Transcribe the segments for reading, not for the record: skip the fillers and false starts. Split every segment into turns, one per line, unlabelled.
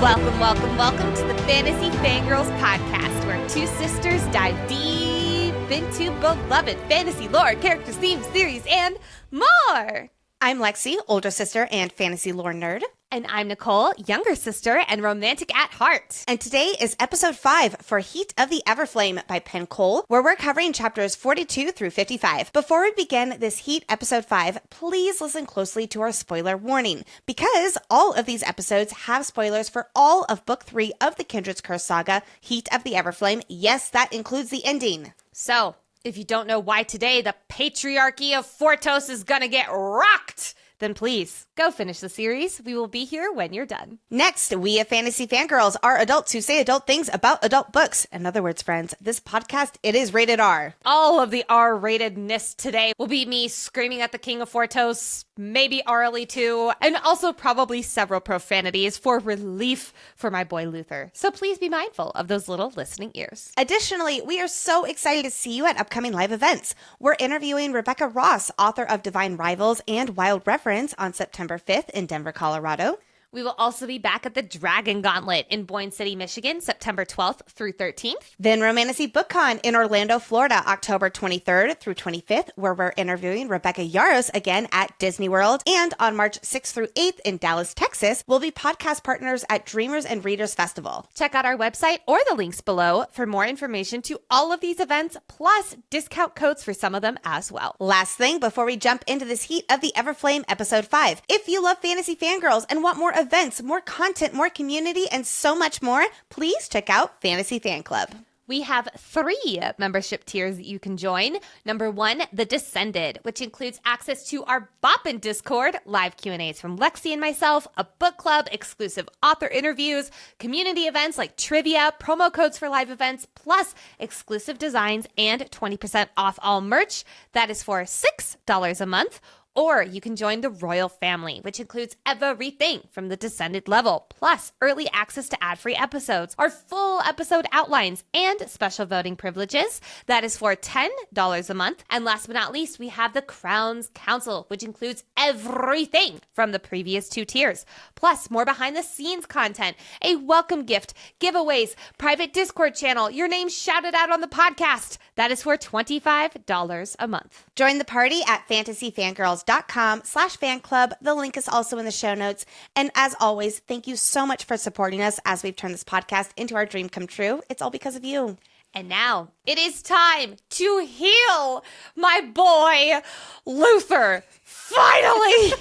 Welcome to the Fantasy Fangirls podcast, where two sisters dive deep into beloved fantasy lore, characters, themes, theories, and more.
I'm Lexi, older sister and fantasy lore nerd.
And I'm Nicole, younger sister and romantic at heart.
And today is episode 5 for Heat of the Everflame by Nicole, where we're covering chapters 42 through 55. Before we begin this Heat episode 5, please listen closely to our spoiler warning, because all of these episodes have spoilers for all of Book 3 of the Kindred's Curse saga, Heat of the Everflame. Yes, that includes the ending.
So, if you don't know why today the patriarchy of Fortos is gonna get rocked, then please go finish the series. We will be here when you're done.
Next, we at Fantasy Fangirls are adults who say adult things about adult books. In other words, friends, this podcast, it is rated R.
All of the R-ratedness today will be me screaming at the King of Fortos, maybe orally too, and also probably several profanities for relief for my boy Luther. So please be mindful of those little listening ears.
Additionally, we are so excited to see you at upcoming live events. We're interviewing Rebecca Ross, author of Divine Rivals and Wild Reference, on September 5th in Denver, Colorado.
We will also be back at the Dragon Gauntlet in Boyne City, Michigan, September 12th through 13th.
Then Romantasy BookCon in Orlando, Florida, October 23rd through 25th, where we're interviewing Rebecca Yaros again at Disney World. And on March 6th through 8th in Dallas, Texas, we'll be podcast partners at Dreamers and Readers Festival.
Check out our website or the links below for more information to all of these events, plus discount codes for some of them as well.
Last thing before we jump into this Heat of the Everflame episode 5. If you love Fantasy Fangirls and want more events, more content, more community, and so much more, please check out Fantasy Fan Club.
We have 3 membership tiers that you can join. Number 1, The Descended, which includes access to our Boppin' Discord, live Q&As from Lexi and myself, a book club, exclusive author interviews, community events like trivia, promo codes for live events, plus exclusive designs and 20% off all merch. That is for $6 a month. Or you can join the Royal Family, which includes everything from the Descended level, plus early access to ad-free episodes, our full episode outlines, and special voting privileges. That is for $10 a month. And last but not least, we have the Crowns Council, which includes everything from the previous 2 tiers, plus more behind-the-scenes content, a welcome gift, giveaways, private Discord channel, your name shouted out on the podcast. That is for $25 a month.
Join the party at fantasyfangirls.com/fan club. The link is also in the show notes. And as always, thank you so much for supporting us as we've turned this podcast into our dream come true. It's all because of you.
And now it is time to heal my boy, Luther. Finally!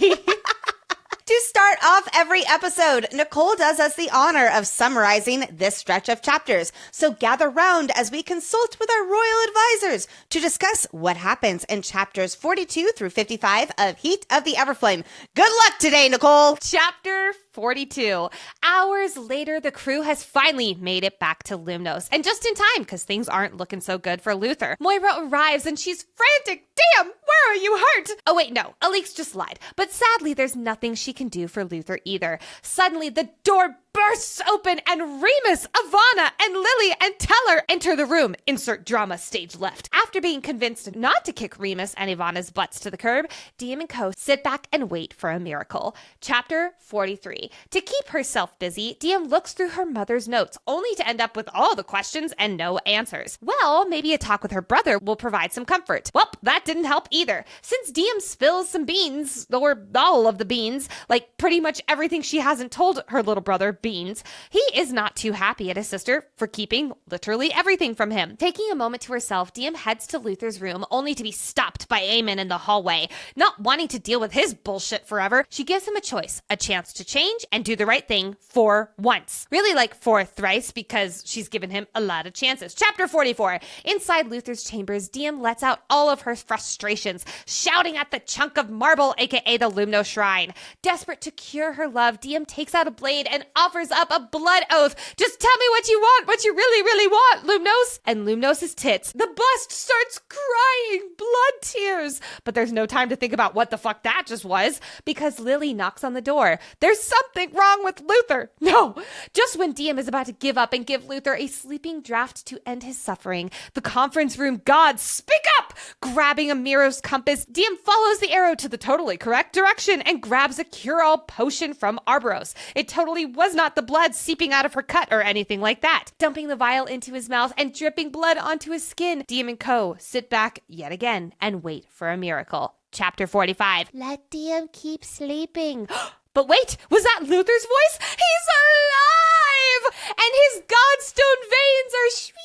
To start off every episode, Nicole does us the honor of summarizing this stretch of chapters. So gather round as we consult with our royal advisors to discuss what happens in chapters 42 through 55 of Heat of the Everflame. Good luck today, Nicole!
Chapter 42. Hours later, the crew has finally made it back to Lumnos. And just in time, because things aren't looking so good for Luther. Moira arrives and she's frantic. Damn, where are you hurt? Oh wait, no, Alix just lied. But sadly, there's nothing she can do for Luther either. Suddenly, the door bursts open and Remus, Ivana, and Lily and Teller enter the room. Insert drama stage left. After being convinced not to kick Remus and Ivana's butts to the curb, Diya and Co sit back and wait for a miracle. Chapter 43. To keep herself busy, Diya looks through her mother's notes, only to end up with all the questions and no answers. Well, maybe a talk with her brother will provide some comfort. Well, that didn't help either. Since Diya spills some beans, or all of the beans, like pretty much everything she hasn't told her little brother, Beans, he is not too happy at his sister for keeping literally everything from him. Taking a moment to herself, Diya heads to Luther's room only to be stopped by Aean in the hallway. Not wanting to deal with his bullshit forever, she gives him a choice, a chance to change and do the right thing for once. Really like for thrice, because she's given him a lot of chances. Chapter 44. Inside Luther's chambers, Diya lets out all of her frustrations, shouting at the chunk of marble, aka the Lumnos shrine. Desperate to cure her love, Diya takes out a blade and offers up a blood oath. Just tell me what you want, what you really, really want, Lumnos. And Lumnos' tits. The bust starts crying blood tears. But there's no time to think about what the fuck that just was, because Lily knocks on the door. There's something wrong with Luther. No. Just when Diya is about to give up and give Luther a sleeping draft to end his suffering, the conference room gods speak up. Grabbing a Miro's compass, Diya follows the arrow to the totally correct direction and grabs a cure-all potion from Arboros. It totally was not the blood seeping out of her cut or anything like that. Dumping the vial into his mouth and dripping blood onto his skin, Diya and Co. sit back yet again and wait for a miracle. Chapter 45. Let Diya keep sleeping. But wait, was that Luther's voice? He's alive! And his godstone veins are shrinking.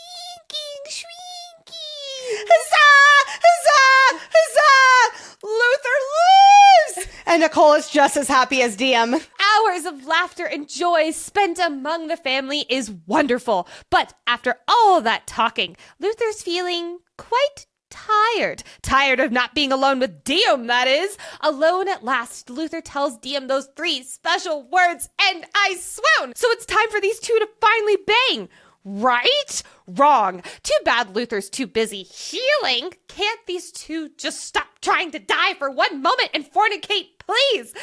Huzzah! Huzzah! Huzzah! Luther lives! And Nicole is just as happy as Diya.
Hours of laughter and joy spent among the family is wonderful. But after all that talking, Luther's feeling quite tired. Tired of not being alone with Diya, that is. Alone at last, Luther tells Diya those 3 special words, and I swoon. So it's time for these two to finally bang. Right? Wrong. Too bad Luther's too busy healing. Can't these two just stop trying to die for one moment and fornicate, please?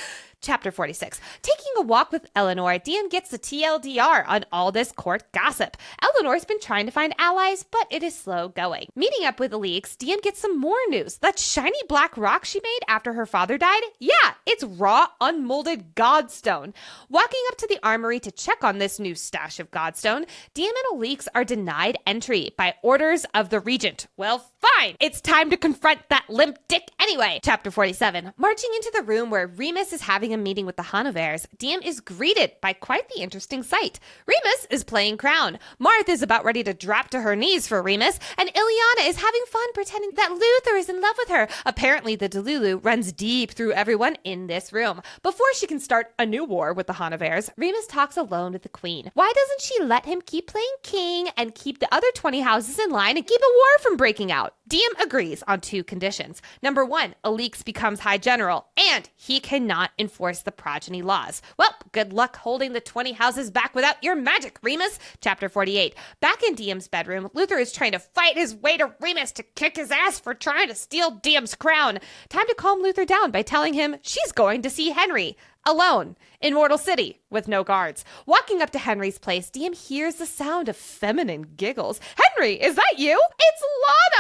Chapter 46. Taking a walk with Eleanor, Diya gets the TLDR on all this court gossip. Eleanor's been trying to find allies, but it is slow going. Meeting up with Alix, Diya gets some more news. That shiny black rock she made after her father died? Yeah, it's raw, unmolded godstone. Walking up to the armory to check on this new stash of godstone, Diya and Alix are denied entry by orders of the Regent. Well, fine. It's time to confront that limp dick anyway. Chapter 47. Marching into the room where Remus is having a meeting with the Hanovers, Diya is greeted by quite the interesting sight. Remus is playing Crown. Martha is about ready to drop to her knees for Remus, and Ileana is having fun pretending that Luther is in love with her. Apparently, the Delulu runs deep through everyone in this room. Before she can start a new war with the Hanovers, Remus talks alone with the Queen. Why doesn't she let him keep playing king and keep the other 20 houses in line and keep a war from breaking out? Diya agrees on 2 conditions. Number 1, Alix becomes High General, and he cannot enforce the progeny laws. Well, good luck holding the 20 houses back without your magic, Remus. Chapter 48. Back in Diya's bedroom, Luther is trying to fight his way to Remus to kick his ass for trying to steal Diya's crown. Time to calm Luther down by telling him she's going to see Henri. Alone, in Mortal City, with no guards. Walking up to Henri's place, Diya hears the sound of feminine giggles. Henri, is that you? It's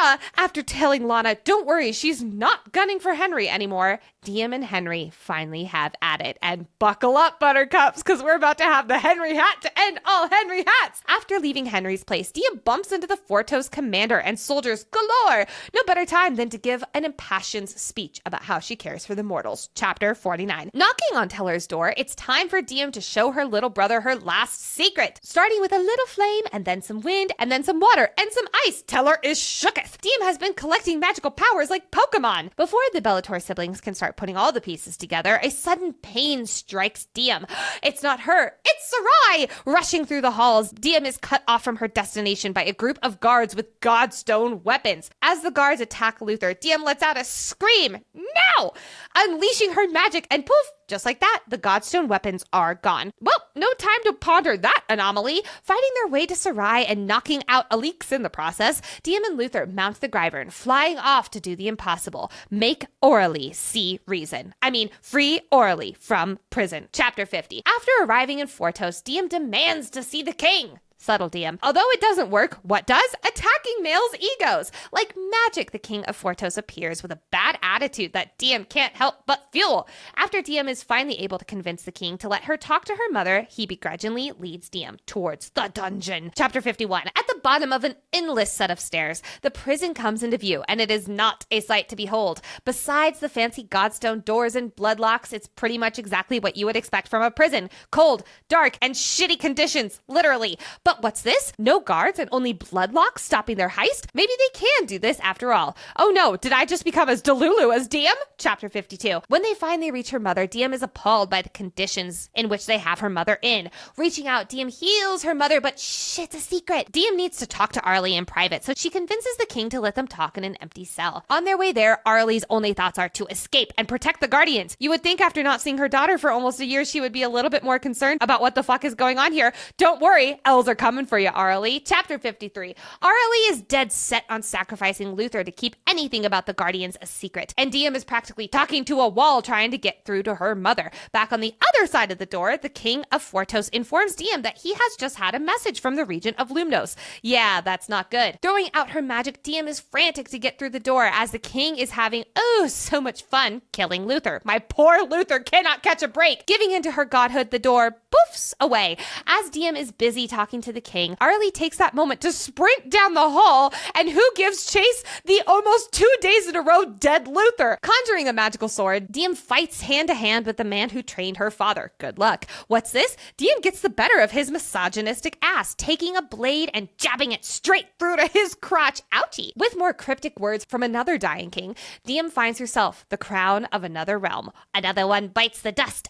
Lana! After telling Lana, don't worry, she's not gunning for Henri anymore, Diya and Henri finally have at it. And buckle up, buttercups, because we're about to have the Henri Hat to end all Henri Hats. After leaving Henri's place, Diya bumps into the Fortos commander and soldiers galore. No better time than to give an impassioned speech about how she cares for the mortals. Chapter 49. Knocking on Teller's door, it's time for Diya to show her little brother her last secret. Starting with a little flame, and then some wind, and then some water, and some ice. Teller is shooketh. Diya has been collecting magical powers like Pokemon. Before the Bellator siblings can start putting all the pieces together, a sudden pain strikes Diya. It's not her, it's Sarai! Rushing through the halls, Diya is cut off from her destination by a group of guards with godstone weapons. As the guards attack Luther, Diya lets out a scream. No! Unleashing her magic, and poof, just like that, the godstone weapons are gone. Well, no time to ponder that anomaly. Fighting their way to Sarai and knocking out Alix in the process, Diya and Luther mount the Gryvern, flying off to do the impossible. Make Orally see reason. Free Orally from prison. Chapter 50. After arriving in Fortos, Diya demands to see the king. Subtle Diya. Although it doesn't work, what does? Attacking males' egos. Like magic, the king of Fortos appears with a bad attitude that Diya can't help but fuel. After Diya is finally able to convince the king to let her talk to her mother, he begrudgingly leads Diya towards the dungeon. Chapter 51. At the bottom of an endless set of stairs, the prison comes into view, and it is not a sight to behold. Besides the fancy godstone doors and bloodlocks, it's pretty much exactly what you would expect from a prison. Cold, dark, and shitty conditions, literally. But what's this? No guards and only bloodlocks stopping their heist? Maybe they can do this after all. Oh no, did I just become as Delulu as Diya? Chapter 52. When they finally reach her mother, Diya is appalled by the conditions in which they have her mother in. Reaching out, Diya heals her mother, but shh, it's a secret. Diya needs to talk to Arlie in private, so she convinces the king to let them talk in an empty cell. On their way there, Arlie's only thoughts are to escape and protect the Guardians. You would think after not seeing her daughter for almost a year, she would be a little bit more concerned about what the fuck is going on here. Don't worry, elves are coming for you, Arlie. Chapter 53. Arlie is dead set on sacrificing Luther to keep anything about the Guardians a secret, and Diem is practically talking to a wall trying to get through to her mother. Back on the other side of the door, the king of Fortos informs Diem that he has just had a message from the Regent of Lumnos. Yeah, that's not good. Throwing out her magic, Diem is frantic to get through the door as the king is having, so much fun killing Luther. My poor Luther cannot catch a break. Giving into her godhood, the door poofs away. As Diem is busy talking to the king, Arlie takes that moment to sprint down the hall, and who gives chase? The almost 2 days in a row dead Luther. Conjuring a magical sword, Diem fights hand to hand with the man who trained her father. Good luck. What's this? Diem gets the better of his misogynistic ass, taking a blade and jabbing it straight through to his crotch. Ouchie. With more cryptic words from another dying king, Diem finds herself the crown of another realm. Another one bites the dust.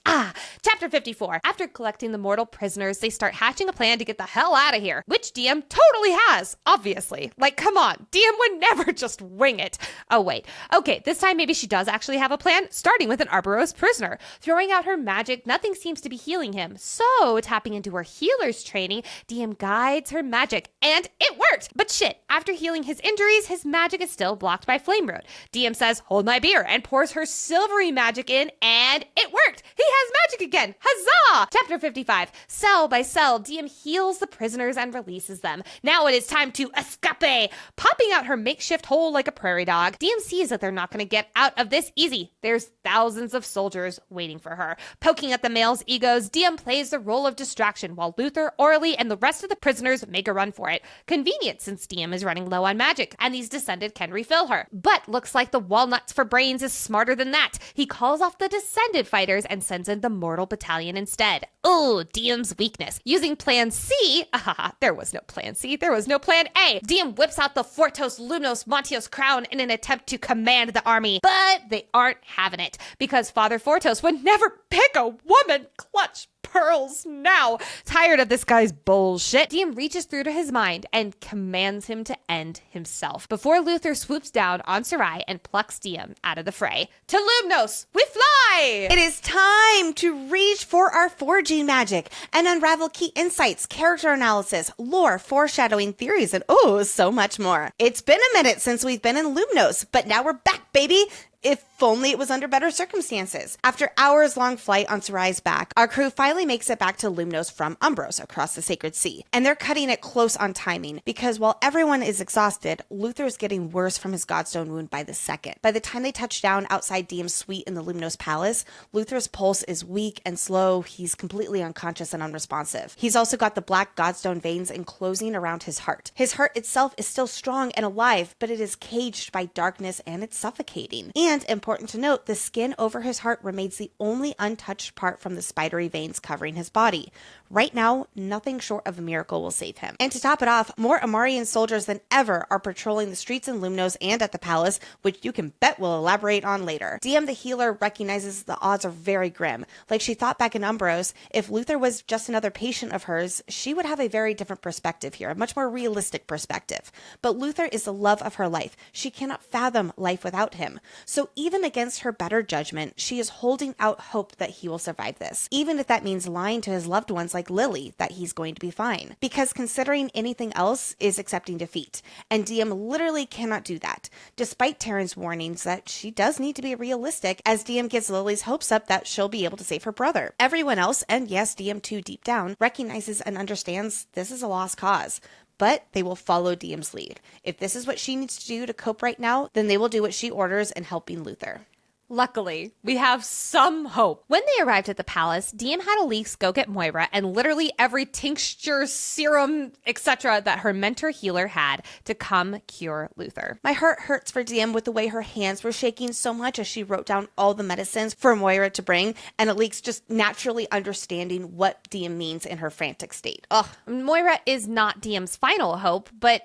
Chapter 54. After collecting the mortal prisoners, they start hatching a plan to get the hell out of here, which Diem totally has, obviously. Like, come on, Diem would never just wing it. Oh, wait. Okay, this time maybe she does actually have a plan, starting with an Arboros prisoner. Throwing out her magic, nothing seems to be healing him. So, tapping into her healer's training, Diem guides her magic, and it worked! But shit, after healing his injuries, his magic is still blocked by Flame Road. Diem says, hold my beer, and pours her silvery magic in, and it worked! He has magic again! Huzzah! Chapter 55. Cell by cell, Diem heals the prisoners and releases them. Now it is time to escape! Popping out her makeshift hole like a prairie dog, Diem sees that they're not going to get out of this easy. There's thousands of soldiers waiting for her. Poking at the male's egos, Diem plays the role of distraction while Luther, Orly, and the rest of the prisoners make a run for it. Convenient since Diem is running low on magic, and these descended can refill her. But looks like the Walnuts for Brains is smarter than that. He calls off the descended fighters and sends in the Mortal Battalion instead. Oh, Diem's weakness. Using Plan C, there was no Plan C, there was no Plan A. Diem whips out the Fortos Lumnos Montios crown in an attempt to command the army, but they aren't having it because Father Fortos would never pick a woman. Clutch pearls now. Tired of this guy's bullshit, Diem reaches through to his mind and commands him to end himself before Luther swoops down on Sarai and plucks Diem out of the fray. To Lumnos, we fly!
It is time to reach for our forging magic and unravel key insights, character analysis, lore, foreshadowing theories, and so much more. It's been a minute since we've been in Lumnos, but now we're back, baby! If only it was under better circumstances. After hours-long flight on Sarai's back, our crew finally makes it back to Lumnos from Umbros across the Sacred Sea. And they're cutting it close on timing because while everyone is exhausted, Luther's getting worse from his Godstone wound by the second. By the time they touch down outside Diem's suite in the Lumnos Palace, Luther's pulse is weak and slow. He's completely unconscious and unresponsive. He's also got the black Godstone veins enclosing around his heart. His heart itself is still strong and alive, but it is caged by darkness and it's suffocating. And important to note, the skin over his heart remains the only untouched part from the spidery veins covering his body. Right now, nothing short of a miracle will save him. And to top it off, more Amarian soldiers than ever are patrolling the streets in Lumnos and at the palace, which you can bet we'll elaborate on later. Diem the healer recognizes the odds are very grim. Like she thought back in Umbros, if Luther was just another patient of hers, she would have a very different perspective here, a much more realistic perspective. But Luther is the love of her life. She cannot fathom life without him. So even against her better judgment, she is holding out hope that he will survive this, even if that means lying to his loved ones like Lily that he's going to be fine. Because considering anything else is accepting defeat, and Diem literally cannot do that, despite Taryn's warnings that she does need to be realistic, as Diem gets Lily's hopes up that she'll be able to save her brother. Everyone else, and yes, Diem too deep down, recognizes and understands this is a lost cause. But they will follow Diem's lead. If this is what she needs to do to cope right now, then they will do what she orders in helping Luther.
Luckily, we have some hope. When they arrived at the palace, Diem had Elise go get Moira and literally every tincture, serum, etc. that her mentor healer had to come cure Luther.
My heart hurts for Diem with the way her hands were shaking so much as she wrote down all the medicines for Moira to bring, and Elise just naturally understanding what Diem means in her frantic state.
Moira is not Diem's final hope, but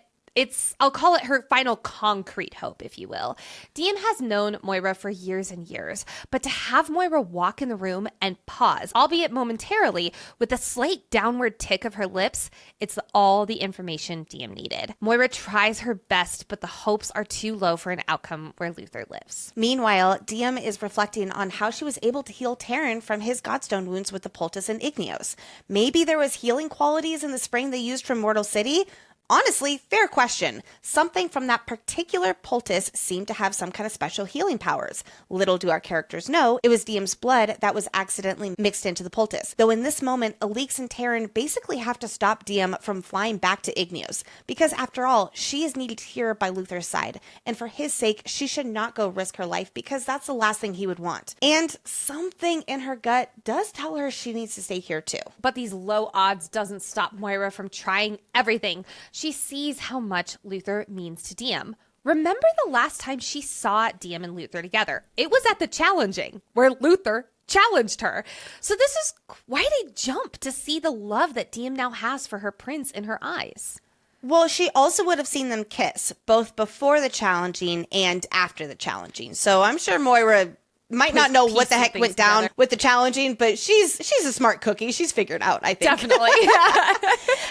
I'll call it her final concrete hope, if you will. Diem has known Moira for years and years, but to have Moira walk in the room and pause, albeit momentarily, with a slight downward tick of her lips, it's all the information Diem needed. Moira tries her best, but the hopes are too low for an outcome where Luther lives.
Meanwhile, Diem is reflecting on how she was able to heal Terran from his Godstone wounds with the poultice and Igneos. Maybe there was healing qualities in the spring they used from Mortal City? Honestly, fair question. Something from that particular poultice seemed to have some kind of special healing powers. Little do our characters know, it was Diem's blood that was accidentally mixed into the poultice. Though in this moment, Alix and Terran basically have to stop Diem from flying back to Igneos, because after all, she is needed here by Luther's side, and for his sake, she should not go risk her life because that's the last thing he would want. And something in her gut does tell her she needs to stay here too.
But these low odds doesn't stop Moira from trying everything. She sees how much Luther means to Diem. Remember the last time she saw Diem and Luther together? It was at the challenging, where Luther challenged her. So this is quite a jump to see the love that Diem now has for her prince in her eyes.
Well, she also would have seen them kiss, both before the challenging and after the challenging. So I'm sure Moira might not know what the heck went down with the challenging, but she's a smart cookie. She's figured out, I think.
Definitely.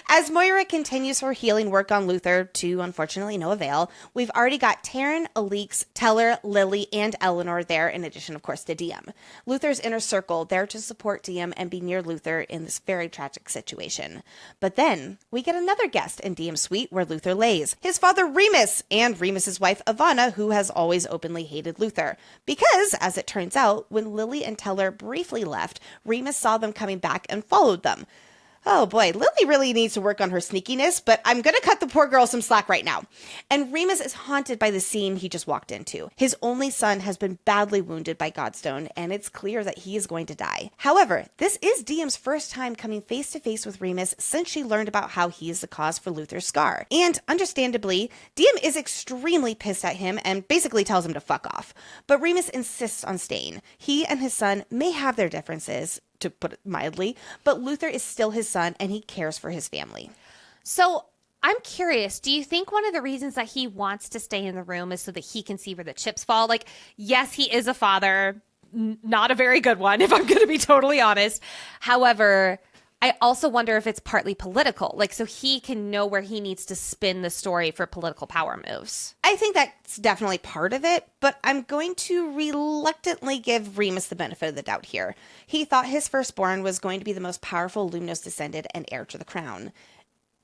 As Moira continues her healing work on Luther, to unfortunately no avail, we've already got Terran, Alix, Teller, Lily, and Eleanor there, in addition, of course, to Diem. Luther's inner circle there to support Diem and be near Luther in this very tragic situation. But then we get another guest in Diem's suite where Luther lays, his father Remus, and Remus's wife Ivana, who has always openly hated Luther. Because, as it turns out, when Lily and Teller briefly left, Remus saw them coming back and followed them. Oh boy, Lily really needs to work on her sneakiness, but I'm gonna cut the poor girl some slack right now. And Remus is haunted by the scene he just walked into. His only son has been badly wounded by Godstone, and it's clear that he is going to die. However, this is Diem's first time coming face to face with Remus since she learned about how he is the cause for Luther's scar. And understandably, Diem is extremely pissed at him and basically tells him to fuck off. But Remus insists on staying. He and his son may have their differences, to put it mildly, but Luther is still his son and he cares for his family.
So I'm curious, do you think one of the reasons that he wants to stay in the room is so that he can see where the chips fall? Like, yes, he is a father, not a very good one, if I'm going to be totally honest. However, I also wonder if it's partly political, like so he can know where he needs to spin the story for political power moves.
I think that's definitely part of it, but I'm going to reluctantly give Remus the benefit of the doubt here. He thought his firstborn was going to be the most powerful Lumnos descendant and heir to the crown.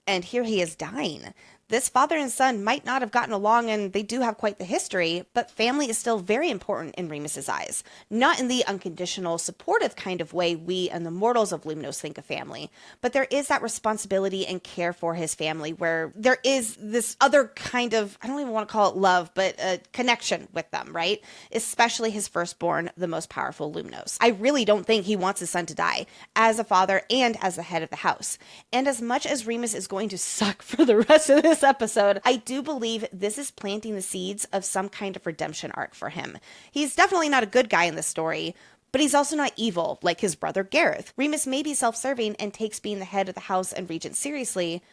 And here he is dying. This father and son might not have gotten along, and they do have quite the history, but family is still very important in Remus's eyes. Not in the unconditional, supportive kind of way we and the mortals of Luminos think of family, but there is that responsibility and care for his family where there is this other kind of, I don't even want to call it love, but a connection with them, right? Especially his firstborn, the most powerful Luminos. I really don't think he wants his son to die, as a father and as the head of the house. And as much as Remus is going to suck for the rest of this episode, I do believe this is planting the seeds of some kind of redemption arc for him. He's definitely not a good guy in this story, but he's also not evil like his brother Gareth. Remus may be self-serving and takes being the head of the house and regent seriously,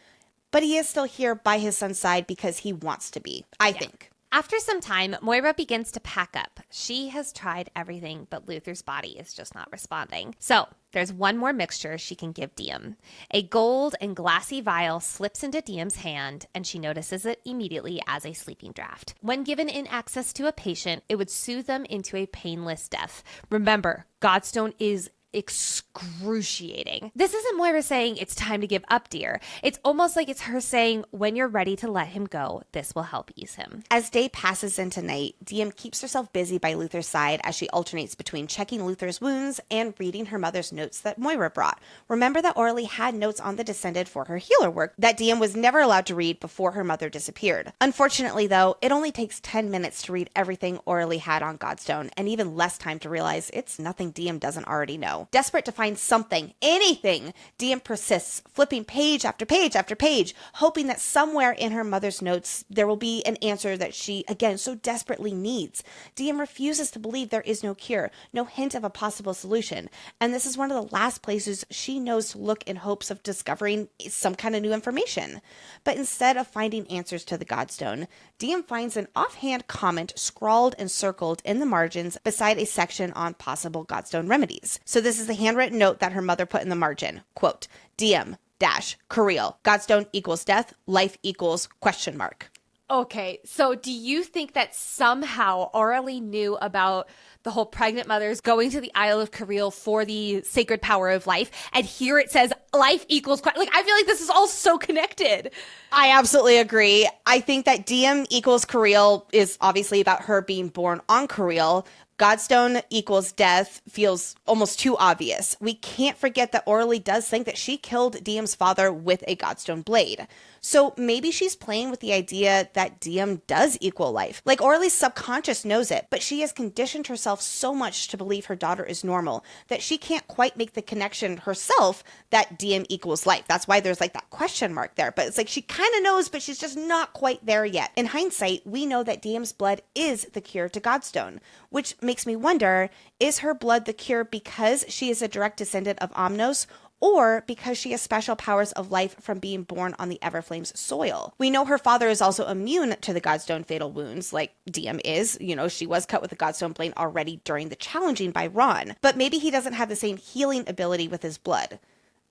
but he is still here by his son's side because he wants to be, I think.
After some time, Moira begins to pack up. She has tried everything, but Luther's body is just not responding. So there's one more mixture she can give Diem. A gold and glassy vial slips into Diem's hand, and she notices it immediately as a sleeping draft. When given in access to a patient, it would soothe them into a painless death. Remember, Godstone is excruciating. This isn't Moira saying it's time to give up, dear. It's almost like it's her saying, when you're ready to let him go, this will help ease him.
As day passes into night, Diem keeps herself busy by Luther's side as she alternates between checking Luther's wounds and reading her mother's notes that Moira brought. Remember that Orly had notes on the Descended for her healer work that Diem was never allowed to read before her mother disappeared. Unfortunately, though, it only takes 10 minutes to read everything Orly had on Godstone, and even less time to realize it's nothing Diem doesn't already know. Kriel. Desperate to find something, anything, Diem persists, flipping page after page after page, hoping that somewhere in her mother's notes there will be an answer that she, again, so desperately needs. Diem refuses to believe there is no cure, no hint of a possible solution, and this is one of the last places she knows to look in hopes of discovering some kind of new information. But instead of finding answers to the Godstone, Diem finds an offhand comment scrawled and circled in the margins beside a section on possible Godstone remedies. So this is the handwritten note that her mother put in the margin. Quote, Diem dash Kriel, Godstone equals death, life equals question mark.
Okay, so do you think that somehow Orally knew about the whole pregnant mothers going to the Isle of Kriel for the sacred power of life, and here it says life equals like, I feel like this is all so connected.
I absolutely agree. I think that Diem equals Kriel is obviously about her being born on Kriel. Godstone equals death feels almost too obvious. We can't forget that Orally does think that she killed Diem's father with a Godstone blade. So maybe she's playing with the idea that Diem does equal life. Like Orally's subconscious knows it, but she has conditioned herself so much to believe her daughter is normal that she can't quite make the connection herself that Diem equals life. That's why there's like that question mark there. But it's like she kind of knows, but she's just not quite there yet. In hindsight, we know that Diem's blood is the cure to Godstone, which makes me wonder, is her blood the cure because she is a direct descendant of Omnos, or because she has special powers of life from being born on the Everflame's soil? We know her father is also immune to the Godstone fatal wounds, like Diem is. You know, she was cut with the Godstone blade already during the challenging by Ron. But maybe he doesn't have the same healing ability with his blood.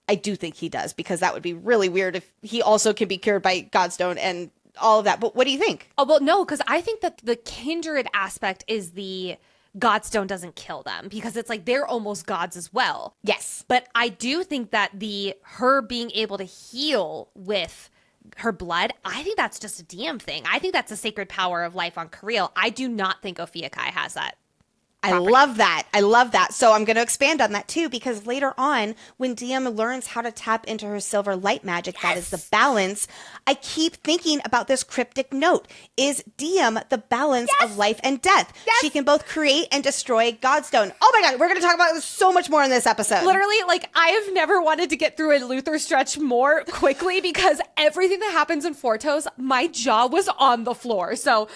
I do think he does, because that would be really weird if he also can be cured by Godstone and all of that. But what do you think?
Oh, well, no, because I think that the kindred aspect is the Godstone doesn't kill them, because it's like they're almost gods as well.
Yes.
But I do think that her being able to heal with her blood, I think that's just a Diem thing. I think that's a sacred power of life on Kriel. I do not think Ophiuchi has that.
I love that. I love that. So I'm going to expand on that too, because later on, when Diem learns how to tap into her silver light magic, that is the balance, I keep thinking about this cryptic note. Is Diem the balance of life and death? She can both create and destroy Godstone. Oh my God, we're going to talk about this so much more in this episode.
Literally, like, I have never wanted to get through a Luther stretch more quickly, because everything that happens in Fortos, my jaw was on the floor. So,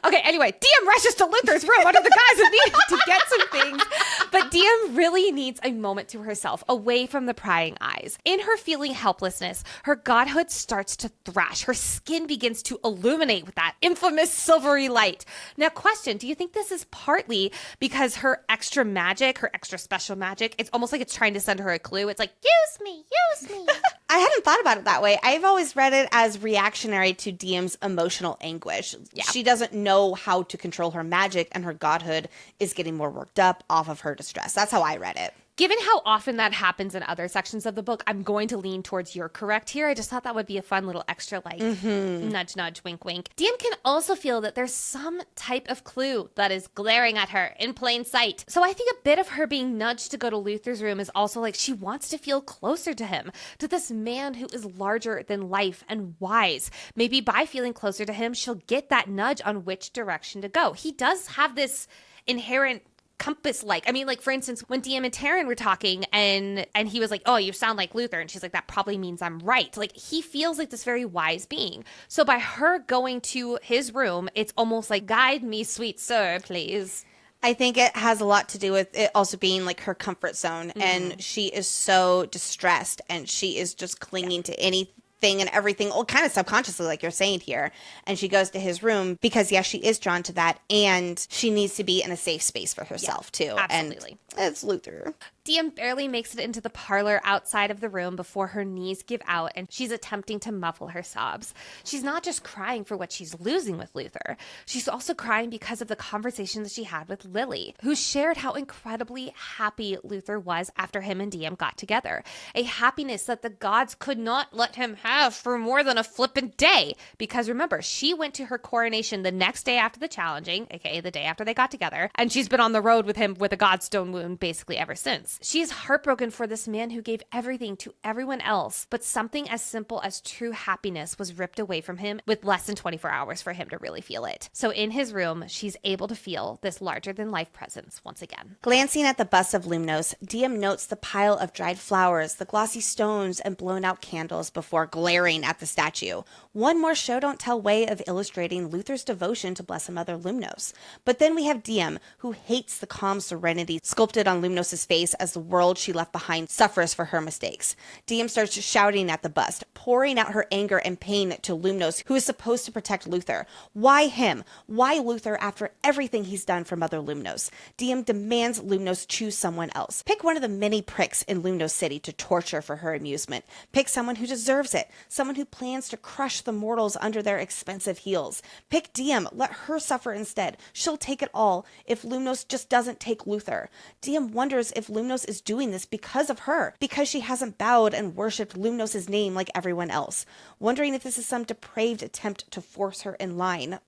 okay, anyway, Diem rushes to Luther's room under the guise of needing to get some things. But Diem really needs a moment to herself, away from the prying eyes. In her feeling helplessness, her godhood starts to thrash. Her skin begins to illuminate with that infamous silvery light. Now, question, do you think this is partly because her extra magic, her extra special magic, it's almost like it's trying to send her a clue? It's like, use me, use me.
I hadn't thought about it that way. I've always read it as reactionary to Diem's emotional anguish. Yeah. She doesn't know how to control her magic, and her godhood is getting more worked up off of her distress. That's how I read it.
Given how often that happens in other sections of the book, I'm going to lean towards you're correct here. I just thought that would be a fun little extra, like, nudge, nudge, wink, wink. Diem can also feel that there's some type of clue that is glaring at her in plain sight. So I think a bit of her being nudged to go to Luther's room is also like she wants to feel closer to him, to this man who is larger than life and wise. Maybe by feeling closer to him, she'll get that nudge on which direction to go. He does have this inherent compass-like. I mean, like, for instance, when Diem and Taryn were talking and he was like, oh, you sound like Luther. And she's like, that probably means I'm right. Like, he feels like this very wise being. So by her going to his room, it's almost like, guide me, sweet sir, please.
I think it has a lot to do with it also being like her comfort zone. And she is so distressed, and she is just clinging to anything and everything, kind of subconsciously, like you're saying here. And she goes to his room because, yes, she is drawn to that, and she needs to be in a safe space for herself, too.
Absolutely.
And it's Luther.
Diem barely makes it into the parlor outside of the room before her knees give out and she's attempting to muffle her sobs. She's not just crying for what she's losing with Luther. She's also crying because of the conversation that she had with Lily, who shared how incredibly happy Luther was after him and Diem got together. A happiness that the gods could not let him have for more than a flippant day. Because remember, she went to her coronation the next day after the challenging, aka the day after they got together, and she's been on the road with him with a Godstone wound wound basically ever since. She's heartbroken for this man who gave everything to everyone else, but something as simple as true happiness was ripped away from him with less than 24 hours for him to really feel it. So in his room, she's able to feel this larger-than-life presence once again.
Glancing at the bust of Lumnos, Diya notes the pile of dried flowers, the glossy stones, and blown-out candles before glaring at the statue. One more show-don't-tell way of illustrating Luther's devotion to Blessed Mother Lumnos. But then we have Diya, who hates the calm serenity sculpted on Lumnos' face as the world she left behind suffers for her mistakes. Diya starts shouting at the bust, pouring out her anger and pain to Lumnos, who is supposed to protect Luther. Why him? Why Luther after everything he's done for Mother Lumnos? Diya demands Lumnos choose someone else. Pick one of the many pricks in Lumnos City to torture for her amusement. Pick someone who deserves it, someone who plans to crush the mortals under their expensive heels. Pick Diya, let her suffer instead. She'll take it all if Lumnos just doesn't take Luther. Diya wonders if Lumnos is doing this because of her, because she hasn't bowed and worshipped Lumnos' name like everyone else. Wondering if this is some depraved attempt to force her in line.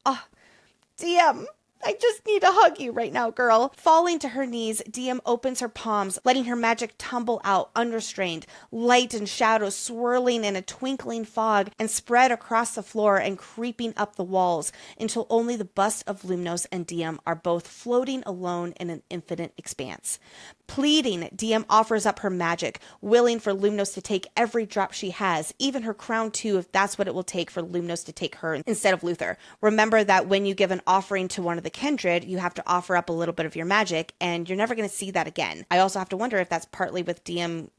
Diya, I just need to hug you right now, girl. Falling to her knees, Diya opens her palms, letting her magic tumble out unrestrained, light and shadows swirling in a twinkling fog and spread across the floor and creeping up the walls until only the bust of Lumnos and Diya are both floating alone in an infinite expanse. Pleading, Diya offers up her magic, willing for Lumnos to take every drop she has, even her crown too, if that's what it will take for Lumnos to take her instead of Luther. Remember that when you give an offering to one of the kindred, you have to offer up a little bit of your magic, and you're never going to see that again. I also have to wonder if that's partly with Diya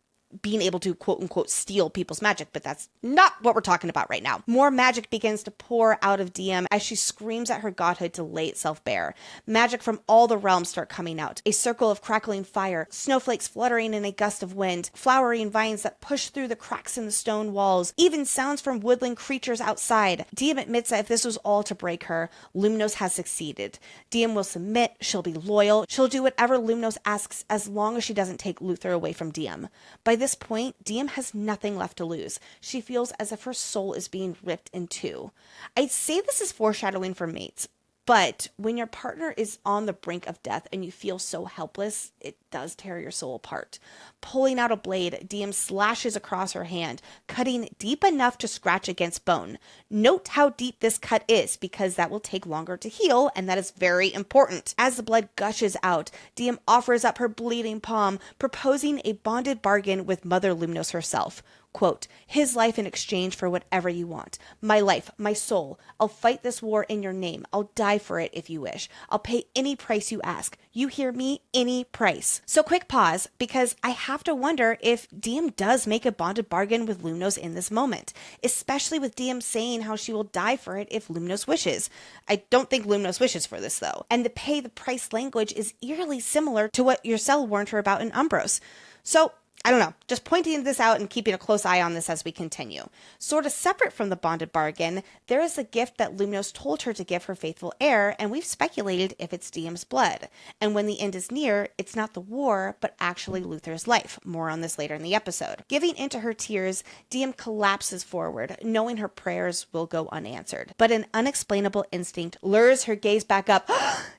being able to quote-unquote steal people's magic, but that's not what we're talking about right now. More magic begins to pour out of Diya as she screams at her godhood to lay itself bare. Magic from all the realms start coming out. A circle of crackling fire, snowflakes fluttering in a gust of wind, flowering vines that push through the cracks in the stone walls, even sounds from woodland creatures outside. Diya admits that if this was all to break her, Lumnos has succeeded. Diya will submit, she'll be loyal, she'll do whatever Lumnos asks as long as she doesn't take Luther away from Diya. By this point, Diya has nothing left to lose. She feels as if her soul is being ripped in two. I'd say this is foreshadowing for mates, but when your partner is on the brink of death and you feel so helpless, it does tear your soul apart. Pulling out a blade, Diya slashes across her hand, cutting deep enough to scratch against bone. Note how deep this cut is, because that will take longer to heal, and that is very important. As the blood gushes out, Diya offers up her bleeding palm, proposing a bonded bargain with Mother Lumnos herself. Quote, his life in exchange for whatever you want. My life, my soul. I'll fight this war in your name. I'll die for it if you wish. I'll pay any price you ask. You hear me? Any price. So quick pause, because I have to wonder if Diya does make a bonded bargain with Lumnos in this moment, especially with Diya saying how she will die for it if Lumnos wishes. I don't think Lumnos wishes for this, though. And the pay the price language is eerily similar to what Yourcell warned her about in Umbros. So I don't know, just pointing this out and keeping a close eye on this as we continue. Sort of separate from the bonded bargain, there is the gift that Lumnos told her to give her faithful heir, and we've speculated if it's Diya's blood. And when the end is near, it's not the war, but actually Luther's life. More on this later in the episode. Giving into her tears, Diya collapses forward, knowing her prayers will go unanswered. But an unexplainable instinct lures her gaze back up.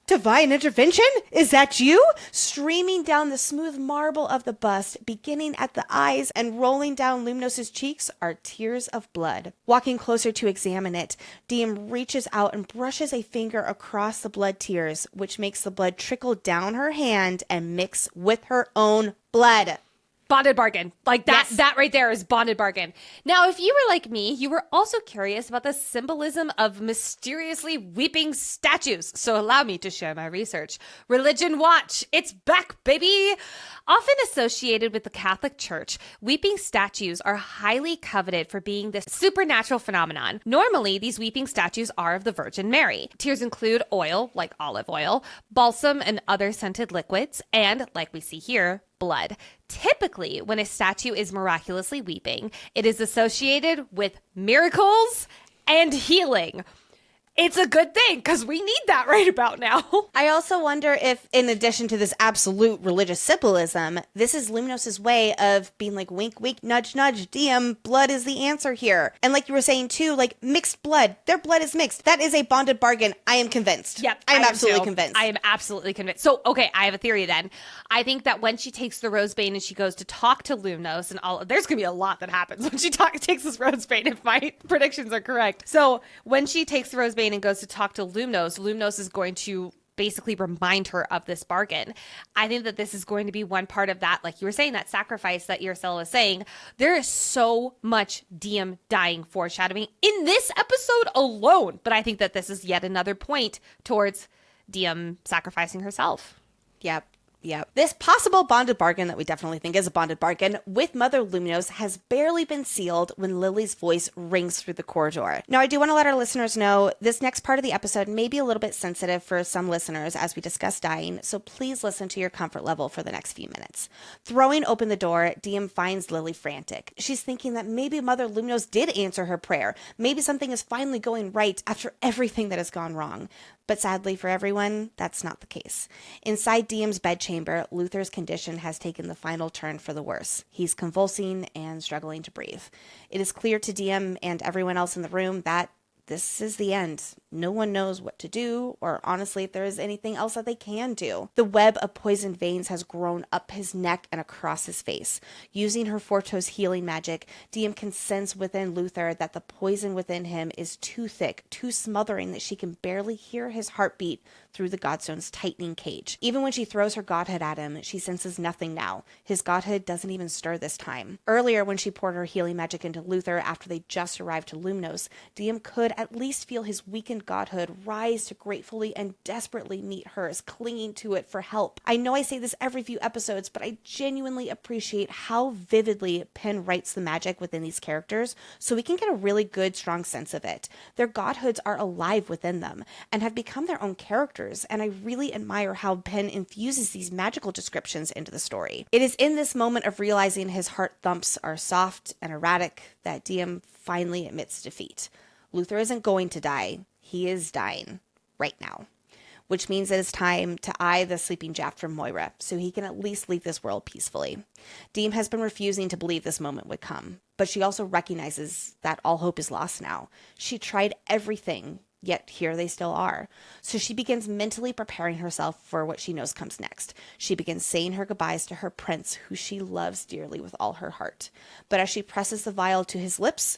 Divine intervention? Is that you? Streaming down the smooth marble of the bust, beginning at the eyes and rolling down Lumnos' cheeks, are tears of blood. Walking closer to examine it, Diya reaches out and brushes a finger across the blood tears, which makes the blood trickle down her hand and mix with her own blood.
Bonded bargain. Like that,
Yes.
that right there is bonded bargain. Now, if you were like me, you were also curious about the symbolism of mysteriously weeping statues. So allow me to share my research. Religion Watch. It's back, baby. Often associated with the Catholic Church, weeping statues are highly coveted for being this supernatural phenomenon. Normally, these weeping statues are of the Virgin Mary. Tears include oil, like olive oil, balsam and other scented liquids, and, like we see here, blood. Typically, when a statue is miraculously weeping, it is associated with miracles and healing. It's a good thing because we need that right about now.
I also wonder if, in addition to this absolute religious symbolism, this is Luminos' way of being like, wink, wink, nudge, nudge, DM, blood is the answer here. And like you were saying too, like mixed blood, their blood is mixed. That is a bonded bargain. I am convinced.
Yep.
I'm absolutely convinced.
I am absolutely convinced. So, okay, I have a theory then. I think that when she takes the Rosebane and she goes to talk to Lumnos and there's going to be a lot that happens when she takes this Rosebane if my predictions are correct. So when she takes the Rosebane and goes to talk to Lumnos, Lumnos is going to basically remind her of this bargain. I think that this is going to be one part of that, like you were saying, that sacrifice that Ursula was saying. There is so much DM dying foreshadowing in this episode alone, but I think that this is yet another point towards DM sacrificing herself.
Yep. Yep. This possible bonded bargain that we definitely think is a bonded bargain with Mother Luminos has barely been sealed when Lily's voice rings through the corridor. Now, I do want to let our listeners know this next part of the episode may be a little bit sensitive for some listeners as we discuss dying, so please listen to your comfort level for the next few minutes. Throwing open the door, DM finds Lily frantic. She's thinking that maybe Mother Luminos did answer her prayer. Maybe something is finally going right after everything that has gone wrong. But sadly for everyone, that's not the case. Inside DM's bedchamber, Luther's condition has taken the final turn for the worse. He's convulsing and struggling to breathe. It is clear to DM and everyone else in the room that this is the end. No one knows what to do, or honestly, if there is anything else that they can do. The web of poisoned veins has grown up his neck and across his face. Using her Fortos healing magic, DM can sense within Luther that the poison within him is too thick, too smothering that she can barely hear his heartbeat through the Godstone's tightening cage. Even when she throws her godhood at him, she senses nothing now. His godhood doesn't even stir this time. Earlier, when she poured her healing magic into Luther after they just arrived to Lumnos, DM could at least feel his weakened godhood rise to gratefully and desperately meet hers, clinging to it for help. I know I say this every few episodes, but I genuinely appreciate how vividly Penn writes the magic within these characters, so we can get a really good, strong sense of it. Their godhoods are alive within them and have become their own characters, and I really admire how Penn infuses these magical descriptions into the story. It is in this moment of realizing his heart thumps are soft and erratic that DM finally admits defeat. Luther isn't going to die. He is dying right now, which means it is time to eye the sleeping Jaft from Moira so he can at least leave this world peacefully. Deem has been refusing to believe this moment would come, but she also recognizes that all hope is lost now. She tried everything, yet here they still are. So she begins mentally preparing herself for what she knows comes next. She begins saying her goodbyes to her prince, who she loves dearly with all her heart. But as she presses the vial to his lips,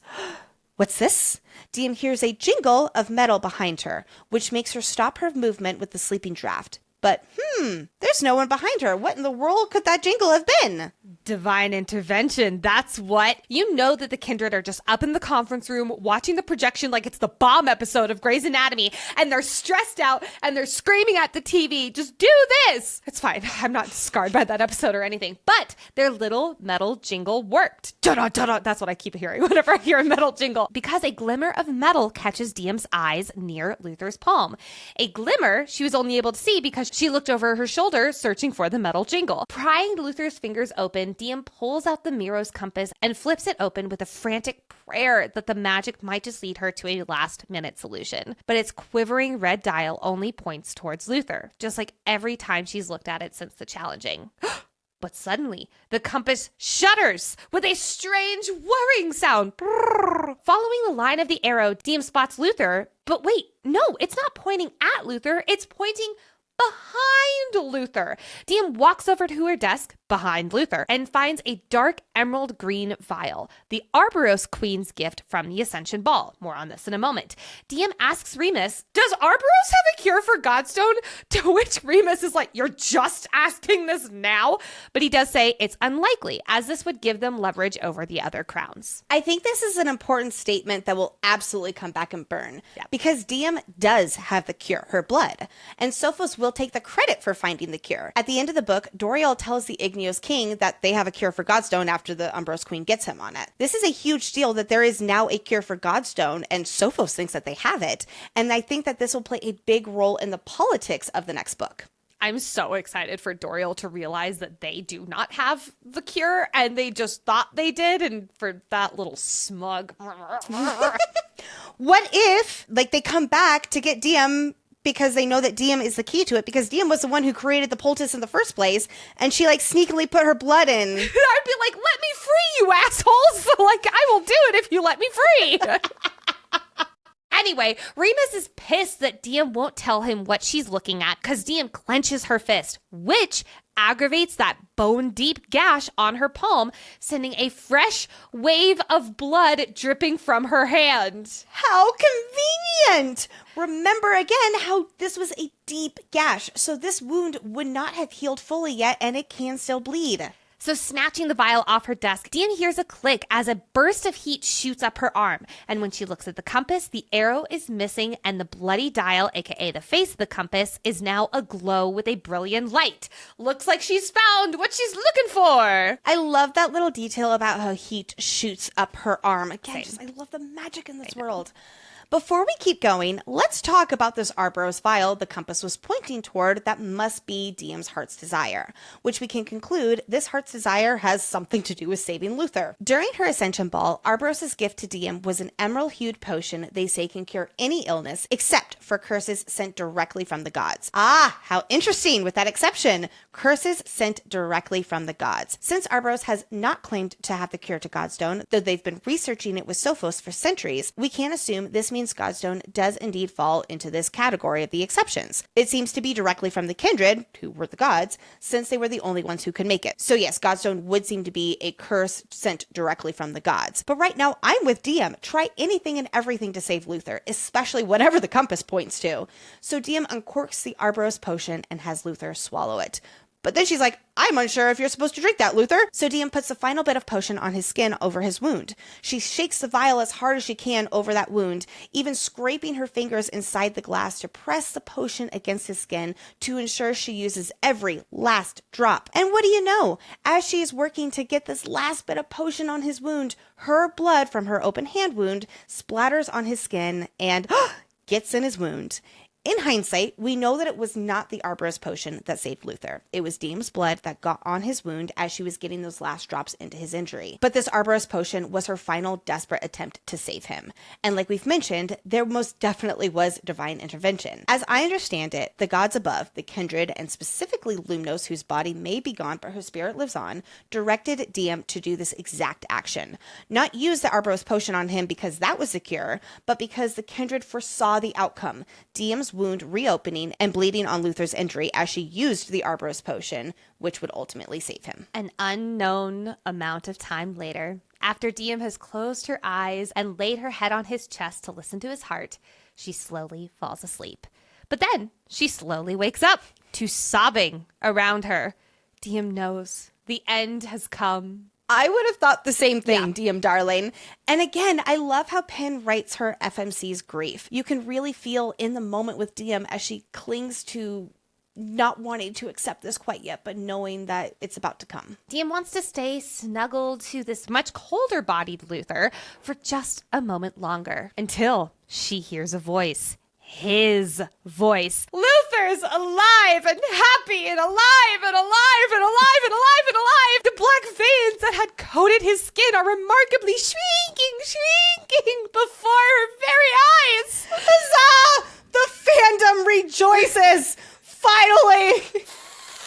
what's this? DM hears a jingle of metal behind her, which makes her stop her movement with the sleeping draft. But, there's no one behind her. What in the world could that jingle have been?
Divine intervention. That's what. You know that the Kindred are just up in the conference room watching the projection like it's the bomb episode of Grey's Anatomy, and they're stressed out and they're screaming at the TV, just do this. It's fine. I'm not scarred by that episode or anything, but their little metal jingle worked. Da-da, da-da. That's what I keep hearing whenever I hear a metal jingle, because a glimmer of metal catches DM's eyes near Luther's palm. A glimmer she was only able to see because she looked over her shoulder searching for the metal jingle. Prying Luther's fingers open, DM pulls out the Miro's compass and flips it open with a frantic prayer that the magic might just lead her to a last-minute solution. But its quivering red dial only points towards Luther, just like every time she's looked at it since the challenging. But suddenly, the compass shudders with a strange whirring sound. Following the line of the arrow, DM spots Luther, but wait, no, it's not pointing at Luther, it's pointing behind Luther. DM walks over to her desk behind Luther and finds a dark emerald green vial, the Arboros Queen's gift from the Ascension Ball. More on this in a moment. DM asks Remus, does Arboros have a cure for Godstone? To which Remus is like, you're just asking this now? But he does say it's unlikely, as this would give them leverage over the other crowns.
I think this is an important statement that will absolutely come back and burn, because DM does have the cure, her blood, and Sophos will take the credit for finding the cure. At the end of the book, Doriel tells the Igneous King that they have a cure for Godstone after the Umbros Queen gets him on it. This is a huge deal that there is now a cure for Godstone, and Sophos thinks that they have it, and I think that this will play a big role in the politics of the next book.
I'm so excited for Doriel to realize that they do not have the cure and they just thought they did, and for that little smug.
What if, like, they come back to get Diya because they know that Diya is the key to it, because Diya was the one who created the poultice in the first place, and she, like, sneakily put her blood in.
I'd be like, let me free, you assholes! Like, I will do it if you let me free! Anyway, Remus is pissed that Diya won't tell him what she's looking at because Diya clenches her fist, which aggravates that bone-deep gash on her palm, sending a fresh wave of blood dripping from her hand.
How convenient! Remember again how this was a deep gash, so this wound would not have healed fully yet, and it can still bleed.
So snatching the vial off her desk, Diya hears a click as a burst of heat shoots up her arm. And when she looks at the compass, the arrow is missing and the bloody dial, aka the face of the compass, is now aglow with a brilliant light. Looks like she's found what she's looking for.
I love that little detail about how heat shoots up her arm. Again, I love the magic in this world. Before we keep going, let's talk about this Arboros vial the compass was pointing toward that must be Diya's heart's desire, which we can conclude this heart's desire has something to do with saving Luther. During her Ascension Ball, Arboros' gift to Diya was an emerald-hued potion they say can cure any illness except for curses sent directly from the gods. Ah, how interesting with that exception. Curses sent directly from the gods. Since Arboros has not claimed to have the cure to Godstone, though they've been researching it with Sophos for centuries, we can assume this means Godstone does indeed fall into this category of the exceptions. It seems to be directly from the kindred, who were the gods, since they were the only ones who could make it. So yes, Godstone would seem to be a curse sent directly from the gods. But right now, I'm with Diya. Try anything and everything to save Luther, especially whatever the compass points to. So Diya uncorks the Arboros potion and has Luther swallow it. But then she's like, I'm unsure if you're supposed to drink that, Luther. So Diya puts the final bit of potion on his skin over his wound. She shakes the vial as hard as she can over that wound, even scraping her fingers inside the glass to press the potion against his skin to ensure she uses every last drop. And what do you know? As she is working to get this last bit of potion on his wound, her blood from her open hand wound splatters on his skin and gets in his wound. In hindsight, we know that it was not the Arboros potion that saved Luther. It was Diya's blood that got on his wound as she was getting those last drops into his injury. But this Arboros potion was her final desperate attempt to save him. And like we've mentioned, there most definitely was divine intervention. As I understand it, the gods above, the kindred, and specifically Lumnos, whose body may be gone but her spirit lives on, directed Diya to do this exact action. Not use the Arboros potion on him because that was the cure, but because the kindred foresaw the outcome. Diya's wound reopening and bleeding on Luther's injury as she used the Arboros potion, which would ultimately save him.
An unknown amount of time later, after Diya has closed her eyes and laid her head on his chest to listen to his heart, she slowly falls asleep. But then she slowly wakes up to sobbing around her. Diya knows the end has come.
I would have thought the same thing, Diya darling. And again, I love how Penn writes her FMC's grief. You can really feel in the moment with Diya as she clings to not wanting to accept this quite yet, but knowing that it's about to come.
Diya wants to stay snuggled to this much colder-bodied Luther for just a moment longer until she hears a voice. His voice. Luther's alive and happy and alive and alive and alive and alive and alive. The black veins that had coated his skin are remarkably shrinking before her very eyes.
Huzzah! The fandom rejoices! Finally!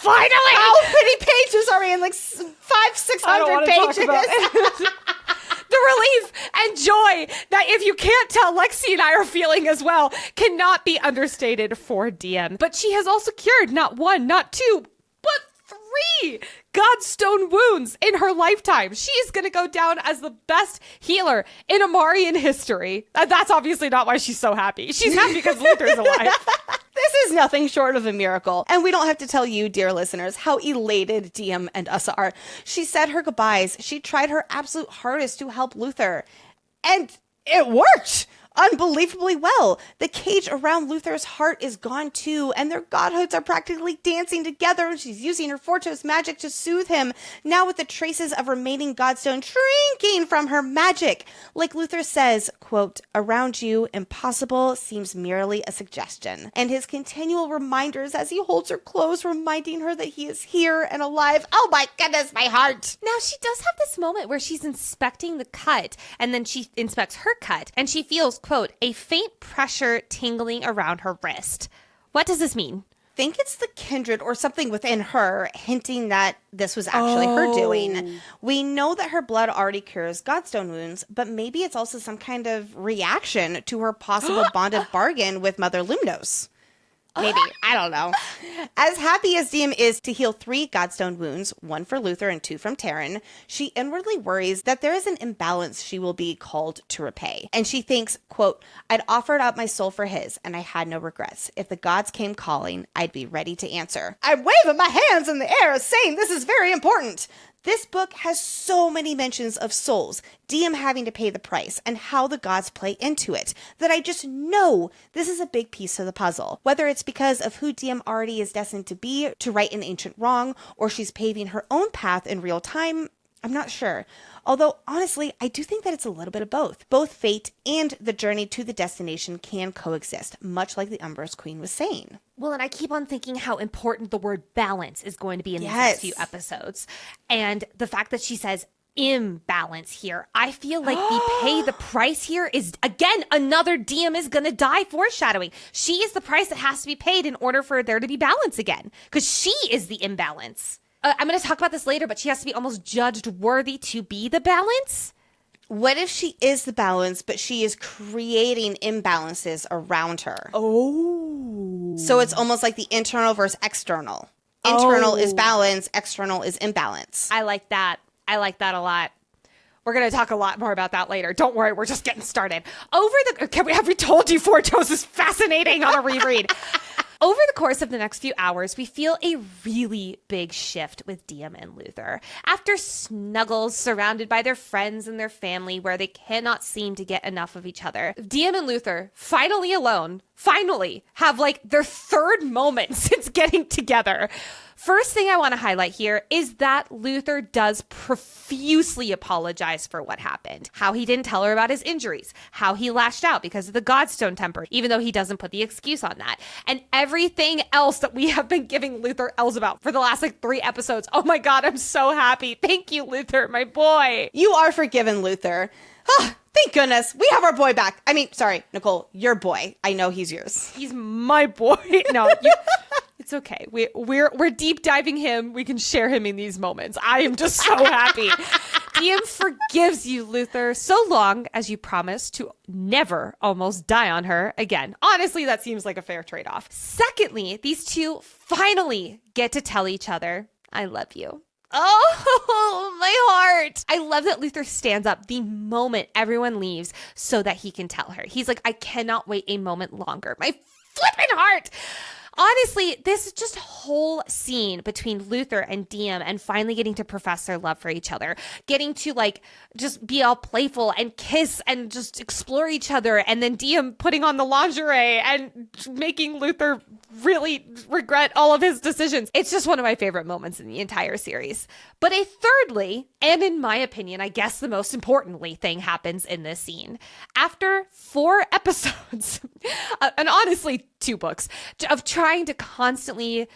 How many pages are we in? Like 500-600 pages?
The relief and joy that, if you can't tell, Lexi and I are feeling as well, cannot be understated for Diya. But she has also cured not one, not two, but 3 Godstone wounds in her lifetime. She is going to go down as the best healer in Amarian history. And that's obviously not why she's so happy. She's happy because Luther's alive.
This is nothing short of a miracle. And we don't have to tell you, dear listeners, how elated Diya and us are. She said her goodbyes. She tried her absolute hardest to help Luther. And it worked! Unbelievably well. The cage around Luther's heart is gone too, and their godhoods are practically dancing together, and she's using her Fortos magic to soothe him, now with the traces of remaining Godstone shrinking from her magic. Like Luther says, quote, around you, impossible seems merely a suggestion. And his continual reminders as he holds her close, reminding her that he is here and alive. Oh my goodness, my heart.
Now, she does have this moment where she's inspecting the cut, and then she inspects her cut, and she feels quote, a faint pressure tingling around her wrist. What does this mean?
Think it's the kindred or something within her hinting that this was actually her doing. We know that her blood already cures Godstone wounds, but maybe it's also some kind of reaction to her possible bonded bargain with Mother Lumnos. Maybe. I don't know. As happy as Diem is to heal 3 Godstone wounds, 1 for Luther and 2 from Taryn, she inwardly worries that there is an imbalance she will be called to repay. And she thinks, quote, I'd offered up my soul for his, and I had no regrets. If the gods came calling, I'd be ready to answer. I'm waving my hands in the air saying this is very important. This book has so many mentions of souls, Diem having to pay the price, and how the gods play into it, that I just know this is a big piece of the puzzle. Whether it's because of who Diem already is destined to be, to right an ancient wrong, or she's paving her own path in real time, I'm not sure. Although, honestly, I do think that it's a little bit of both. Both fate and the journey to the destination can coexist, much like the Umbrous Queen was saying.
Well, and I keep on thinking how important the word balance is going to be in these next few episodes. And the fact that she says imbalance here, I feel like the pay the price here is, again, another Diem is going to die foreshadowing. She is the price that has to be paid in order for there to be balance again, because she is the imbalance. I'm going to talk about this later, but she has to be almost judged worthy to be the balance.
What if she is the balance, but she is creating imbalances around her?
Oh.
So it's almost like the internal versus external. Internal is balance, external is imbalance.
I like that. I like that a lot. We're going to talk a lot more about that later. Don't worry, we're just getting started. Have we told you Fortos is fascinating on a reread? Over the course of the next few hours, we feel a really big shift with Diem and Luther. After snuggles surrounded by their friends and their family where they cannot seem to get enough of each other, Diem and Luther, finally alone, have like their third moment since getting together. First thing I want to highlight here is that Luther does profusely apologize for what happened. How he didn't tell her about his injuries. How he lashed out because of the Godstone temper, even though he doesn't put the excuse on that. And everything else that we have been giving Luther L's about for the last 3 episodes. Oh my God, I'm so happy. Thank you, Luther, my boy.
You are forgiven, Luther. Thank goodness. We have our boy back. I mean, sorry, Nicole, your boy. I know he's yours.
He's my boy. No, it's okay. We're deep diving him. We can share him in these moments. I am just so happy. Diem forgives you, Luther, so long as you promise to never almost die on her again. Honestly, that seems like a fair trade-off. Secondly, these two finally get to tell each other, I love you. Oh, my heart. I love that Luther stands up the moment everyone leaves so that he can tell her. He's like, I cannot wait a moment longer. My flippin' heart. Honestly, this just whole scene between Luther and Diem and finally getting to profess their love for each other, getting to just be all playful and kiss and just explore each other, and then Diem putting on the lingerie and making Luther really regret all of his decisions. It's just one of my favorite moments in the entire series. But a thirdly, and in my opinion, I guess the most importantly thing happens in this scene. After 4 episodes, and honestly 2 books, of trying to constantly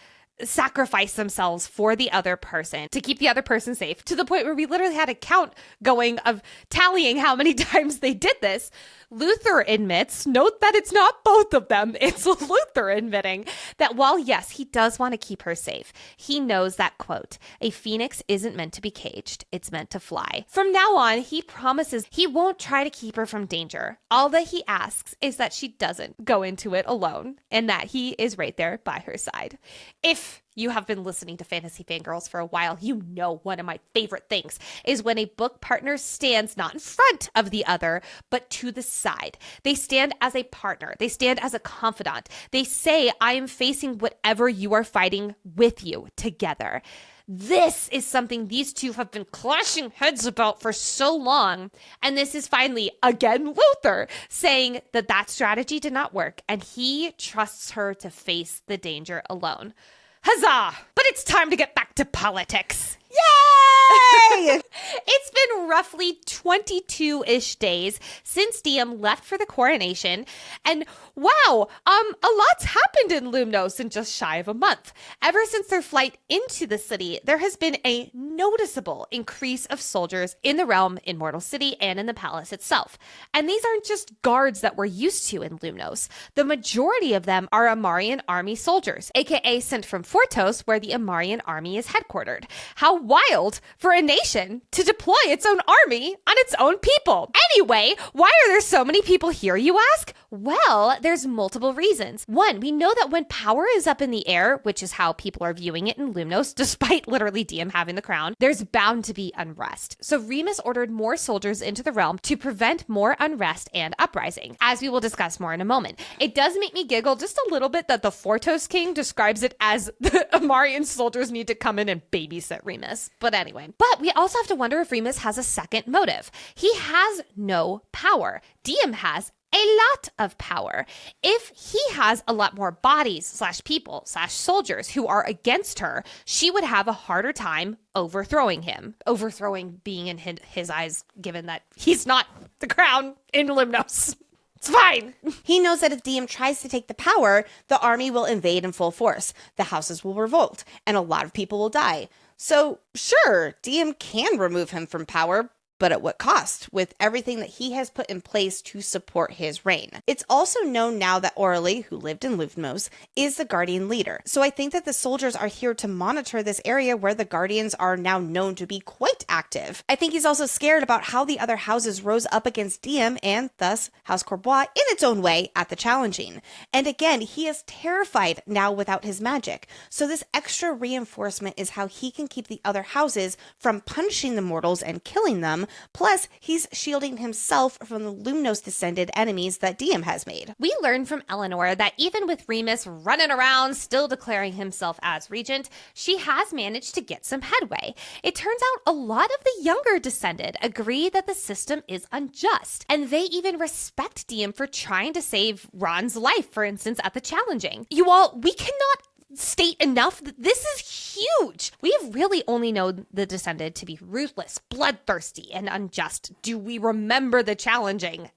sacrifice themselves for the other person to keep the other person safe, to the point where we literally had a count going of tallying how many times they did this, Luther admits, note that it's not both of them, it's Luther admitting that while yes, he does want to keep her safe, he knows that, quote, a phoenix isn't meant to be caged, it's meant to fly. From now on, he promises he won't try to keep her from danger. All that he asks is that she doesn't go into it alone, and that he is right there by her side. If you have been listening to Fantasy Fangirls for a while, you know one of my favorite things is when a book partner stands not in front of the other, but to the side. They stand as a partner. They stand as a confidant. They say, I am facing whatever you are fighting with you together. This is something these two have been clashing heads about for so long. And this is finally, again, Luther saying that that strategy did not work and he trusts her to face the danger alone. Huzzah! But it's time to get back to politics.
Yay!
It's been roughly 22-ish days since Diem left for the coronation, and wow, a lot's happened in Lumnos in just shy of a month. Ever since their flight into the city, there has been a noticeable increase of soldiers in the realm, in Mortal City, and in the palace itself. And these aren't just guards that we're used to in Lumnos. The majority of them are Amarian army soldiers, aka sent from Fortos, where the Amarian army is headquartered. How wild for a nation to deploy its own army on its own people. Anyway, why are there so many people here, you ask? Well, there's multiple reasons. One, we know that when power is up in the air, which is how people are viewing it in Lumnos, despite literally Diem having the crown, there's bound to be unrest. So Remus ordered more soldiers into the realm to prevent more unrest and uprising, as we will discuss more in a moment. It does make me giggle just a little bit that the Fortos king describes it as the Amarian soldiers need to come in and babysit Remus. But anyway. But we also have to wonder if Remus has a second motive. He has no power. Diem has a lot of power. If he has a lot more bodies / people / soldiers who are against her, she would have a harder time overthrowing him. Overthrowing being in his eyes, given that he's not the crown in Lumnos. It's fine.
He knows that if Diem tries to take the power, the army will invade in full force. The houses will revolt, and a lot of people will die. So, sure, Diem can remove him from power, but at what cost, with everything that he has put in place to support his reign. It's also known now that Orly, who lived in Lumnos, is the Guardian leader. So I think that the soldiers are here to monitor this area where the Guardians are now known to be quite active. I think he's also scared about how the other houses rose up against Diem and thus House Courbois in its own way at the challenging. And again, he is terrified now without his magic. So this extra reinforcement is how he can keep the other houses from punishing the mortals and killing them. Plus, he's shielding himself from the Lumnos-descended enemies that Diem has made.
We learned from Eleanor that even with Remus running around, still declaring himself as regent, she has managed to get some headway. It turns out a lot of the younger descended agree that the system is unjust, and they even respect Diem for trying to save Ron's life, for instance, at the challenging. You all, we cannot state enough that this is huge. We have really only known the descended to be ruthless, bloodthirsty, and unjust. Do we remember the challenging?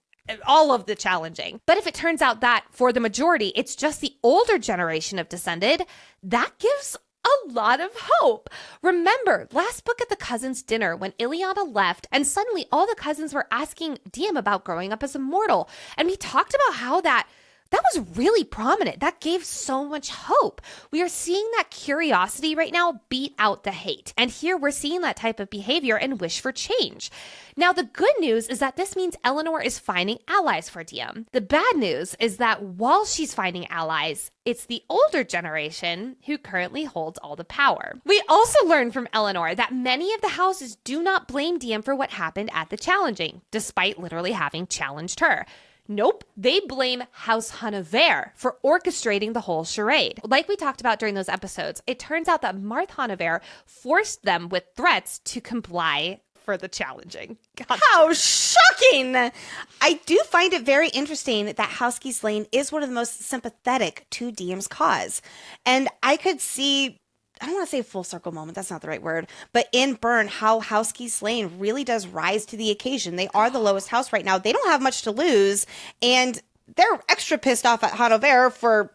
All of the challenging. But if it turns out that for the majority, it's just the older generation of descended, that gives a lot of hope. Remember, last book at the cousins' dinner when Ileana left and suddenly all the cousins were asking Diem about growing up as a mortal. And we talked about how that was really prominent. That gave so much hope. We are seeing that curiosity right now beat out the hate. And here we're seeing that type of behavior and wish for change. Now, the good news is that this means Eleanor is finding allies for Diem. The bad news is that while she's finding allies, it's the older generation who currently holds all the power. We also learned from Eleanor that many of the houses do not blame Diem for what happened at the challenging, despite literally having challenged her. Nope, they blame House Hanover for orchestrating the whole charade. Like we talked about during those episodes, it turns out that Marth Hanover forced them with threats to comply for the challenging. God.
How shocking! I do find it very interesting that House Ghislaine is one of the most sympathetic to Diem's cause. And I could see, I don't want to say full circle moment, that's not the right word, but in Burn, how House Ghislaine really does rise to the occasion. They are the lowest house right now. They don't have much to lose, and they're extra pissed off at Hanover for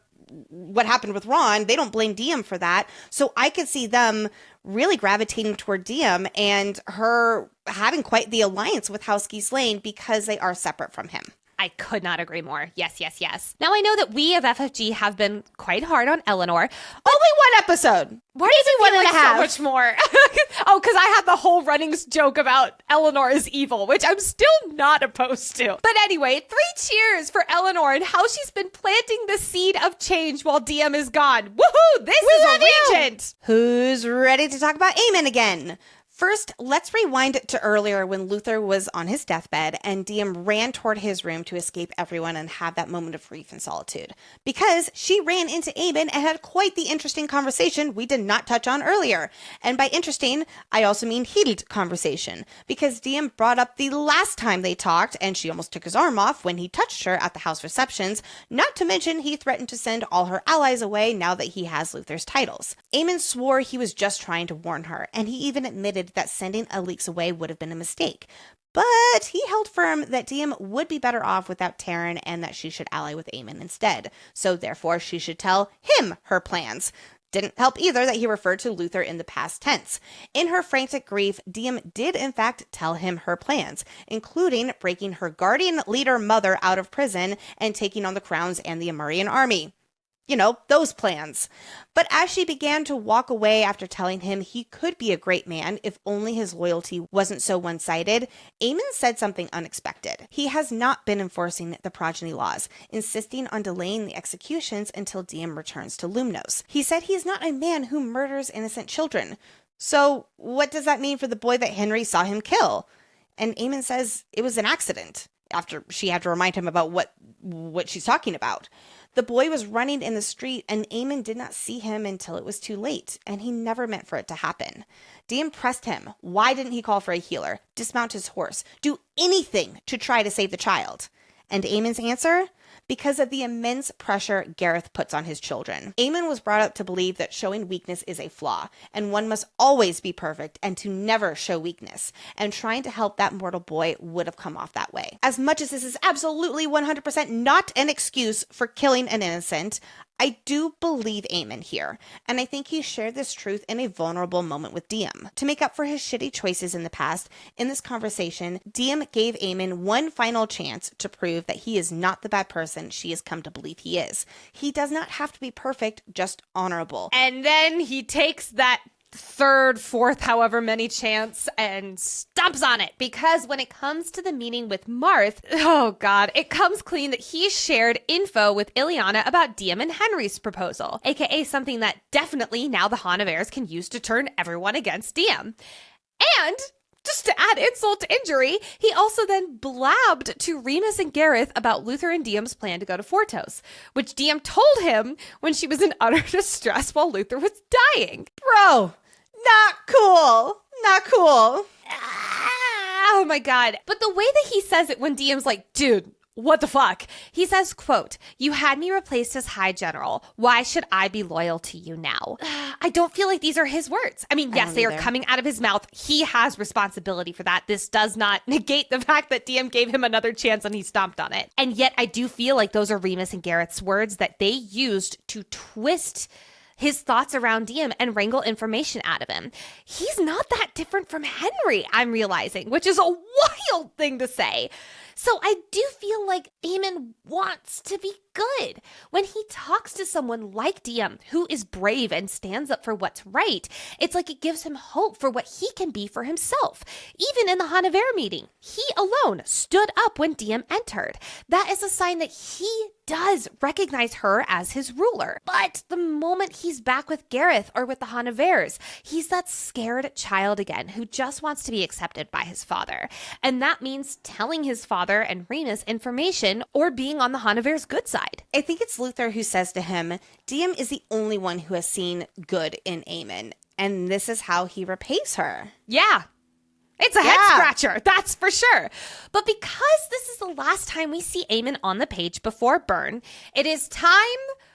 what happened with Ron. They don't blame Diem for that. So I could see them really gravitating toward Diem and her having quite the alliance with House Ghislaine because they are separate from him.
I could not agree more. Yes, yes, yes. Now, I know that we of FFG have been quite hard on Eleanor.
Only one episode.
Why does it feel like so much more? Oh, because I had the whole runnings joke about Eleanor is evil, which I'm still not opposed to. But anyway, 3 cheers for Eleanor and how she's been planting the seed of change while Diem is gone. Woohoo! This is a regent!
Who's ready to talk about Aean again? First, let's rewind to earlier when Luther was on his deathbed and Diem ran toward his room to escape everyone and have that moment of grief and solitude. Because she ran into Aean and had quite the interesting conversation we did not touch on earlier. And by interesting, I also mean heated conversation. Because Diem brought up the last time they talked and she almost took his arm off when he touched her at the house receptions. Not to mention he threatened to send all her allies away now that he has Luther's titles. Aean swore he was just trying to warn her, and he even admitted insisted that sending Alix away would have been a mistake. But he held firm that Diya would be better off without Taryn and that she should ally with Aean instead. So therefore, she should tell him her plans. Didn't help either that he referred to Luther in the past tense. In her frantic grief, Diya did in fact tell him her plans, including breaking her guardian leader mother out of prison and taking on the crowns and the Amurian army. You know, those plans. But as she began to walk away after telling him he could be a great man if only his loyalty wasn't so one-sided, Aean said something unexpected. He has not been enforcing the progeny laws, insisting on delaying the executions until Diya returns to Lumnos. He said he is not a man who murders innocent children. So what does that mean for the boy that Henri saw him kill? And Aean says it was an accident, after she had to remind him about what she's talking about. The boy was running in the street and Aean did not see him until it was too late, and he never meant for it to happen. Diya pressed him. Why didn't he call for a healer, dismount his horse, do anything to try to save the child? And Aemon's answer? Because of the immense pressure Gareth puts on his children. Aean was brought up to believe that showing weakness is a flaw, and one must always be perfect and to never show weakness. And trying to help that mortal boy would have come off that way. As much as this is absolutely 100% not an excuse for killing an innocent, I do believe Aean here, and I think he shared this truth in a vulnerable moment with Diya. To make up for his shitty choices in the past, in this conversation, Diya gave Aean one final chance to prove that he is not the bad person she has come to believe he is. He does not have to be perfect, just honorable.
And then he takes that third, fourth, however many chance and stomps on it, because when it comes to the meeting with Marth, oh god, it comes clean that he shared info with Ileana about Diya and Henri's proposal, aka something that definitely now the Hanavers can use to turn everyone against Diya. And just to add insult to injury, he also then blabbed to Remus and Gareth about Luther and Diya's plan to go to Fortos, which Diya told him when she was in utter distress while Luther was dying.
Bro, not cool. Not cool.
Oh my god. But the way that he says it when Diya's like, dude, what the fuck? He says, quote, "You had me replaced as High General. Why should I be loyal to you now?" I don't feel like these are his words. I mean, yes, they are coming out of his mouth. He has responsibility for that. This does not negate the fact that Diya gave him another chance and he stomped on it. And yet I do feel like those are Remus and Gareth's words that they used to twist his thoughts around Diya and wrangle information out of him. He's not that different from Henri, I'm realizing, which is a wild thing to say. So I do feel like Aean wants to be good. When he talks to someone like Diya, who is brave and stands up for what's right, it's like it gives him hope for what he can be for himself. Even in the Hanaver meeting, he alone stood up when Diya entered. That is a sign that he does recognize her as his ruler. But the moment he's back with Gareth or with the Hanavers, he's that scared child again who just wants to be accepted by his father. And that means telling his father and Remus information or being on the Hanaver's good side.
I think it's Luther who says to him, Diya is the only one who has seen good in Aean, and this is how he repays her.
Yeah. It's a head scratcher, that's for sure. But because this is the last time we see Aean on the page before Burn, it is time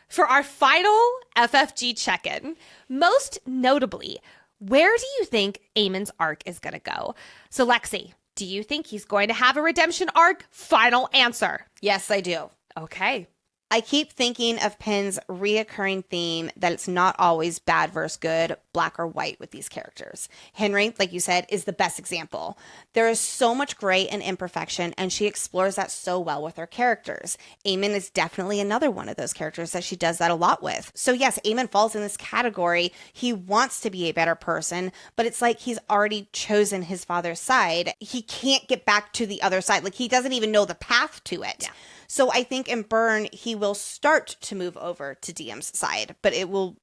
for our final FFG check-in. Most notably, where do you think Aemon's arc is going to go? So Lexi, do you think he's going to have a redemption arc? Final answer.
Yes, I do.
Okay.
I keep thinking of Penn's reoccurring theme that it's not always bad versus good, black or white with these characters. Henri, like you said, is the best example. There is so much gray and imperfection, and she explores that so well with her characters. Aeon is definitely another one of those characters that she does that a lot with. So yes, Aeon falls in this category. He wants to be a better person, but it's like he's already chosen his father's side. He can't get back to the other side. Like he doesn't even know the path to it. Yeah. So I think in Burn, he will start to move over to Diya's side, but it will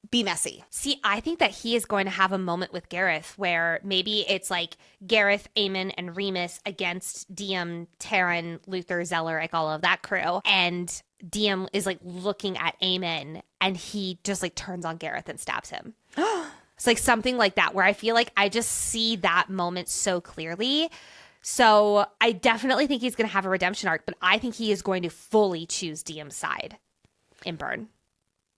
be messy.
See, I think that he is going to have a moment with Gareth where maybe it's like Gareth, Aeon, and Remus against Diya, Taryn, Luther, Zeller, like all of that crew. And Diya is like looking at Aeon and he just like turns on Gareth and stabs him. It's like something like that where I feel like I just see that moment so clearly. So I definitely think he's going to have a redemption arc, but I think he is going to fully choose Diya's side in Burn.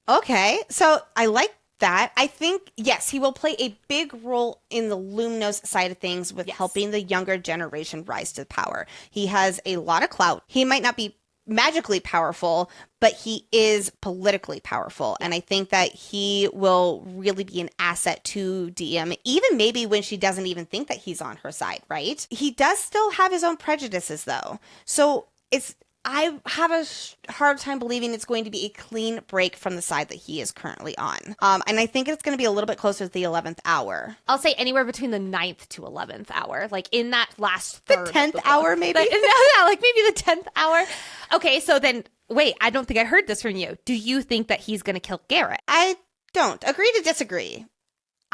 Okay, so I like that. I think, yes, he will play a big role in the Lumnos side of things with helping the younger generation rise to power. He has a lot of clout. He might not be magically powerful, but he is politically powerful. And I think that he will really be an asset to DM, even maybe when she doesn't even think that he's on her side, right? He does still have his own prejudices, though. So I have a hard time believing it's going to be a clean break from the side that he is currently on. And I think it's going to be a little bit closer to the 11th hour.
I'll say anywhere between the 9th to 11th hour, like in that last third.
The 10th hour, maybe?
Like maybe the 10th hour. Okay, so then, wait, I don't think I heard this from you. Do you think that he's going to kill Garrett?
I don't. Agree to disagree.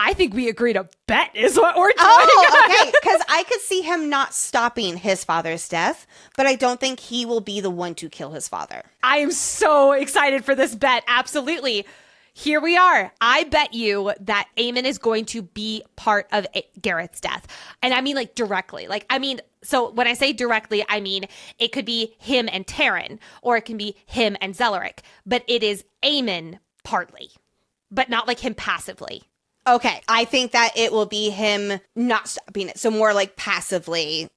I think we agree to bet is what we're doing.
Oh, okay. Because I could see him not stopping his father's death, but I don't think he will be the one to kill his father.
I am so excited for this bet. Absolutely. Here we are. I bet you that Aean is going to be part of Garrett's death. And I mean like directly. So when I say directly, I mean it could be him and Taryn, or it can be him and Zeleric. But it is Aean partly, but not like him passively.
Okay, I think that it will be him not stopping it. So more like passively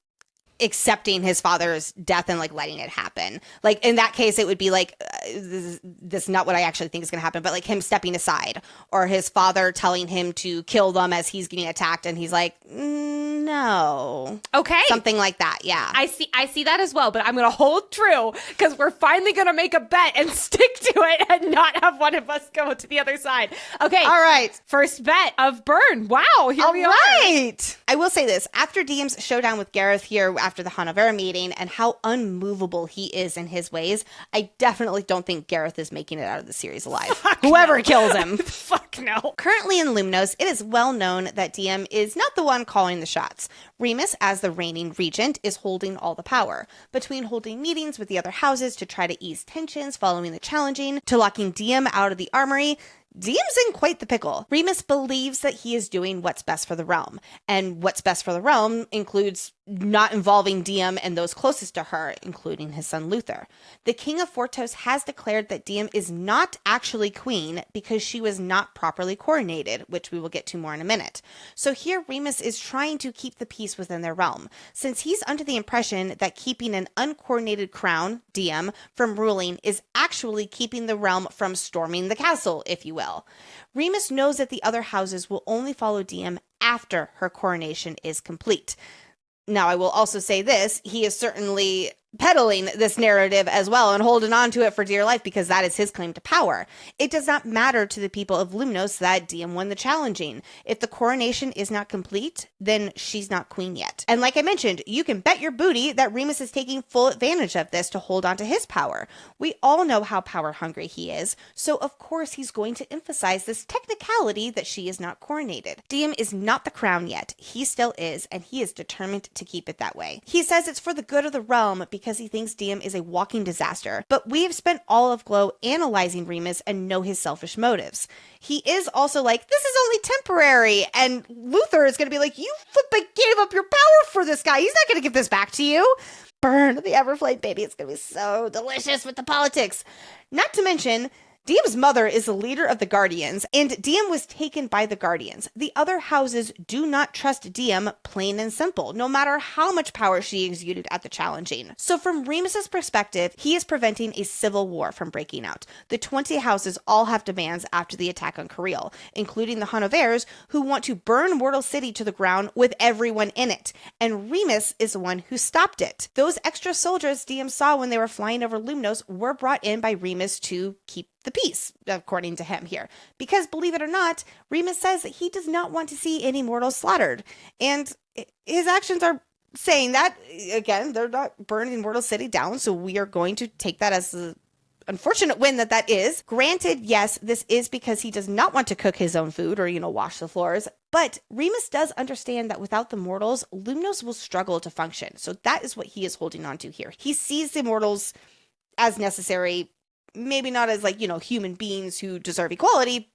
accepting his father's death and like letting it happen. Like in that case, it would be like, this is not what I actually think is going to happen, but like him stepping aside, or his father telling him to kill them as he's getting attacked. And he's like, no.
Okay.
Something like that. Yeah.
I see that as well, but I'm going to hold true because we're finally going to make a bet and stick to it and not have one of us go to the other side. Okay.
All right.
First bet of Burn. Wow. Here we are.
Right. I will say this. After DM's showdown with Gareth here after the Hanovera meeting and how unmovable he is in his ways, I definitely don't think Gareth is making it out of the series alive. Whoever kills him.
Fuck no.
Currently in Lumnos, it is well known that DM is not the one calling the shots. Remus, as the reigning regent, is holding all the power. Between holding meetings with the other houses to try to ease tensions following the challenging, to locking DM out of the armory, DM's in quite the pickle. Remus believes that he is doing what's best for the realm, and what's best for the realm includes not involving DM and those closest to her, including his son Luther. The king of Fortos has declared that DM is not actually queen because she was not properly coronated, which we will get to more in a minute. So here Remus is trying to keep the peace within their realm, since he's under the impression that keeping an uncoronated crown, DM, from ruling is actually keeping the realm from storming the castle, if you will. Remus knows that the other houses will only follow DM after her coronation is complete. Now, I will also say this, he is certainly peddling this narrative as well and holding on to it for dear life because that is his claim to power. It does not matter to the people of Lumnos that DM won the challenging. If the coronation is not complete, then she's not queen yet. And like I mentioned, you can bet your booty that Remus is taking full advantage of this to hold on to his power. We all know how power hungry he is, so of course he's going to emphasize this technicality that she is not coronated. DM is not the crown yet. He still is, and he is determined to keep it that way. He says it's for the good of the realm because he thinks DM is a walking disaster, but we have spent all of Glow analyzing Remus and know his selfish motives. He is also like, this is only temporary, and Luther is going to be like, you flippin' gave up your power for this guy. He's not going to give this back to you. Burn the Everflame, baby. It's going to be so delicious with the politics. Not to mention, DM's mother is the leader of the Guardians, and DM was taken by the Guardians. The other houses do not trust DM, plain and simple, no matter how much power she exuded at the challenging. So from Remus's perspective, he is preventing a civil war from breaking out. The 20 houses all have demands after the attack on Kirill, including the Hanovers, who want to burn Mortal City to the ground with everyone in it, and Remus is the one who stopped it. Those extra soldiers DM saw when they were flying over Lumnos were brought in by Remus to keep the peace, according to him here. Because, believe it or not, Remus says that he does not want to see any mortals slaughtered. And his actions are saying that, again, they're not burning Mortal City down, so we are going to take that as the unfortunate win that is. Granted, yes, this is because he does not want to cook his own food or, wash the floors. But Remus does understand that without the mortals, Lumnos will struggle to function. So that is what he is holding on to here. He sees the mortals as necessary, maybe not as human beings who deserve equality,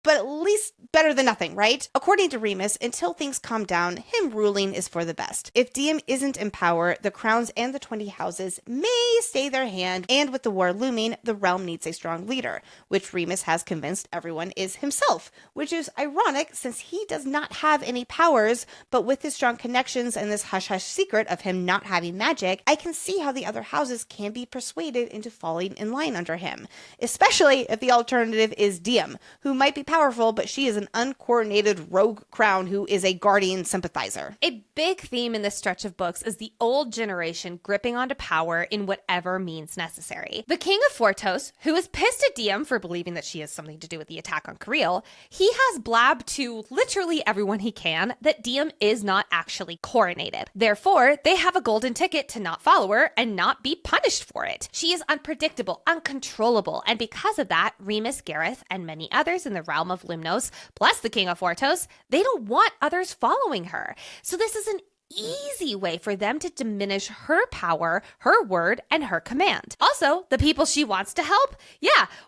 but at least better than nothing, right? According to Remus, until things calm down, him ruling is for the best. If Diem isn't in power, the crowns and the 20 houses may stay their hand, and with the war looming, the realm needs a strong leader, which Remus has convinced everyone is himself, which is ironic since he does not have any powers, but with his strong connections and this hush-hush secret of him not having magic, I can see how the other houses can be persuaded into falling in line under him, especially if the alternative is Diem, who might be powerful, but she is an uncoordinated rogue crown who is a guardian sympathizer.
A big theme in this stretch of books is the old generation gripping onto power in whatever means necessary. The king of Fortos, who is pissed at Diem for believing that she has something to do with the attack on Creel, he has blabbed to literally everyone he can that Diem is not actually coronated. Therefore, they have a golden ticket to not follow her and not be punished for it. She is unpredictable, uncontrollable, and because of that, Remus, Gareth, and many others in the realm of Lumnos, plus the king of Fortos, they don't want others following her. So this is an easy way for them to diminish her power, her word, and her command. Also, the people she wants to help,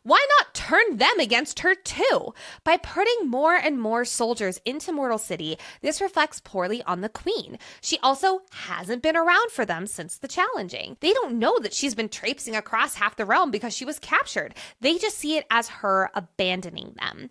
why not turn them against her too? By putting more and more soldiers into Mortal City, this reflects poorly on the queen. She also hasn't been around for them since the challenging. They don't know that she's been traipsing across half the realm because she was captured. They just see it as her abandoning them.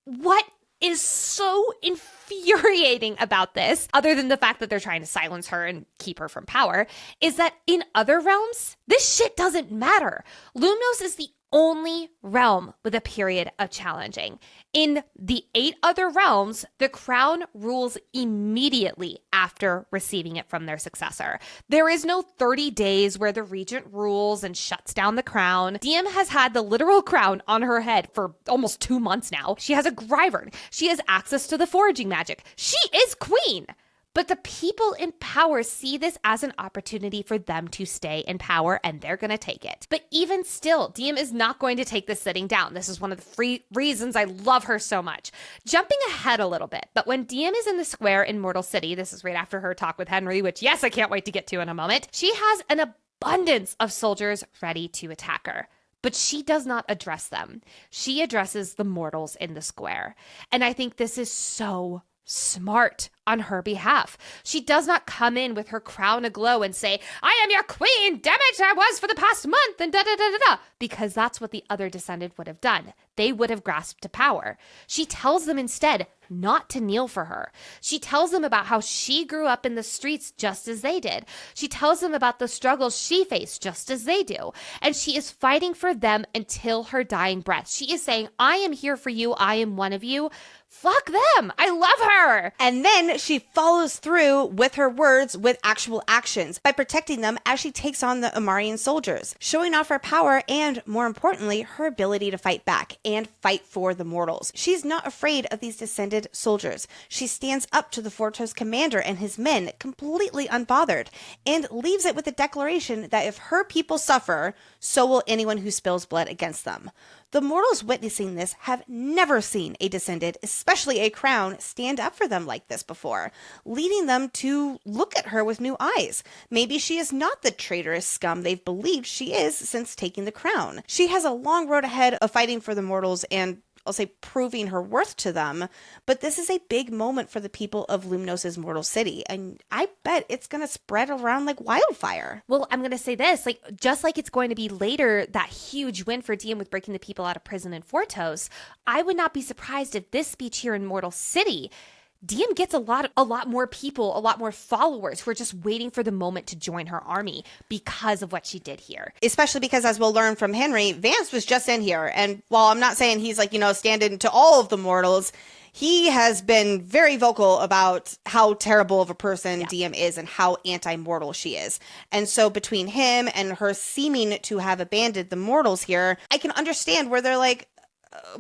What is so infuriating about this, other than the fact that they're trying to silence her and keep her from power, is that in other realms, this shit doesn't matter. Lumnos is the only realm with a period of challenging. In the 8 other realms, the crown rules immediately after receiving it from their successor. There is no 30 days where the regent rules and shuts down the crown. Diem has had the literal crown on her head for almost 2 months now. She has a Gryvern. She has access to the foraging magic. She is queen. But the people in power see this as an opportunity for them to stay in power, and they're going to take it. But even still, Diem is not going to take this sitting down. This is one of the reasons I love her so much. Jumping ahead a little bit, but when Diem is in the square in Mortal City, this is right after her talk with Henri, which yes, I can't wait to get to in a moment, she has an abundance of soldiers ready to attack her. But she does not address them. She addresses the mortals in the square. And I think this is so smart on her behalf. She does not come in with her crown aglow and say, I am your queen, damn it, I was for the past month, and da-da-da-da-da, because that's what the other descendant would have done. They would have grasped to power. She tells them instead not to kneel for her. She tells them about how she grew up in the streets just as they did. She tells them about the struggles she faced just as they do. And she is fighting for them until her dying breath. She is saying, I am here for you. I am one of you. Fuck them. I love her.
And then she follows through with her words with actual actions by protecting them as she takes on the Amarian soldiers, showing off her power and, more importantly, her ability to fight back and fight for the mortals. She's not afraid of these descended soldiers. She stands up to the Fortos commander and his men completely unbothered and leaves it with a declaration that if her people suffer, so will anyone who spills blood against them. The mortals witnessing this have never seen a descendant, especially a crown, stand up for them like this before, leading them to look at her with new eyes. Maybe she is not the traitorous scum they've believed she is since taking the crown. She has a long road ahead of fighting for the mortals and I'll say proving her worth to them, but this is a big moment for the people of Lumnos' Mortal City, and I bet it's going to spread around like wildfire.
Well, I'm going to say this, just like it's going to be later, that huge win for Diem with breaking the people out of prison in Fortos, I would not be surprised if this speech here in Mortal City, Diem gets a lot more people, a lot more followers who are just waiting for the moment to join her army because of what she did here.
Especially because, as we'll learn from Henri, Vance was just in here. And while I'm not saying he's stand-in to all of the mortals, he has been very vocal about how terrible of a person Diem is and how anti-mortal she is. And so between him and her seeming to have abandoned the mortals here, I can understand where they're like,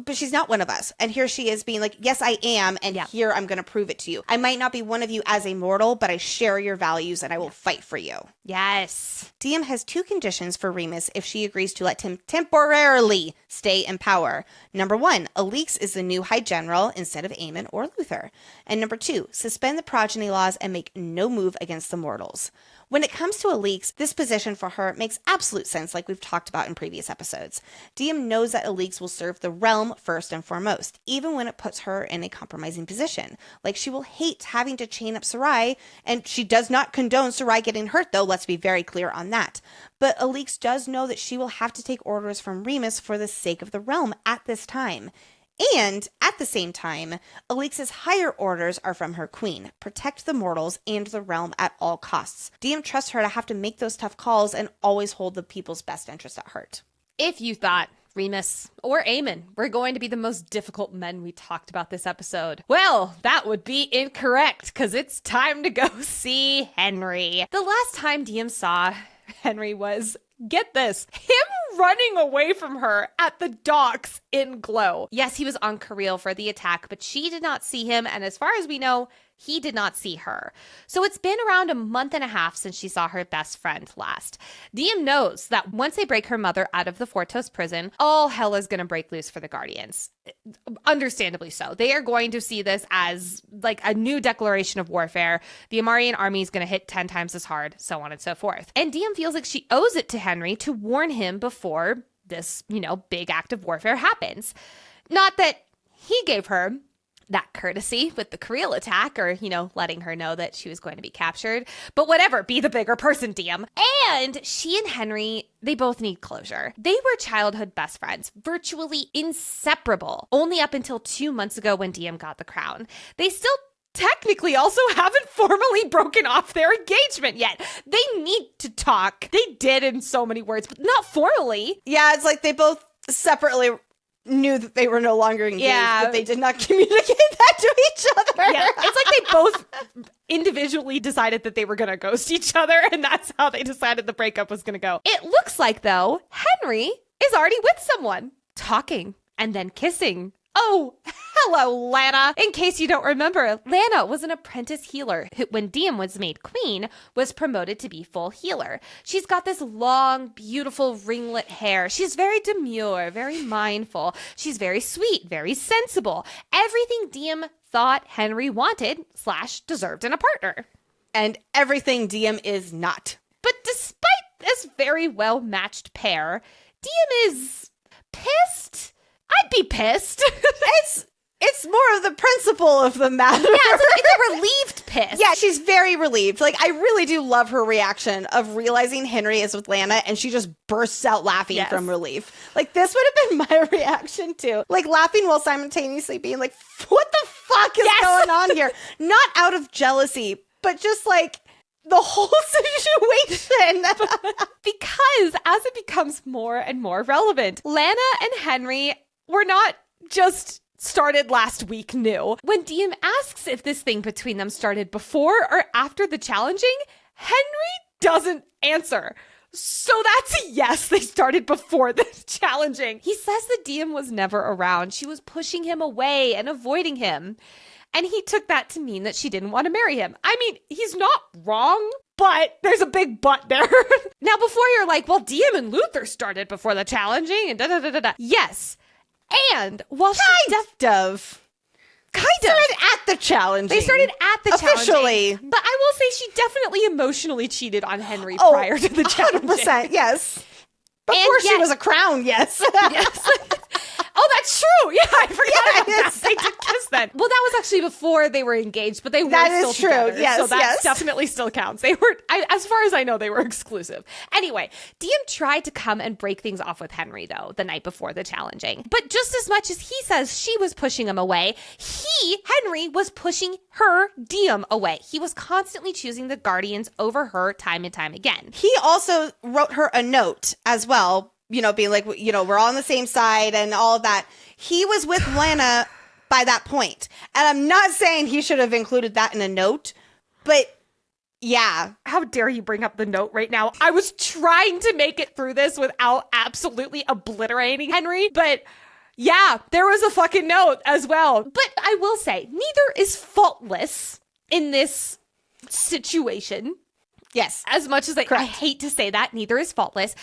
but she's not one of us. And here she is being like, yes, I am. And here I'm going to prove it to you. I might not be one of you as a mortal, but I share your values and I will fight for you.
Yes.
Diem has 2 conditions for Remus if she agrees to let him temporarily stay in power. Number 1, Alix is the new High General instead of Aean or Luther. And number 2, suspend the progeny laws and make no move against the mortals. When it comes to Alix, this position for her makes absolute sense like we've talked about in previous episodes. Diem knows that Alix will serve the realm first and foremost, even when it puts her in a compromising position. Like, she will hate having to chain up Sarai, and she does not condone Sarai getting hurt, though, let's be very clear on that. But Alix does know that she will have to take orders from Remus for the sake of the realm at this time. And at the same time, Alix's higher orders are from her queen: protect the mortals and the realm at all costs. Diem trusts her to have to make those tough calls and always hold the people's best interest at heart.
If you thought Remus or Aemon were going to be the most difficult men we talked about this episode, well, that would be incorrect, because it's time to go see Henri. The last time Diem saw Henri was, get this, him running away from her at the docks in Glow. Yes, he was on Kirill for the attack, but she did not see him, and as far as we know, he did not see her. So it's been around a month and a half since she saw her best friend last. Diem knows that once they break her mother out of the Fortos prison, all hell is going to break loose for the Guardians. Understandably so. They are going to see this as like a new declaration of warfare. The Amarian army is going to hit 10 times as hard, so on and so forth. And Diem feels like she owes it to Henri to warn him before this, big act of warfare happens. Not that he gave her that courtesy with the Kirill attack, or, letting her know that she was going to be captured. But whatever, be the bigger person, Diem. And she and Henri, they both need closure. They were childhood best friends, virtually inseparable, only up until 2 months ago when Diem got the crown. They still technically also haven't formally broken off their engagement yet. They need to talk. They did in so many words, but not formally.
Yeah, it's like they both separately knew that they were no longer engaged, but they did not communicate that to each other.
Yeah, it's like they both individually decided that they were going to ghost each other, and that's how they decided the breakup was going to go. It looks like, though, Henri is already with someone, talking and then kissing. Oh, hello, Lana. In case you don't remember, Lana was an apprentice healer who, when Diem was made queen, was promoted to be full healer. She's got this long, beautiful ringlet hair. She's very demure, very mindful. She's very sweet, very sensible. Everything Diem thought Henri wanted / deserved in a partner.
And everything Diem is not.
But despite this very well-matched pair, Diem is pissed. I'd be pissed.
It's more of the principle of the matter.
Yeah, it's a relieved piss.
Yeah, she's very relieved. Like, I really do love her reaction of realizing Henri is with Lana, and she just bursts out laughing from relief. Like, this would have been my reaction too. Like, laughing while simultaneously being like, what the fuck is going on here? Not out of jealousy, but just like the whole situation.
Because as it becomes more and more relevant, Lana and Henri were not just started last week new. When Diem asks if this thing between them started before or after the challenging, Henri doesn't answer. So that's a yes, they started before the challenging. He says that Diem was never around. She was pushing him away and avoiding him. And he took that to mean that she didn't want to marry him. I mean, he's not wrong, but there's a big but there. Now, before you're like, well, Diem and Luther started before the challenging and da-da-da-da-da. Yes. And while
Kind of. Started at the challenging.
They started at the
officially.
challenging. But I will say she definitely emotionally cheated on Henri prior to the challenging.
100%, yes. Before she was a crown, yes.
Yes. Oh, that's true. Yeah, I forgot about that. They did kiss then. Well, that was actually before they were engaged, but they were still together.
Yes,
so that definitely still counts. They were, as far as I know, they were exclusive. Anyway, Diem tried to come and break things off with Henri, though, the night before the challenging. But just as much as he says she was pushing him away, Henri, was pushing her, Diem, away. He was constantly choosing the Guardians over her time and time again.
He also wrote her a note as well, being like, we're all on the same side and all of that. He was with Lana by that point. And I'm not saying he should have included that in a note, but yeah.
How dare you bring up the note right now? I was trying to make it through this without absolutely obliterating Henri, but yeah, there was a fucking note as well. But I will say, neither is faultless in this situation.
Yes.
As much as I hate to say that, neither is faultless.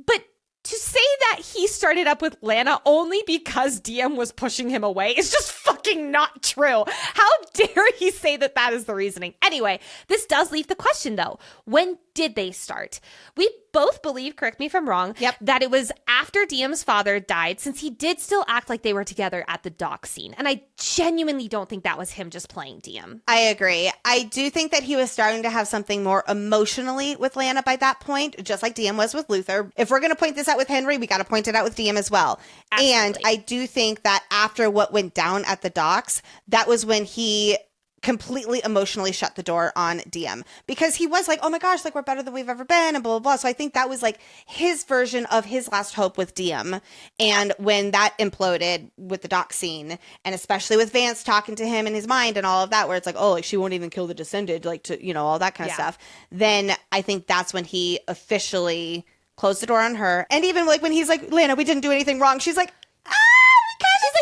But to say that he started up with Lana only because Diem was pushing him away is just fucking not true. How dare he say that that is the reasoning? Anyway, this does leave the question, though. When did they start? We both believe, correct me if I'm wrong, that it was after Diem's father died, since he did still act like they were together at the dock scene. And I genuinely don't think that was him just playing Diem.
I agree. I do think that he was starting to have something more emotionally with Lana by that point, just like Diem was with Luther. If we're going to point this out with Henri, we got to point it out with Diem as well. Absolutely. And I do think that after what went down at the docks, that was when he completely emotionally shut the door on Diem, because he was like, oh my gosh, like we're better than we've ever been and blah, blah, blah. So I think that was like his version of his last hope with Diem. And when that imploded with the dock scene, and especially with Vance talking to him in his mind and all of that, where it's like, oh, like she won't even kill the Descended, like to, you know, all that kind of stuff. Then I think that's when he officially closed the door on her. And even like when he's like, Lana, we didn't do anything wrong. She's like,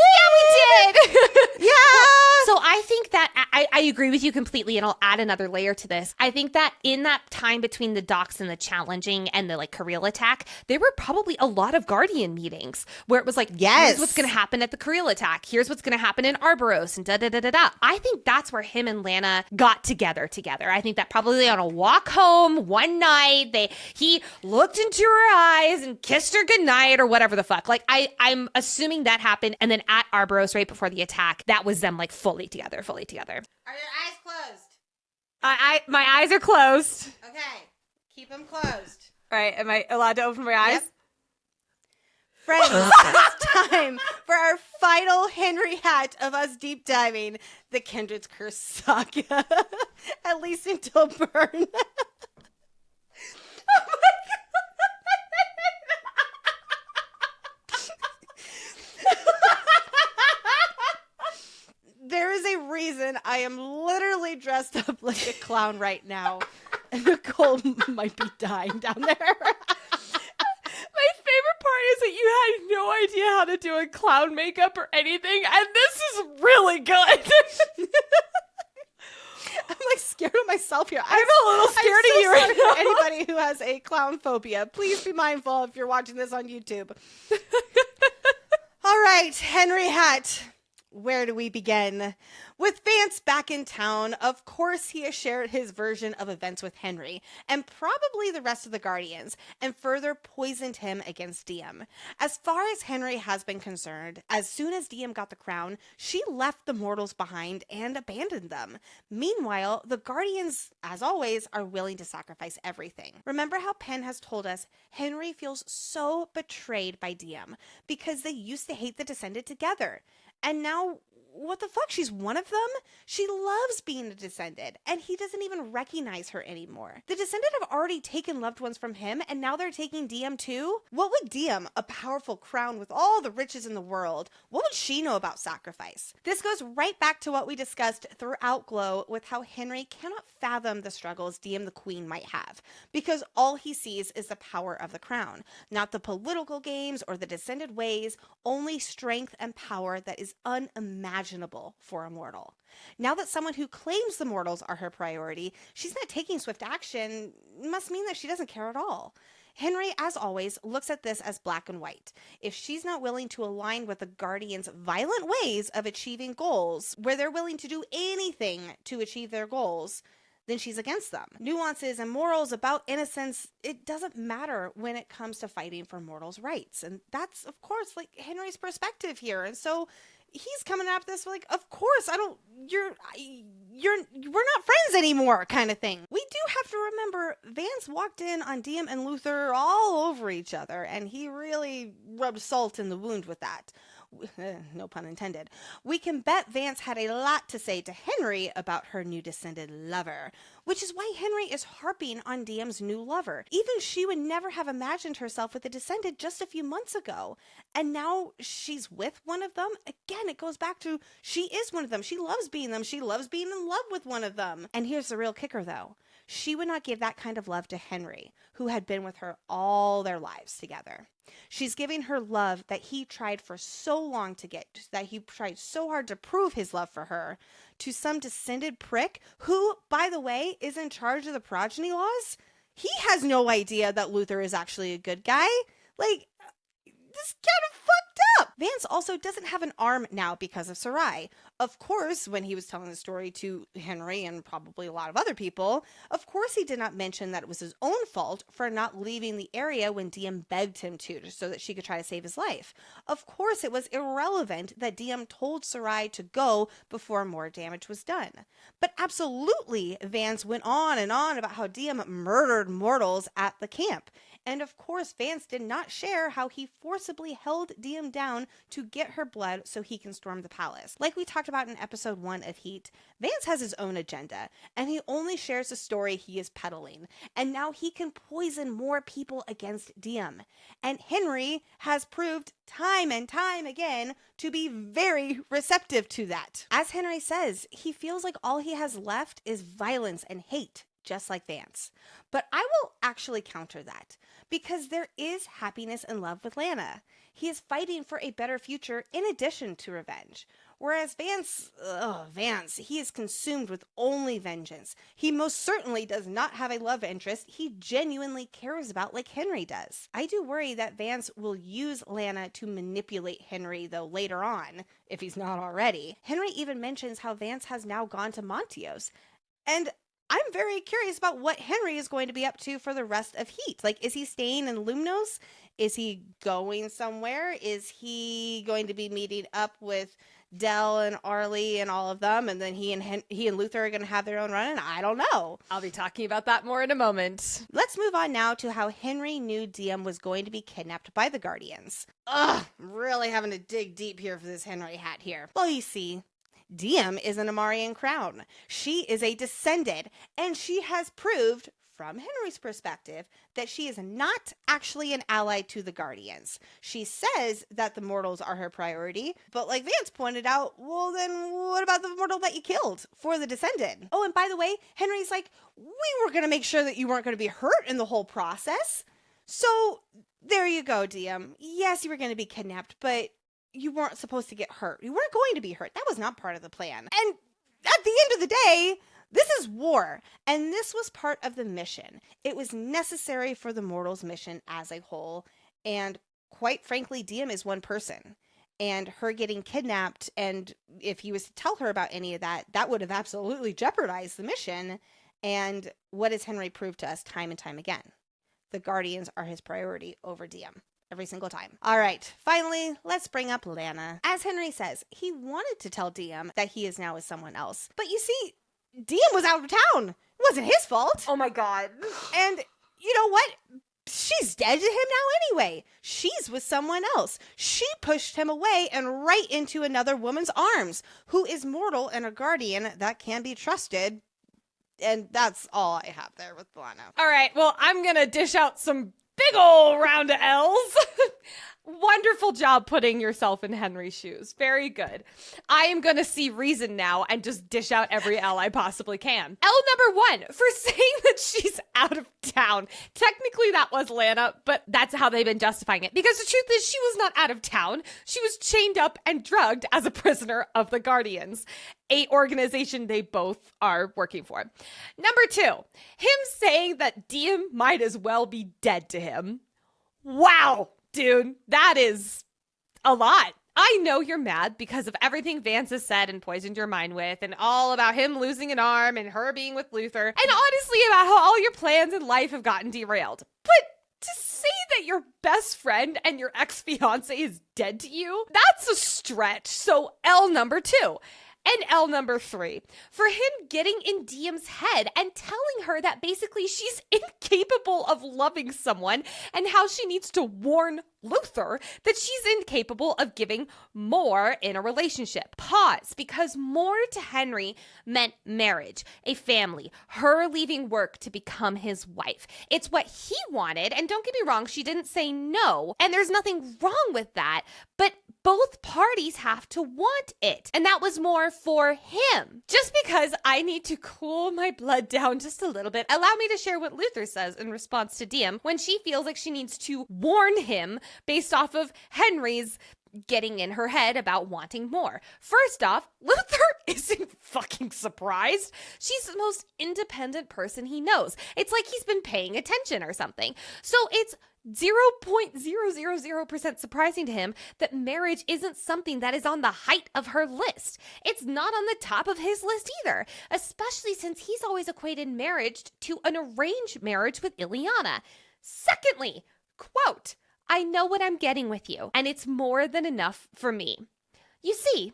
yeah, we did.
Yeah.
So I think that I agree with you completely, and I'll add another layer to this. I think that in that time between the docks and the challenging and the like Kareel attack, there were probably a lot of Guardian meetings where it was like, here's what's going to happen at the Kareel attack. Here's what's going to happen in Arboros and da-da-da-da-da. I think that's where him and Lana got together. I think that probably on a walk home one night, he looked into her eyes and kissed her goodnight or whatever the fuck. Like I'm assuming that happened. And then at Arboros right before the attack, that was them like fully together.
Are your eyes closed?
My eyes are closed.
Okay. Keep them closed.
All right. Am I allowed to open my eyes?
Yep. Friends, it's time for our final Henri Hat of us deep diving the Kindred's Curse saga. At least until Burn. There is a reason I am literally dressed up like a clown right now. And Nicole might be dying down there.
My favorite part is that you had no idea how to do a clown makeup or anything, and this is really good.
I'm like scared of myself here.
I'm a little scared of you right now.
Anybody who has a clown phobia, please be mindful if you're watching this on YouTube. All right, Henri Hat. Where do we begin? With Vance back in town, of course he has shared his version of events with Henri, and probably the rest of the Guardians, and further poisoned him against Diem. As far as Henri has been concerned, as soon as Diem got the crown, she left the mortals behind and abandoned them. Meanwhile, the Guardians, as always, are willing to sacrifice everything. Remember how Penn has told us Henri feels so betrayed by Diem because they used to hate the Descended together. And now, what the fuck? She's one of them? She loves being a Descended, and he doesn't even recognize her anymore. The Descended have already taken loved ones from him, and now they're taking Diem too? What would Diem, a powerful crown with all the riches in the world, what would she know about sacrifice? This goes right back to what we discussed throughout Glow with how Henri cannot fathom the struggles Diem the Queen might have, because all he sees is the power of the crown, not the political games or the Descended ways, only strength and power that is unimaginable for a mortal. Now that someone who claims the mortals are her priority, she's not taking swift action, must mean that she doesn't care at all. Henri, as always, looks at this as black and white. If she's not willing to align with the Guardians' violent ways of achieving goals, where they're willing to do anything to achieve their goals, then she's against them. Nuances and morals about innocence, it doesn't matter when it comes to fighting for mortals' rights. And that's, of course, like Henri's perspective here. And so he's coming at this like, of course, we're not friends anymore kind of thing. We do have to remember Vance walked in on Diem and Luther all over each other, and he really rubbed salt in the wound with that. No pun intended. We can bet Vance had a lot to say to Henri about her new Descended lover, which is why Henri is harping on Diem's new lover. Even she would never have imagined herself with a Descended just a few months ago. And now she's with one of them. Again, it goes back to she is one of them. She loves being them. She loves being in love with one of them. And here's the real kicker, though. She would not give that kind of love to Henri, who had been with her all their lives together. She's giving her love that he tried for so long to get, that he tried so hard to prove his love for her, to some Descended prick who, by the way, is in charge of the progeny laws. He has no idea that Luther is actually a good guy. Like, This is kind of fucked up. Vance also doesn't have an arm now because of Sarai. Of course, when he was telling the story to Henri and probably a lot of other people, of course he did not mention that it was his own fault for not leaving the area when Diya begged him to so that she could try to save his life. Of course, it was irrelevant that Diya told Sarai to go before more damage was done. But absolutely, Vance went on and on about how Diya murdered mortals at the camp. And of course, Vance did not share how he forcibly held Diya down to get her blood so he can storm the palace. Like we talked about in episode 1 of Heat, Vance has his own agenda, and he only shares the story he is peddling. And now he can poison more people against Diya. And Henri has proved time and time again to be very receptive to that. As Henri says, he feels like all he has left is violence and hate, just like Vance. But I will actually counter that, because there is happiness and love with Lana. He is fighting for a better future in addition to revenge. Whereas Vance, he is consumed with only vengeance. He most certainly does not have a love interest he genuinely cares about like Henri does. I do worry that Vance will use Lana to manipulate Henri, though, later on, if he's not already. Henri even mentions how Vance has now gone to Montios. And I'm very curious about what Henri is going to be up to for the rest of Heat. Like, is he staying in Lumnos? Is he going somewhere? Is he going to be meeting up with Del and Arlie and all of them, and then he and Luther are going to have their own run? And I don't know.
I'll be talking about that more in a moment.
Let's move on now to how Henri knew Diya was going to be kidnapped by the Guardians. Ugh, I'm really having to dig deep here for this Henri Hat here. Well, you see, Diya is an Amarian crown. She is a descendant, and she has proved, from Henri's perspective, that she is not actually an ally to the Guardians. She says that the mortals are her priority, but like Vance pointed out, well then what about the mortal that you killed for the descendant? Oh, and by the way, Henri's like, we were going to make sure that you weren't going to be hurt in the whole process. So there you go, Diya. Yes, you were going to be kidnapped, but you weren't supposed to get hurt. You weren't going to be hurt. That was not part of the plan. And at the end of the day, this is war, and this was part of the mission. It was necessary for the mortals' mission as a whole, and quite frankly, Diya is one person. And her getting kidnapped, and if he was to tell her about any of that, that would have absolutely jeopardized the mission. And what has Henri proved to us time and time again? The Guardians are his priority over Diya. Every single time. All right, finally, let's bring up Lana. As Henri says, he wanted to tell Diya that he is now with someone else. But you see, Diya was out of town. It wasn't his fault.
Oh my god.
And you know what? She's dead to him now anyway. She's with someone else. She pushed him away and right into another woman's arms, who is mortal and a guardian that can be trusted. And that's all I have there with Lana.
All right, well, I'm gonna dish out some big ol' round of L's. Wonderful job putting yourself in Henri's shoes. Very good. I am going to see reason now and just dish out every L I possibly can. L number 1, for saying that she's out of town. Technically, that was Lana, but that's how they've been justifying it. Because the truth is, she was not out of town. She was chained up and drugged as a prisoner of the Guardians, a organization they both are working for. Number 2, him saying that Diya might as well be dead to him. Wow. Dude, that is a lot. I know you're mad because of everything Vance has said and poisoned your mind with, and all about him losing an arm and her being with Luther, and honestly about how all your plans in life have gotten derailed. But to say that your best friend and your ex-fiance is dead to you, that's a stretch. So L number 2. And L number 3, for him getting in Diya's head and telling her that basically she's incapable of loving someone and how she needs to warn Luther that she's incapable of giving more in a relationship. Pause, because more to Henri meant marriage, a family, her leaving work to become his wife. It's what he wanted, and don't get me wrong, she didn't say no, and there's nothing wrong with that, but both parties have to want it. And that was more for him. Just because I need to cool my blood down just a little bit, allow me to share what Luther says in response to Diya when she feels like she needs to warn him based off of Henri's getting in her head about wanting more. First off, Luther isn't fucking surprised. She's the most independent person he knows. It's like he's been paying attention or something. So it's 0.000% surprising to him that marriage isn't something that is on the height of her list. It's not on the top of his list either, especially since he's always equated marriage to an arranged marriage with Ileana. Secondly, quote, I know what I'm getting with you, and it's more than enough for me. You see,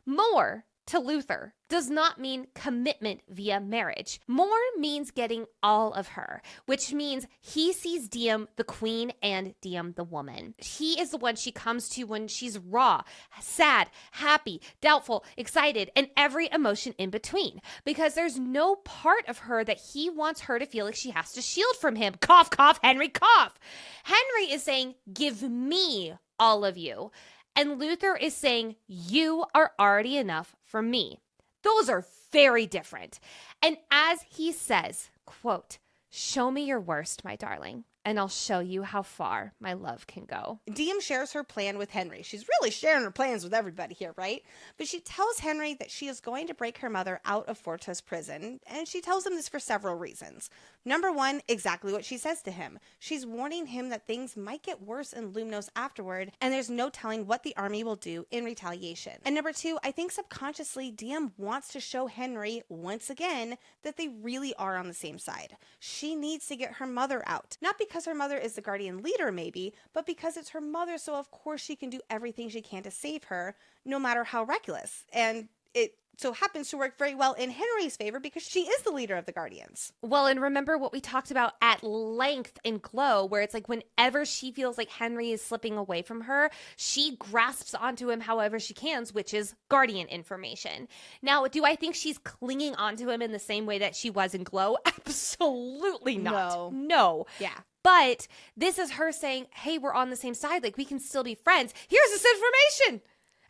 more to Luther does not mean commitment via marriage. More means getting all of her, which means he sees Diya the queen and Diya the woman. He is the one she comes to when she's raw, sad, happy, doubtful, excited, and every emotion in between. Because there's no part of her that he wants her to feel like she has to shield from him. Cough, cough, Henri, cough. Henri is saying, give me all of you. And Luther is saying, you are already enough for me. Those are very different. And as he says, quote, show me your worst, my darling, and I'll show you how far my love can go.
Diya shares her plan with Henri. She's really sharing her plans with everybody here, right? But she tells Henri that she is going to break her mother out of Fortos prison, and she tells him this for several reasons. Number one, exactly what she says to him. She's warning him that things might get worse in Lumnos afterward, and there's no telling what the army will do in retaliation. And number two, I think subconsciously Diya wants to show Henri once again that they really are on the same side. She needs to get her mother out. Not because her mother is the guardian leader, maybe, but because it's her mother, so of course she can do everything she can to save her, no matter how reckless. And it so happens to work very well in Henri's favor because she is the leader of the Guardians.
Well, and remember what we talked about at length in Glow, where it's like whenever she feels like Henri is slipping away from her, she grasps onto him however she can, which is Guardian information. Now, do I think she's clinging onto him in the same way that she was in Glow? Absolutely not. No.
Yeah.
But this is her saying, hey, we're on the same side. Like, we can still be friends. Here's this information.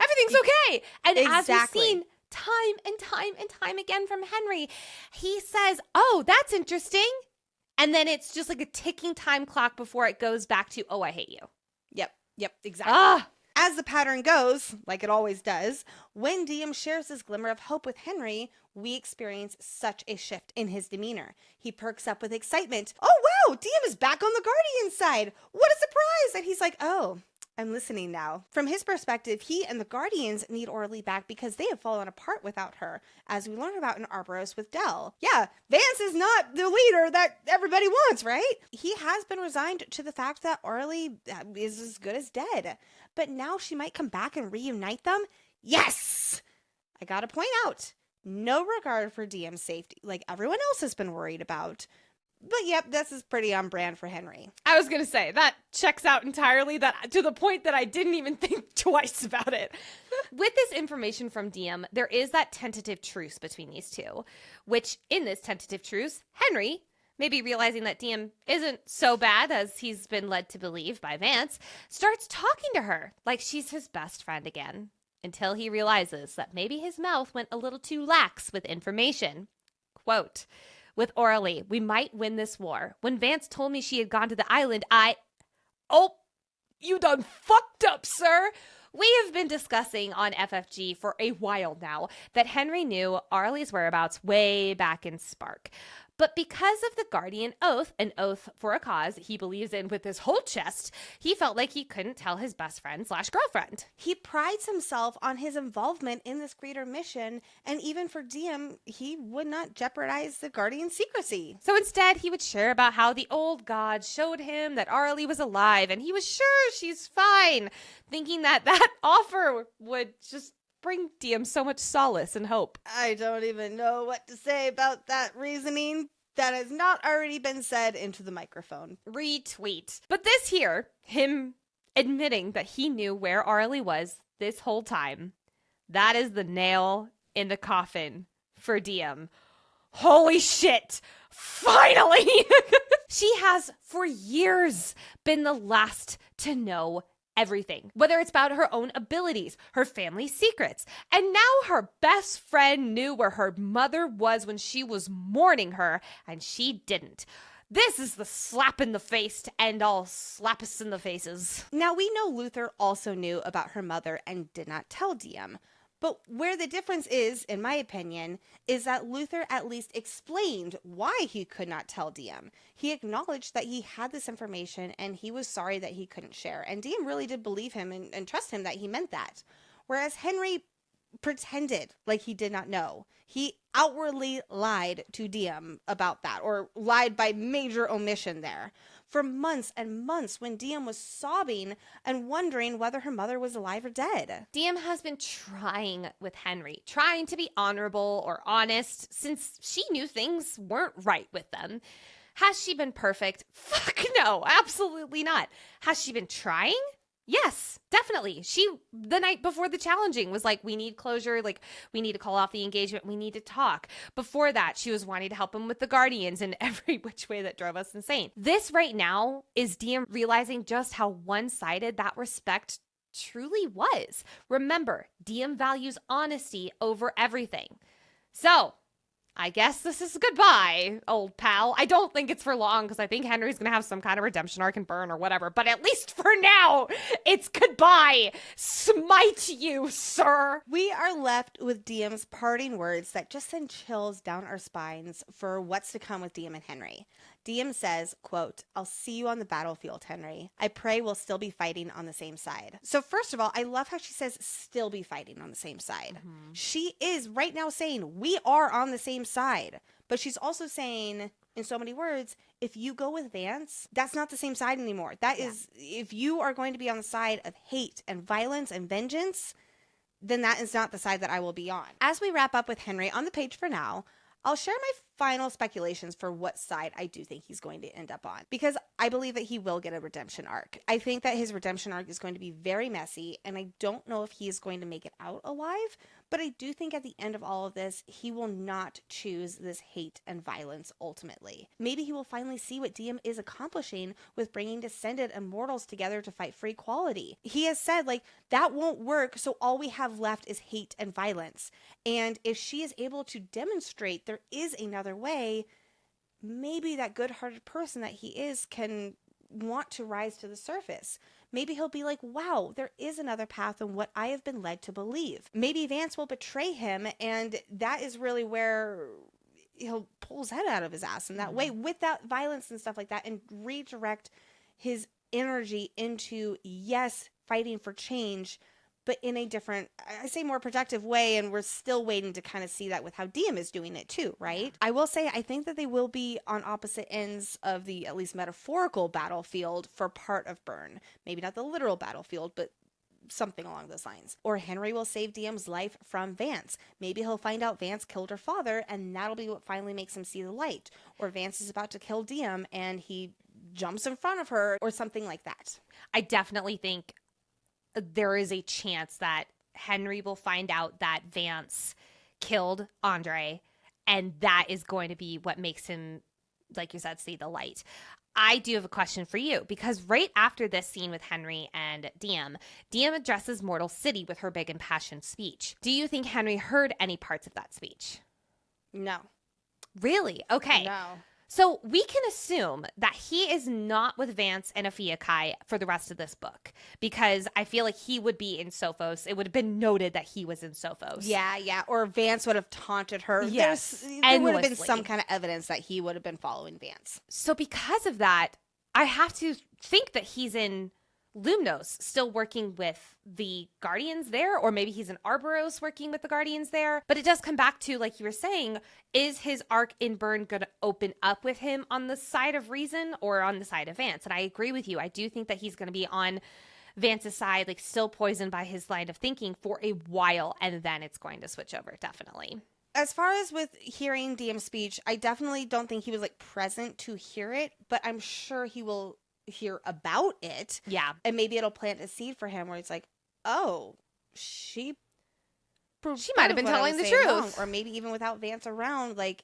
Everything's okay. And as we've seen time and time again from Henri, he says, oh, that's interesting. And then it's just like a ticking time clock before it goes back to, oh, I hate you.
Yep, exactly. As the pattern goes, like it always does, when Diya shares this glimmer of hope with Henri, we experience such a shift in his demeanor. He perks up with excitement. Oh, wow, Diya is back on the Guardian side. What a surprise. And he's like, oh, I'm listening now. From his perspective, he and the Guardians need Orly back because they have fallen apart without her, as we learn about in Arboros with Del. Yeah, Vance is not the leader that everybody wants, right? He has been resigned to the fact that Orly is as good as dead. But now she might come back and reunite them? Yes! I gotta point out, no regard for Diya's safety, like everyone else has been worried about. But yep, this is pretty on brand for Henri.
I was going to say, that checks out entirely, that to the point that I didn't even think twice about it. With this information from Diya, there is that tentative truce between these two, which in this tentative truce, Henri, maybe realizing that Diya isn't so bad as he's been led to believe by Vance, starts talking to her like she's his best friend again, until he realizes that maybe his mouth went a little too lax with information. Quote, with Orly, we might win this war. When Vance told me she had gone to the island, Oh, you done fucked up, sir. We have been discussing on FFG for a while now that Henri knew Orly's whereabouts way back in Spark. But because of the Guardian Oath, an oath for a cause he believes in with his whole chest, he felt like he couldn't tell his best friend / girlfriend.
He prides himself on his involvement in this greater mission, and even for Diya, he would not jeopardize the Guardian's secrecy.
So instead, he would share about how the old god showed him that Orly was alive, and he was sure she's fine, thinking that offer would just bring Diya so much solace and hope.
I don't even know what to say about that reasoning that has not already been said into the microphone.
Retweet. But this here, him admitting that he knew where Orly was this whole time, that is the nail in the coffin for Diya. Holy shit! Finally! She has for years been the last to know everything, whether it's about her own abilities, her family secrets. And now her best friend knew where her mother was when she was mourning her, and she didn't. This is the slap in the face to end all slappists in the faces.
Now, we know Luther also knew about her mother and did not tell Diya. But where the difference is, in my opinion, is that Luther at least explained why he could not tell Diem. He acknowledged that he had this information and he was sorry that he couldn't share. And Diem really did believe him and trust him that he meant that. Whereas Henri pretended like he did not know. He outwardly lied to Diem about that, or lied by major omission there. For months and months, when Diem was sobbing and wondering whether her mother was alive or dead.
Diem has been trying with Henri, trying to be honorable or honest since she knew things weren't right with them. Has she been perfect? Fuck no, absolutely not. Has she been trying? Yes, definitely. She, the night before the challenging, was like, we need closure. Like, we need to call off the engagement. We need to talk. Before that, she was wanting to help him with the Guardians in every which way that drove us insane. This right now is Diem realizing just how one-sided that respect truly was. Remember, Diem values honesty over everything. So, I guess this is goodbye, old pal. I don't think it's for long because I think Henry's going to have some kind of redemption arc and burn or whatever. But at least for now, it's goodbye. Smite you, sir.
We are left with Diem's parting words that just send chills down our spines for what's to come with Diem and Henri. Diem says, quote, "I'll see you on the battlefield, Henri. I pray we'll still be fighting on the same side." So first of all, I love how she says still be fighting on the same side. Mm-hmm. She is right now saying we are on the same side. But she's also saying, in so many words, if you go with Vance, that's not the same side anymore. That is, if you are going to be on the side of hate and violence and vengeance, then that is not the side that I will be on. As we wrap up with Henri on the page for now, I'll share my final speculations for what side I do think he's going to end up on, because I believe that he will get a redemption arc. I think that his redemption arc is going to be very messy, and I don't know if he is going to make it out alive, but I do think at the end of all of this, he will not choose this hate and violence ultimately. Maybe he will finally see what Diem is accomplishing with bringing descended immortals together to fight for equality. He has said, like, that won't work, so all we have left is hate and violence. And if she is able to demonstrate there is another way, maybe that good-hearted person that he is can want to rise to the surface. Maybe he'll be like, wow, there is another path than what I have been led to believe. Maybe Vance will betray him, and that is really where he'll pull his head out of his ass in that way, with that violence and stuff like that, and redirect his energy into, yes, fighting for change, but in a different, I say more productive way, and we're still waiting to kind of see that with how Diem is doing it too, right? I will say, I think that they will be on opposite ends of the, at least metaphorical battlefield for part of Burn. Maybe not the literal battlefield, but something along those lines. Or Henri will save Diem's life from Vance. Maybe he'll find out Vance killed her father, and that'll be what finally makes him see the light. Or Vance is about to kill Diem, and he jumps in front of her, or something like that.
I definitely think there is a chance that Henri will find out that Vance killed Andre, and that is going to be what makes him, like you said, see the light. I do have a question for you, because right after this scene with Henri and Diem addresses Mortal City with her big impassioned speech. Do you think Henri heard any parts of that speech?
No.
Really? Okay.
No.
So we can assume that he is not with Vance and Afiakai for the rest of this book, because I feel like he would be in Sophos. It would have been noted that he was in Sophos.
Yeah. Or Vance would have taunted her.
Yes.
There would have been some kind of evidence that he would have been following Vance.
So because of that, I have to think that he's in Lumnos, still working with the Guardians there, or maybe he's in Arboros working with the Guardians there. But it does come back to, like you were saying, is his arc in Burn going to open up with him on the side of reason or on the side of Vance? And I agree with you. I do think that he's going to be on Vance's side, like still poisoned by his line of thinking for a while, and then it's going to switch over, definitely.
As far as with hearing Diem's speech, I definitely don't think he was like present to hear it, but I'm sure he will hear about it.
Yeah.
And maybe it'll plant a seed for him where it's like, she
might have been telling the truth.
Wrong. Or maybe even without Vance around, like,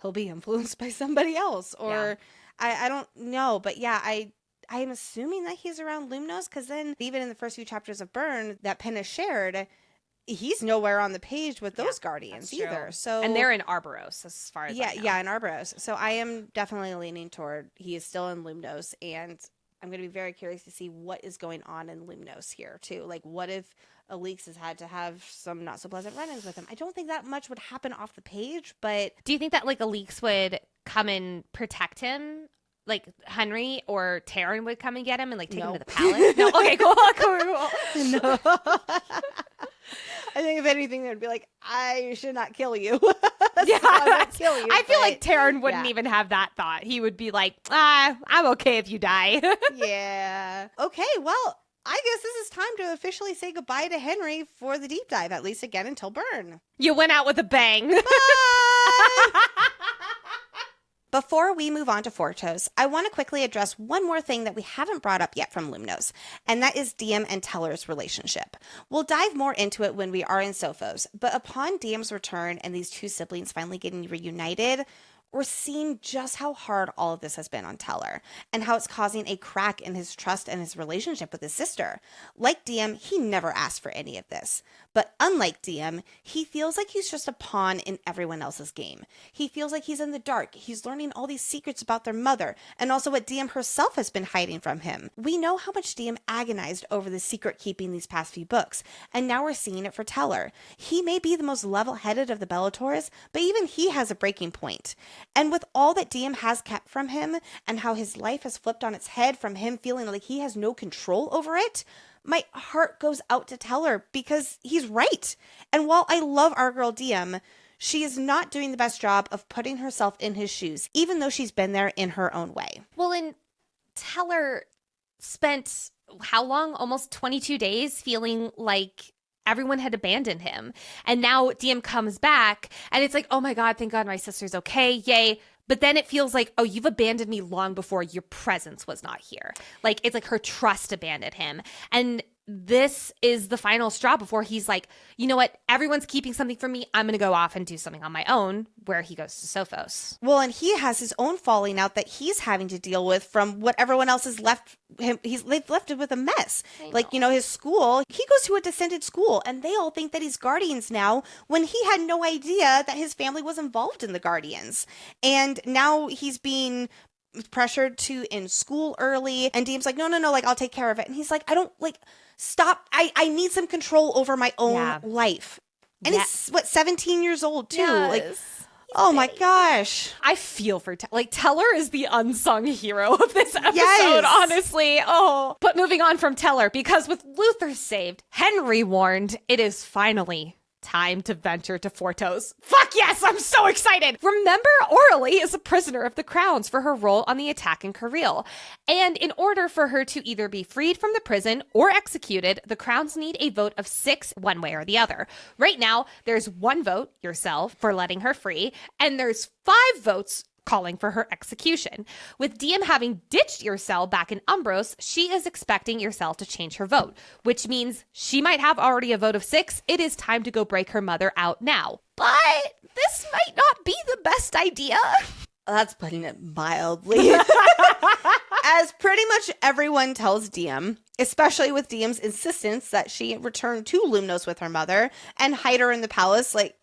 he'll be influenced by somebody else. Or I don't know. But yeah, I am assuming that he's around Lumnos, because then even in the first few chapters of Burn that Penn has shared, he's nowhere on the page with those Guardians either. So,
and they're in Arboros, as far as I know.
Yeah, in Arboros. So I am definitely leaning toward he is still in Lumnos, and I'm going to be very curious to see what is going on in Lumnos here too. Like, what if Alix has had to have some not so pleasant run-ins with him. I don't think that much would happen off the page, but
Do you think that like Alix would come and protect him? Like Henry or Taryn would come and get him and like take him to the palace? No. Okay, cool.
No. I think if anything, they'd be like, I should not kill you.
Yeah,
I won't kill you.
I feel like Taryn wouldn't even have that thought. He would be like, I'm okay if you die.
Yeah. Okay, well, I guess this is time to officially say goodbye to Henry for the deep dive, at least again until Burn.
You went out with a bang.
Bye! Before we move on to Fortos, I want to quickly address one more thing that we haven't brought up yet from Lumnos, and that is Diem and Teller's relationship. We'll dive more into it when we are in Sophos, but upon Diem's return and these two siblings finally getting reunited, we're seeing just how hard all of this has been on Teller and how it's causing a crack in his trust and his relationship with his sister. Like Diem, he never asked for any of this. But unlike Diem, he feels like he's just a pawn in everyone else's game. He feels like he's in the dark. He's learning all these secrets about their mother and also what Diem herself has been hiding from him. We know how much Diem agonized over the secret keeping these past few books, and now we're seeing it for Teller. He may be the most level-headed of the Bellators, but even he has a breaking point. And with all that Diem has kept from him and how his life has flipped on its head from him feeling like he has no control over it, my heart goes out to Teller because he's right. And while I love our girl Diem, she is not doing the best job of putting herself in his shoes, even though she's been there in her own way.
Well, and Teller spent how long? Almost 22 days feeling like everyone had abandoned him. And now Diem comes back and it's like, oh my God, thank God my sister's okay. Yay. But then it feels like, oh, you've abandoned me long before your presence was not here. Like, it's like her trust abandoned him. And this is the final straw before he's like, you know what? Everyone's keeping something from me. I'm going to go off and do something on my own, where he goes to Sophos.
Well, and he has his own falling out that he's having to deal with from what everyone else has left him. They've left him with a mess. Like, his school, he goes to a descended school and they all think that he's Guardians now when he had no idea that his family was involved in the Guardians. And now he's being pressured to in school early, and Diem's like, no, like, I'll take care of it. And he's like, I don't, like, stop. I need some control over my own life. And he's, 17 years old, too.
Yes.
Like, oh my gosh.
I feel for Teller is the unsung hero of this episode, honestly. Oh, but moving on from Teller, because with Luther saved, Henry warned, it is finally time to venture to Fortos. Fuck yes, I'm so excited. Remember, Orally is a prisoner of the Crowns for her role on the attack in Kareel. And in order for her to either be freed from the prison or executed, the Crowns need a vote of 6 one way or the other. Right now, there's 1 vote, yourself, for letting her free, and there's 5 votes calling for her execution. With Diem having ditched Yrcel back in Umbros, she is expecting Yrcel to change her vote, which means she might have already a vote of 6. It is time to go break her mother out now. But this might not be the best idea.
That's putting it mildly. As pretty much everyone tells Diem, especially with Diem's insistence that she return to Lumnos with her mother and hide her in the palace. Like,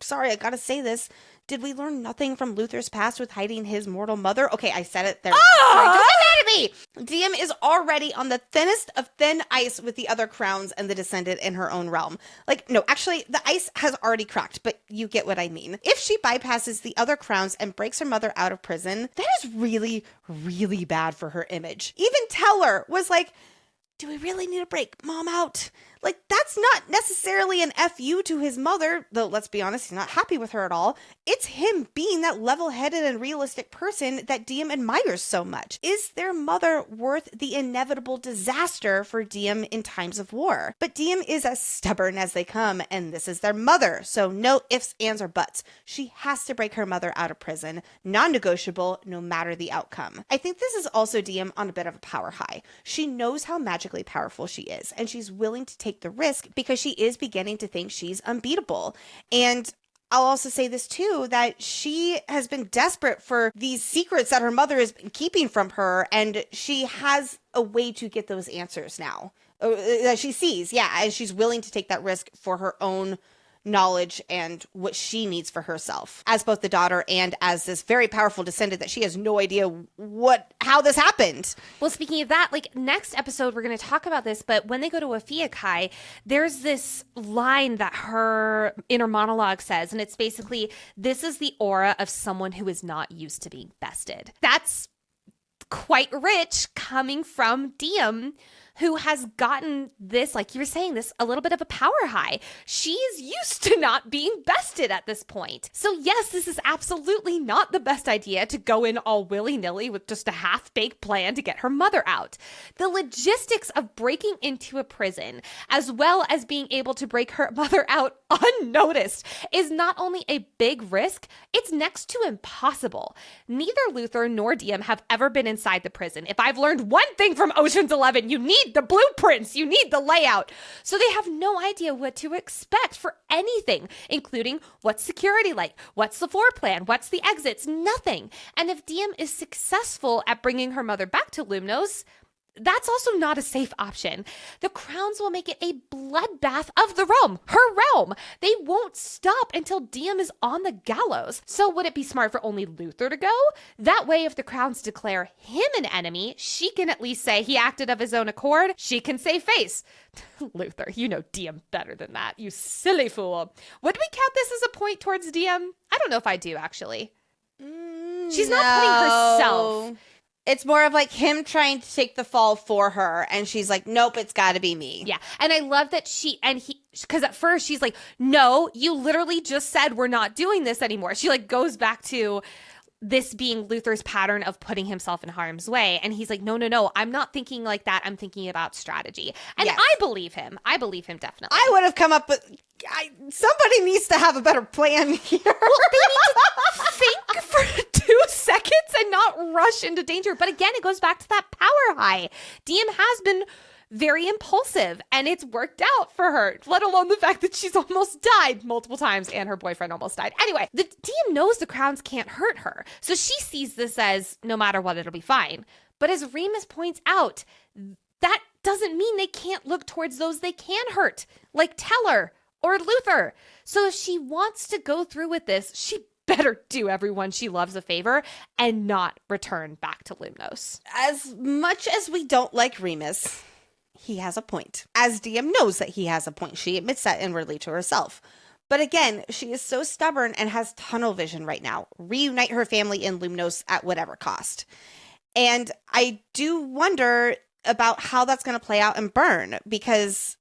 sorry, I gotta say this. Did we learn nothing from Luther's past with hiding his mortal mother? Okay, I said it there. Sorry, don't get mad at me. Diem is already on the thinnest of thin ice with the other Crowns and the Descendant in her own realm. Like, no, actually, the ice has already cracked, but you get what I mean. If she bypasses the other Crowns and breaks her mother out of prison, that is really, really bad for her image. Even Teller was like, do we really need to break Mom out? Like, that's not necessarily an FU to his mother, though let's be honest, he's not happy with her at all. It's him being that level-headed and realistic person that Diem admires so much. Is their mother worth the inevitable disaster for Diem in times of war? But Diem is as stubborn as they come, and this is their mother, so no ifs, ands, or buts. She has to break her mother out of prison, non-negotiable, no matter the outcome. I think this is also Diem on a bit of a power high. She knows how magically powerful she is, and she's willing to take the risk because she is beginning to think she's unbeatable. And I'll also say this too, that she has been desperate for these secrets that her mother has been keeping from her, and she has a way to get those answers now that she sees. Yeah, and she's willing to take that risk for her own knowledge and what she needs for herself as both the daughter and as this very powerful descendant that she has no idea how this happened.
Well, speaking of that, like next episode, we're going to talk about this, but when they go to Afiakai, there's this line that her inner monologue says, and it's basically, this is the aura of someone who is not used to being bested. That's quite rich coming from Diya, who has gotten this, like you were saying, this a little bit of a power high. She's used to not being bested at this point. So yes, this is absolutely not the best idea to go in all willy-nilly with just a half-baked plan to get her mother out. The logistics of breaking into a prison, as well as being able to break her mother out unnoticed, is not only a big risk, it's next to impossible. Neither Luther nor Diya have ever been inside the prison. If I've learned one thing from Ocean's 11, you need the blueprints, you need the layout. So they have no idea what to expect for anything, including what's security like, what's the floor plan, what's the exits, nothing. And if Diya is successful at bringing her mother back to Lumnos, that's also not a safe option. The crowns will make it a bloodbath of the realm, her realm. They won't stop until Diya is on the gallows. So would it be smart for only Luther to go? That way, if the crowns declare him an enemy, she can at least say he acted of his own accord. She can save face. Luther, you know Diya better than that, you silly fool. Would we count this as a point towards Diya? I don't know if I do, actually. She's not putting herself.
It's more of like him trying to take the fall for her. And she's like, nope, it's got to be me.
Yeah. And I love that because at first she's like, no, you literally just said we're not doing this anymore. She like goes back to this being Luther's pattern of putting himself in harm's way. And he's like, no, I'm not thinking like that. I'm thinking about strategy. And yes. I believe him. Definitely.
I would have come up with, somebody needs to have a better plan here.
Well, they need to think for 2 seconds and not rush into danger. But again, it goes back to that power high. Diya has been very impulsive, and it's worked out for her, let alone the fact that she's almost died multiple times and her boyfriend almost died. Anyway, the Diya knows the crowns can't hurt her, so she sees this as no matter what, it'll be fine. But as Remus points out, that doesn't mean they can't look towards those they can hurt, like Teller or Luther. So if she wants to go through with this, she better do everyone she loves a favor and not return back to Lumnos.
As much as we don't like Remus, he has a point. As Diya knows that he has a point. She admits that inwardly to herself. But again, she is so stubborn and has tunnel vision right now. Reunite her family in Lumnos at whatever cost. And I do wonder about how that's going to play out and burn, because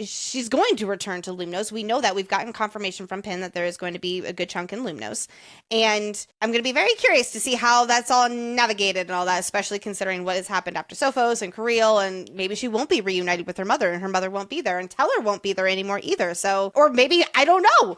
she's going to return to Lumnos. We know that. We've gotten confirmation from Penn that there is going to be a good chunk in Lumnos. And I'm going to be very curious to see how that's all navigated and all that, especially considering what has happened after Sophos and Kirill, and maybe she won't be reunited with her mother, and her mother won't be there, and Teller won't be there anymore either. So, or maybe, I don't know.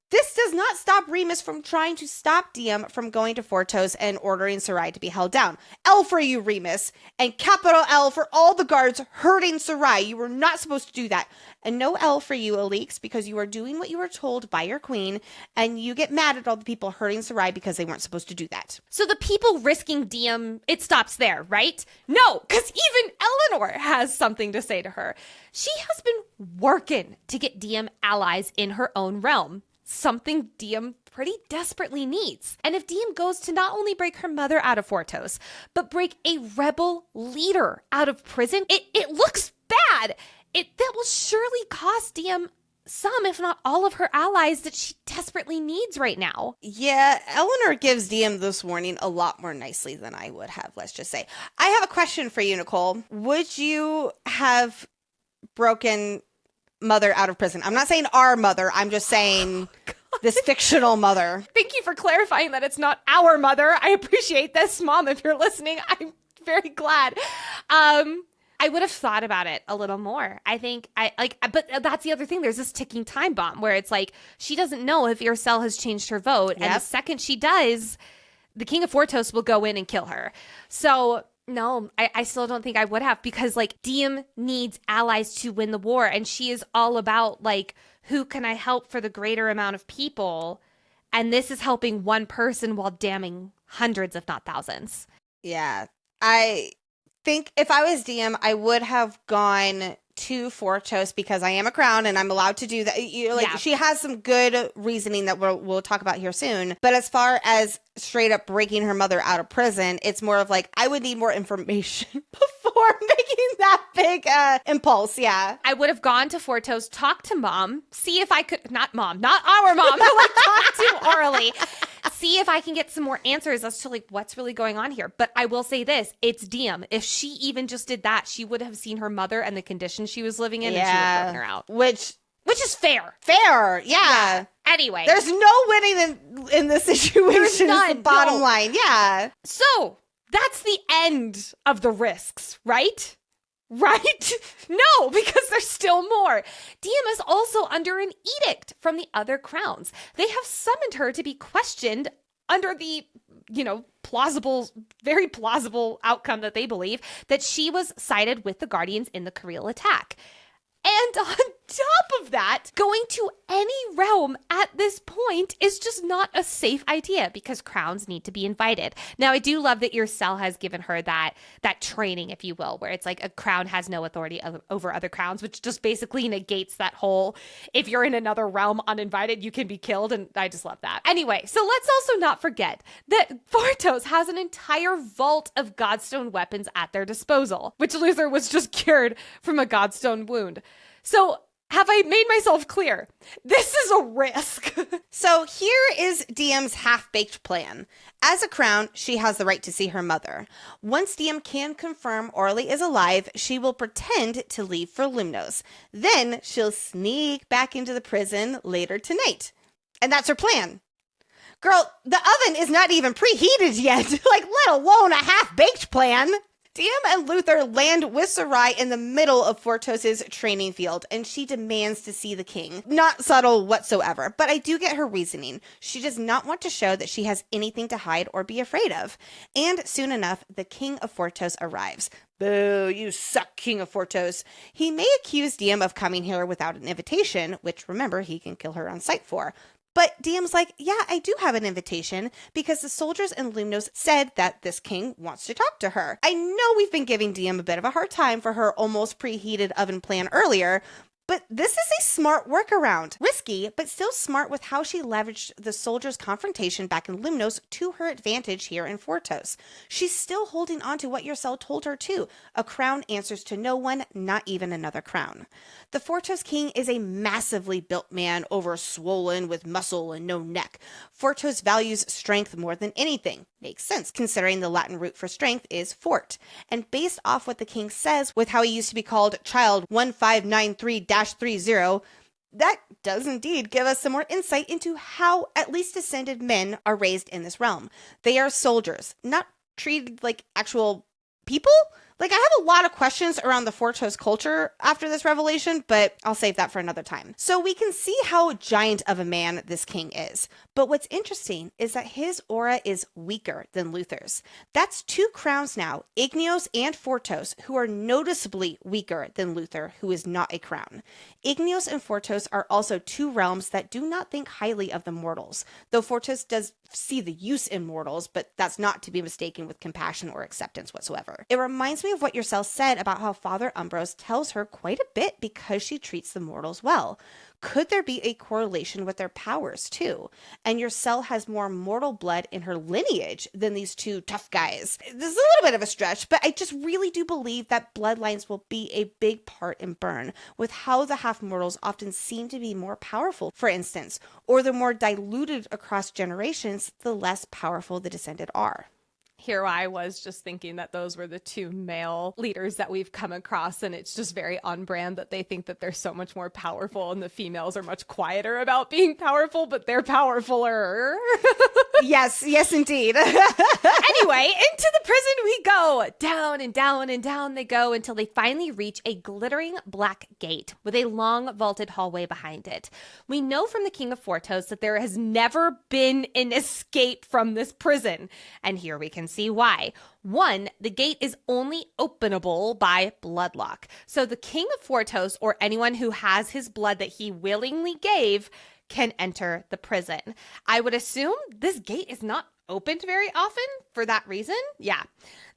This does not stop Remus from trying to stop Diya from going to Fortos and ordering Sarai to be held down. L for you, Remus, and capital L for all the guards hurting Sarai. You were not supposed to do that. And no L for you, Alix, because you are doing what you were told by your queen, and you get mad at all the people hurting Sarai because they weren't supposed to do that.
So the people risking Diya, it stops there, right? No, because even Eleanor has something to say to her. She has been working to get Diya allies in her own realm. Something Diya pretty desperately needs. And if Diya goes to not only break her mother out of Fortos, but break a rebel leader out of prison, it looks bad. That will surely cost Diya some, if not all, of her allies that she desperately needs right now.
Yeah, Eleanor gives Diya this warning a lot more nicely than I would have, let's just say. I have a question for you, Nicole. Would you have broken mother out of prison? I'm not saying our mother. I'm just saying this fictional mother.
Thank you for clarifying that it's not our mother. I appreciate this, Mom. If you're listening, I'm very glad. I would have thought about it a little more. I think but that's the other thing. There's this ticking time bomb where it's like, she doesn't know if Yrcel has changed her vote. Yep. And the second she does, the King of Fortos will go in and kill her. So no, I still don't think I would have, because like Diya needs allies to win the war, and she is all about like, who can I help for the greater amount of people? And this is helping one person while damning hundreds, if not thousands.
Yeah, I think if I was Diya, I would have gone to Fortos because I am a crown and I'm allowed to do that. She has some good reasoning that we'll talk about here soon. But as far as straight up breaking her mother out of prison, it's more of like, I would need more information before making that big impulse. Yeah.
I would have gone to Fortos, talked to mom, see if I could, not our mom, talk to orally, see if I can get some more answers as to like what's really going on here. But I will say this, it's Diya. If she even just did that, she would have seen her mother and the conditions she was living in and she would have thrown her out.
Which
is fair.
Fair, yeah.
Anyway.
There's no winning in this situation is the bottom line. Yeah.
So, that's the end of the risks, right? Right? No, because there's still more. Diya is also under an edict from the other crowns. They have summoned her to be questioned under the, very plausible outcome that they believe that she was sided with the Guardians in the Kareel attack. And on top of that, going to any realm at this point is just not a safe idea because crowns need to be invited. Now, I do love that your cell has given her that training, if you will, where it's like a crown has no authority over other crowns, which just basically negates that whole, if you're in another realm uninvited, you can be killed. And I just love that. Anyway, so let's also not forget that Fortos has an entire vault of Godstone weapons at their disposal, which Luther was just cured from a Godstone wound. So have I made myself clear? This is a risk.
So here is Diya's half-baked plan. As a crown, she has the right to see her mother. Once Diya can confirm Orly is alive, she will pretend to leave for Lumnos. Then she'll sneak back into the prison later tonight. And that's her plan. Girl, the oven is not even preheated yet, let alone a half-baked plan. Diya and Luther land with Sarai in the middle of Fortos' training field, and she demands to see the king. Not subtle whatsoever, but I do get her reasoning. She does not want to show that she has anything to hide or be afraid of. And soon enough, the king of Fortos arrives. Boo, you suck, king of Fortos. He may accuse Diya of coming here without an invitation, which, remember, he can kill her on sight for. But Diya's like, yeah, I do have an invitation because the soldiers in Lumnos said that this king wants to talk to her. I know we've been giving Diya a bit of a hard time for her almost preheated oven plan earlier, but this is a smart workaround. Risky, but still smart with how she leveraged the soldiers' confrontation back in Lumnos to her advantage here in Fortos. She's still holding on to what your cell told her too. A crown answers to no one, not even another crown. The Fortos king is a massively built man, over-swollen with muscle and no neck. Fortos values strength more than anything. Makes sense, considering the Latin root for strength is fort. And based off what the king says with how he used to be called Child 1593-30, that does indeed give us some more insight into how at least descended men are raised in this realm. They are soldiers, not treated like actual people. I have a lot of questions around the Fortos culture after this revelation, but I'll save that for another time. So we can see how giant of a man this king is. But what's interesting is that his aura is weaker than Luther's. That's two crowns now, Igneos and Fortos, who are noticeably weaker than Luther, who is not a crown. Igneos and Fortos are also two realms that do not think highly of the mortals, though Fortos does see the use in mortals, but that's not to be mistaken with compassion or acceptance whatsoever. It reminds me of what your cell said about how Father Umbros tells her quite a bit because she treats the mortals well. Could there be a correlation with their powers too? And your cell has more mortal blood in her lineage than these two tough guys. This is a little bit of a stretch, but I just really do believe that bloodlines will be a big part in Burn, with how the half-mortals often seem to be more powerful, for instance, or the more diluted across generations, the less powerful the descended are.
Here I was just thinking that those were the two male leaders that we've come across, and it's just very on brand that they think that they're so much more powerful and the females are much quieter about being powerful, but they're powerfuler.
Yes, indeed.
Anyway, into the prison we go. Down and down and down they go until they finally reach a glittering black gate with a long vaulted hallway behind it. We know from the King of Fortos that there has never been an escape from this prison, and here we can see why. One, the gate is only openable by bloodlock. So the King of Fortos, or anyone who has his blood that he willingly gave, can enter the prison. I would assume this gate is not opened very often for that reason. Yeah.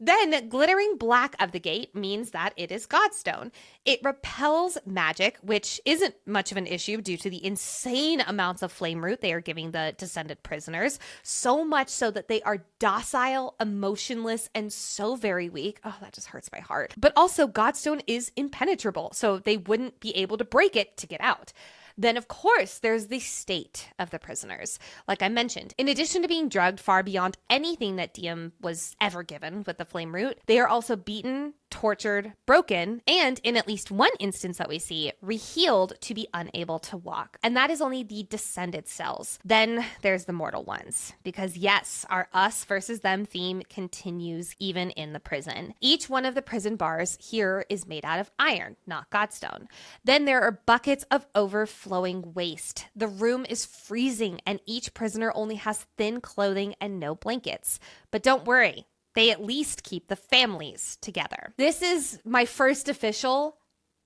Then glittering black of the gate means that it is Godstone. It repels magic, which isn't much of an issue due to the insane amounts of flame root they are giving the descended prisoners. So much so that they are docile, emotionless, and so very weak. Oh, that just hurts my heart. But also Godstone is impenetrable, so they wouldn't be able to break it to get out. Then, of course, there's the state of the prisoners. Like I mentioned, in addition to being drugged far beyond anything that Diya was ever given with the flame root, they are also beaten, tortured, broken, and in at least one instance that we see, rehealed to be unable to walk. And that is only the descended cells. Then there's the mortal ones. Because yes, our us versus them theme continues even in the prison. Each one of the prison bars here is made out of iron, not Godstone. Then there are buckets of overflowing waste. The room is freezing and each prisoner only has thin clothing and no blankets. But don't worry, they at least keep the families together. This is my first official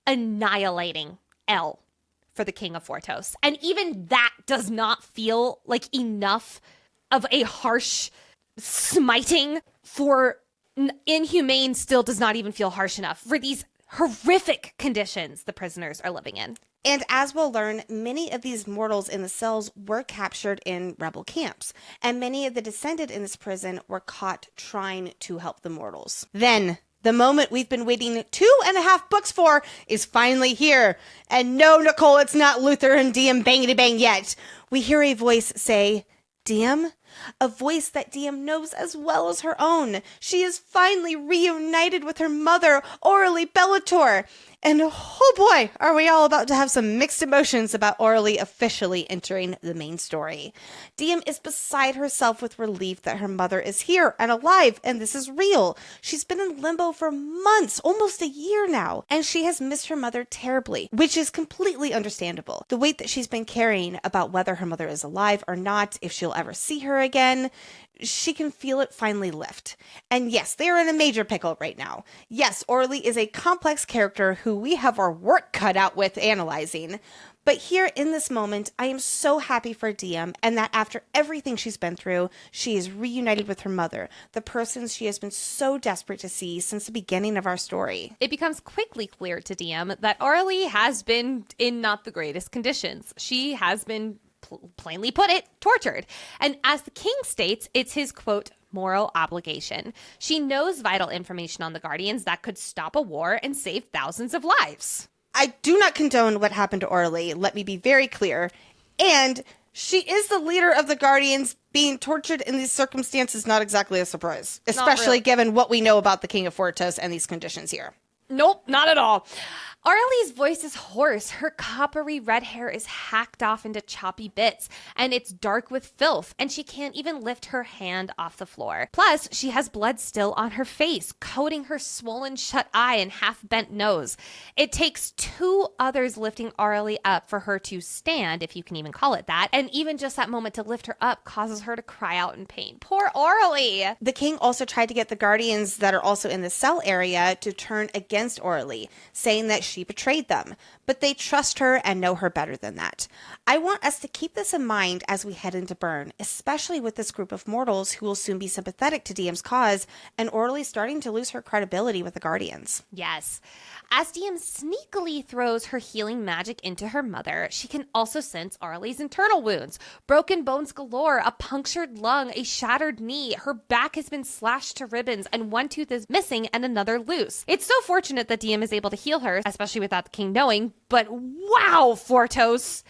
annihilating L for the King of Fortos. And even that does not feel like enough of a harsh smiting for inhumane still does not even feel harsh enough for these horrific conditions the prisoners are living in.
And as we'll learn, many of these mortals in the cells were captured in rebel camps, and many of the descended in this prison were caught trying to help the mortals. Then, the moment we've been waiting 2.5 books for is finally here. And no, Nicole, it's not Luther and Diya bangity bang yet. We hear a voice say, Diya? A voice that Diya knows as well as her own. She is finally reunited with her mother, Aurelie Bellator. And oh boy, are we all about to have some mixed emotions about Aurelie officially entering the main story. Diya is beside herself with relief that her mother is here and alive, and this is real. She's been in limbo for months, almost a year now, and she has missed her mother terribly, which is completely understandable. The weight that she's been carrying about whether her mother is alive or not, if she'll ever see her again, she can feel it finally lift. And yes, they are in a major pickle right now. Yes, Aurelie is a complex character who we have our work cut out with analyzing. But here in this moment, I am so happy for Diya and that after everything she's been through, she is reunited with her mother, the person she has been so desperate to see since the beginning of our story.
It becomes quickly clear to Diya that Aurelie has been in not the greatest conditions. She has been, plainly put it, tortured. And as the king states, it's his, quote, moral obligation. She knows vital information on the Guardians that could stop a war and save thousands of lives.
I do not condone what happened to Aurelie, let me be very clear. And she is the leader of the Guardians. Being tortured in these circumstances, not exactly a surprise. Especially really, given what we know about the King of Fortos and these conditions here.
Nope, not at all. Aurelie's voice is hoarse. Her coppery red hair is hacked off into choppy bits, and it's dark with filth, and she can't even lift her hand off the floor. Plus, she has blood still on her face, coating her swollen shut eye and half-bent nose. It takes 2 others lifting Aurelie up for her to stand, if you can even call it that, and even just that moment to lift her up causes her to cry out in pain. Poor Aurelie!
The king also tried to get the Guardians that are also in the cell area to turn against Aurelie, saying that she betrayed them, but they trust her and know her better than that. I want us to keep this in mind as we head into Burn, especially with this group of mortals who will soon be sympathetic to Diya's cause, and Aurelie starting to lose her credibility with the Guardians.
Yes. As Diya sneakily throws her healing magic into her mother, she can also sense Aurelie's internal wounds. Broken bones galore, a punctured lung, a shattered knee, her back has been slashed to ribbons, and one tooth is missing and another loose. It's so fortunate that Diya is able to heal her, especially without the king knowing, but wow, Fortos!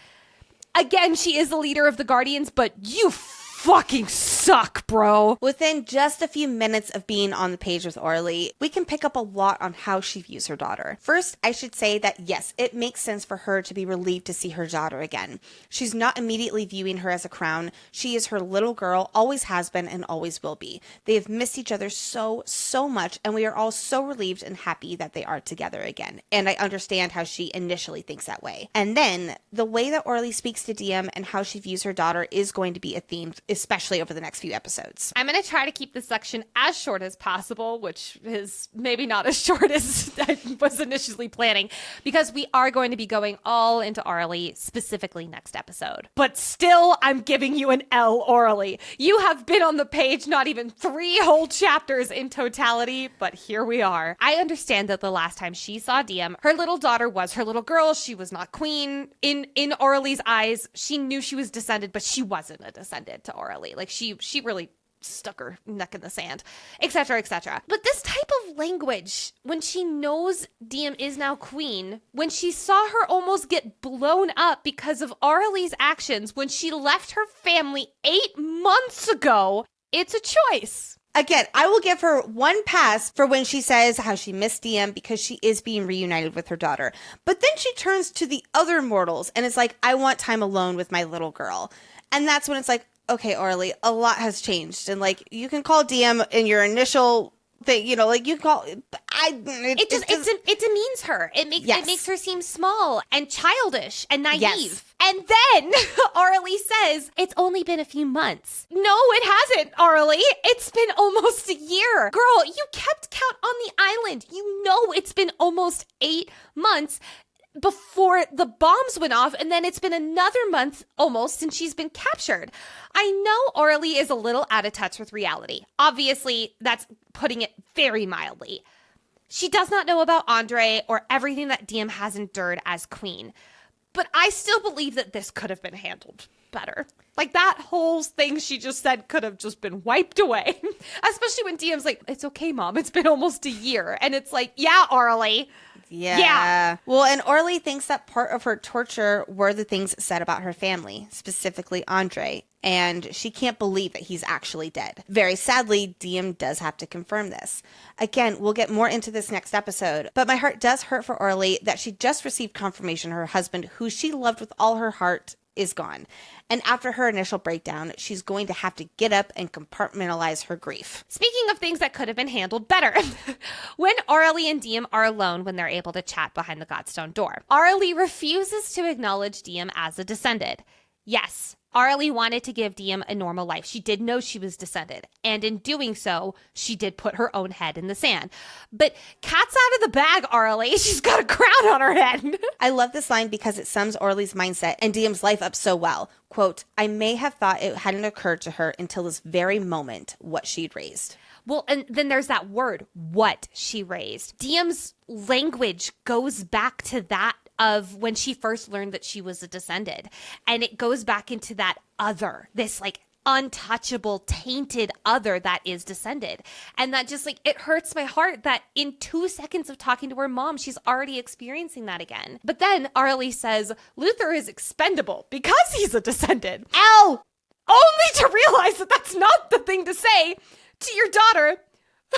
Again, she is the leader of the Guardians, but you fucking suck, bro.
Within just a few minutes of being on the page with Aurelie, we can pick up a lot on how she views her daughter. First, I should say that yes, it makes sense for her to be relieved to see her daughter again. She's not immediately viewing her as a crown. She is her little girl, always has been and always will be. They have missed each other so much, and we are all so relieved and happy that they are together again. And I understand how she initially thinks that way. And then, the way that Aurelie speaks to Diya and how she views her daughter is going to be a theme, especially over the next next few episodes.
I'm going to try to keep this section as short as possible, which is maybe not as short as I was initially planning, because we are going to be going all into Orally, specifically next episode. But still, I'm giving you an L, Orally. You have been on the page not even 3 whole chapters in totality, but here we are. I understand that the last time she saw Diya, her little daughter was her little girl. She was not queen. In Oraly's eyes, she knew she was descended, but she wasn't a descendant to Orally. Like, she really stuck her neck in the sand, etc., etc. But this type of language, when she knows Diya is now queen, when she saw her almost get blown up because of Oraly's actions when she left her family 8 months ago, it's a choice.
Again, I will give her 1 pass for when she says how she missed Diya because she is being reunited with her daughter. But then she turns to the other mortals and is like, I want time alone with my little girl. And that's when it's like, okay, Orally, a lot has changed. And like, you can call Diya in your initial thing, you know, like you call it
demeans her. It makes her seem small and childish and naive.
Yes.
And then Orally says, it's only been a few months. No, it hasn't, Orally. It's been almost a year. Girl, you kept count on the island. You know it's been almost 8 months before the bombs went off, and then it's been another month almost since she's been captured. I know Orally is a little out of touch with reality. Obviously, that's putting it very mildly. She does not know about Andre or everything that Diya has endured as queen. But I still believe that this could have been handled better. Like, that whole thing she just said could have just been wiped away. Especially when Diya's like, it's okay, Mom. It's been almost a year. And it's like, yeah, Orally.
Yeah. Well, and Orally thinks that part of her torture were the things said about her family, specifically Andre, and she can't believe that he's actually dead. Very sadly, Diya does have to confirm this. Again, we'll get more into this next episode, but my heart does hurt for Orally that she just received confirmation her husband, who she loved with all her heart, is gone. And after her initial breakdown, she's going to have to get up and compartmentalize her grief.
Speaking of things that could have been handled better, when Orally and Diya are alone when they're able to chat behind the Godstone door, Orally refuses to acknowledge Diya as a descended. Yes, Orally wanted to give Diya a normal life. She did know she was descended, and in doing so, she did put her own head in the sand. But cat's out of the bag, Orally. She's got a crown on her head.
I love this line because it sums Orally's mindset and Diya's life up so well. Quote, I may have thought it hadn't occurred to her until this very moment what she'd raised.
Well, and then there's that word, what she raised. Diya's language goes back to that of when she first learned that she was a descended. And it goes back into that other, this like untouchable, tainted other that is descended. And that just like, it hurts my heart that in 2 seconds of talking to her mom, she's already experiencing that again. But then Orally says, Luther is expendable because he's a descended. Ow! Only to realize that that's not the thing to say to your daughter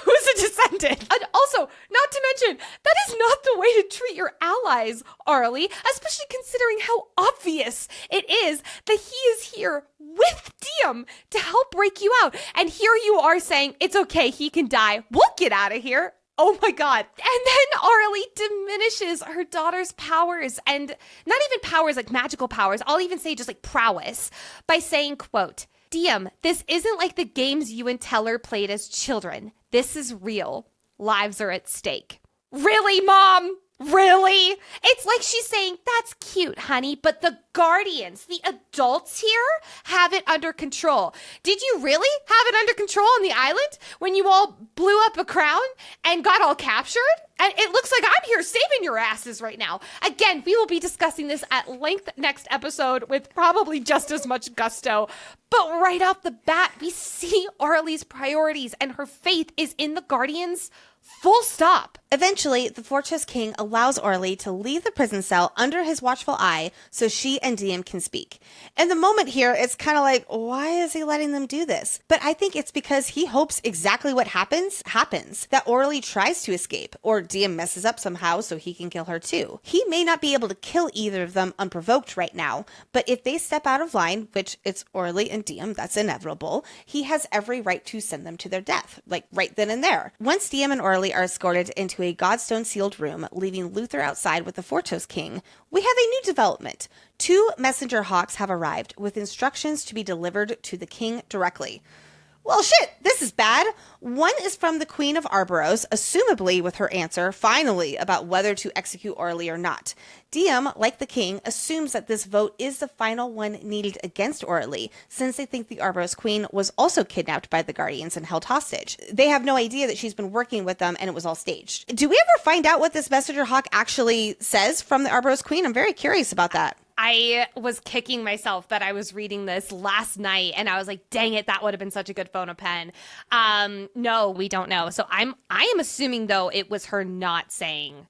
who's a descendant. And also, not to mention, that is not the way to treat your allies, Orally, especially considering how obvious it is that he is here with Diya to help break you out. And here you are saying, it's okay, he can die. We'll get out of here. Oh my God. And then Orally diminishes her daughter's powers, and not even powers like magical powers. I'll even say just like prowess by saying, quote, Diya, this isn't like the games you and Teller played as children. This is real. Lives are at stake. Really, Mom? Really? It's like she's saying, that's cute, honey, but the guardians, the adults here, have it under control. Did you really have it under control on the island when you all blew up a crown and got all captured? And it looks like I'm here saving your asses right now. Again, we will be discussing this at length next episode with probably just as much gusto. But right off the bat, we see Orally's priorities, and her faith is in the guardians. Full stop.
Eventually, the Fortos King allows Orally to leave the prison cell under his watchful eye so she and Diya can speak. And the moment here, it's kind of like, why is he letting them do this? But I think it's because he hopes exactly what happens, that Orally tries to escape, or Diya messes up somehow so he can kill her too. He may not be able to kill either of them unprovoked right now, but if they step out of line, which it's Orally and Diya, that's inevitable, he has every right to send them to their death, like right then and there. Once Diya and Orally are escorted into a Godstone sealed room, leaving Luther outside with the Fortos King, we have a new development. 2 messenger hawks have arrived with instructions to be delivered to the king directly. Well, shit, this is bad. One is from the Queen of Arboros, assumably with her answer, finally, about whether to execute Orly or not. Diya, like the king, assumes that this vote is the final one needed against Orly, since they think the Arboros queen was also kidnapped by the Guardians and held hostage. They have no idea that she's been working with them and it was all staged. Do we ever find out what this messenger hawk actually says from the Arboros queen? I'm very curious about that.
I was kicking myself that I was reading this last night and I was like, dang it, that would have been such a good phone a pen. No, we don't know. So I am assuming, though, it was her not saying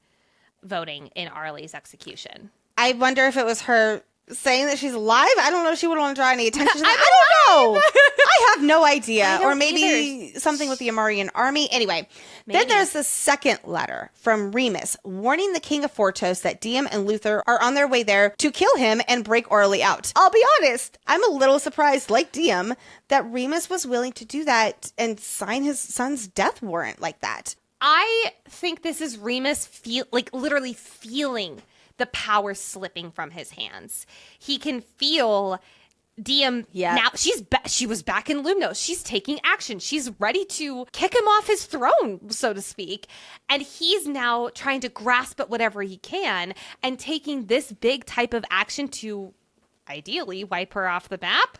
voting in Orly's execution.
I wonder if it was her saying that she's alive. I don't know if she would want to draw any attention to that. I don't know. I have no idea. Or maybe something with the Amarian army. Anyway, then there's the second letter from Remus warning the king of Fortos that Diya and Luther are on their way there to kill him and break Orly out. I'll be honest, I'm a little surprised, like Diya, that Remus was willing to do that and sign his son's death warrant like that.
I think this is Remus literally feeling the power slipping from his hands. He can feel Diya now. She was back in Lumnos. She's taking action. She's ready to kick him off his throne, so to speak. And he's now trying to grasp at whatever he can and taking this big type of action to ideally wipe her off the map.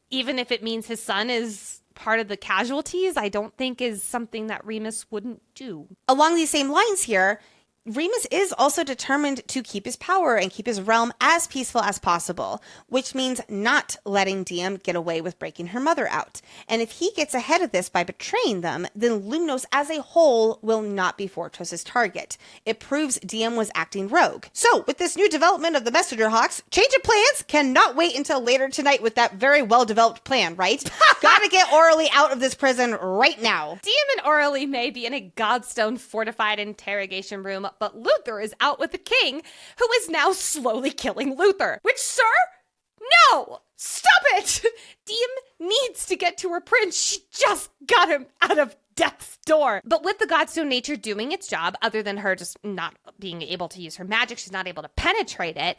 Even if it means his son is part of the casualties, I don't think is something that Remus wouldn't do.
Along these same lines here, Remus is also determined to keep his power and keep his realm as peaceful as possible, which means not letting Diya get away with breaking her mother out. And if he gets ahead of this by betraying them, then Lumnos as a whole will not be Fortos' target. It proves Diya was acting rogue. So, with this new development of the Messenger Hawks, change of plans cannot wait until later tonight with that very well-developed plan, right? Gotta get Orly out of this prison right now.
Diya and Orly may be in a Godstone fortified interrogation room, but Luther is out with the king, who is now slowly killing Luther. Which, sir? No! Stop it! Diya needs to get to her prince. She just got him out of death's door. But with the Godstone nature doing its job, other than her just not being able to use her magic, she's not able to penetrate it,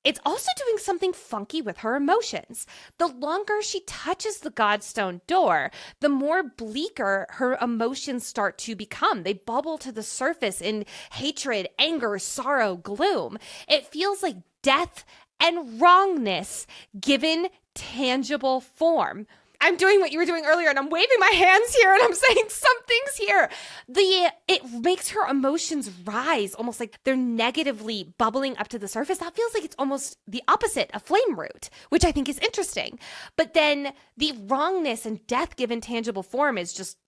it's also doing something funky with her emotions. The longer she touches the Godstone door, the more bleaker her emotions start to become. They bubble to the surface in hatred, anger, sorrow, gloom. It feels like death and wrongness given tangible form. I'm doing what you were doing earlier, and I'm waving my hands here, and I'm saying something's here. It makes her emotions rise, almost like they're negatively bubbling up to the surface. That feels like it's almost the opposite of flame root, which I think is interesting. But then the wrongness and death given tangible form is just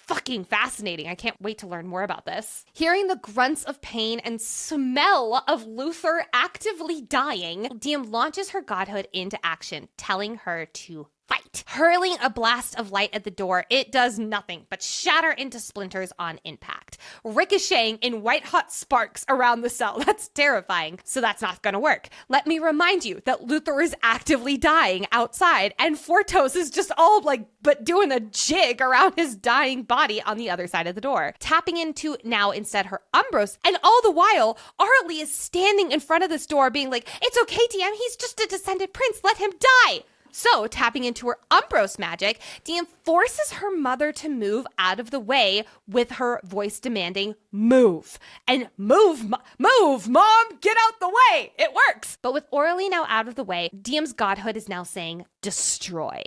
fucking fascinating. I can't wait to learn more about this. Hearing the grunts of pain and smell of Luther actively dying, Diya launches her godhood into action, telling her to fight. Hurling a blast of light at the door, it does nothing but shatter into splinters on impact, ricocheting in white-hot sparks around the cell. That's terrifying, so that's not gonna work. Let me remind you that Luther is actively dying outside, and Fortos is just all but doing a jig around his dying body on the other side of the door, tapping into now instead her Umbros, and all the while, Orly is standing in front of this door being like, it's okay, DM, he's just a descended prince, let him die. So, tapping into her Umbros magic, Diya forces her mother to move out of the way with her voice demanding, move. And move, mom, get out the way. It works. But with Orly now out of the way, Diya's godhood is now saying, destroy.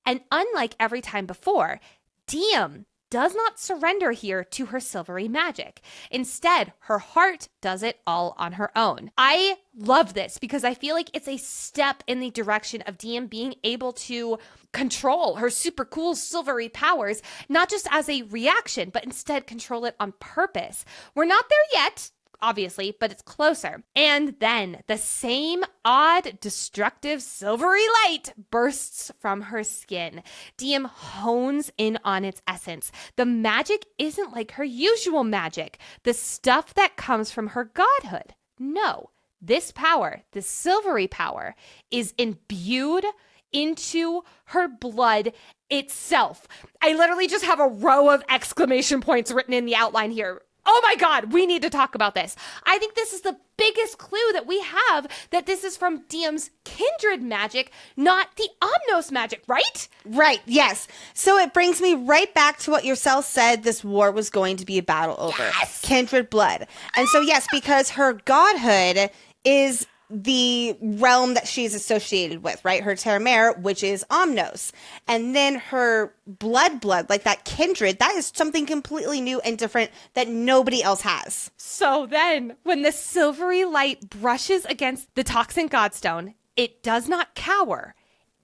And unlike every time before, Diya does not surrender here to her silvery magic. Instead, her heart does it all on her own. I love this because I feel like it's a step in the direction of Diya being able to control her super cool silvery powers, not just as a reaction, but instead control it on purpose. We're not there yet, obviously, but it's closer. And then the same odd, destructive, silvery light bursts from her skin. Diya hones in on its essence. The magic isn't like her usual magic, the stuff that comes from her godhood. No, this power, this silvery power, is imbued into her blood itself. I literally just have a row of exclamation points written in the outline here. Oh my God, we need to talk about this. I think this is the biggest clue that we have that this is from Diya's kindred magic, not the Lumnos magic, right?
Right, yes. So it brings me right back to what yourself said this war was going to be a battle over.
Yes!
Kindred blood. And so, yes, because her godhood is the realm that she's associated with, right? Her terra mare, which is Omnos. And then her blood, like that kindred, that is something completely new and different that nobody else has.
So then, when the silvery light brushes against the toxin godstone, it does not cower.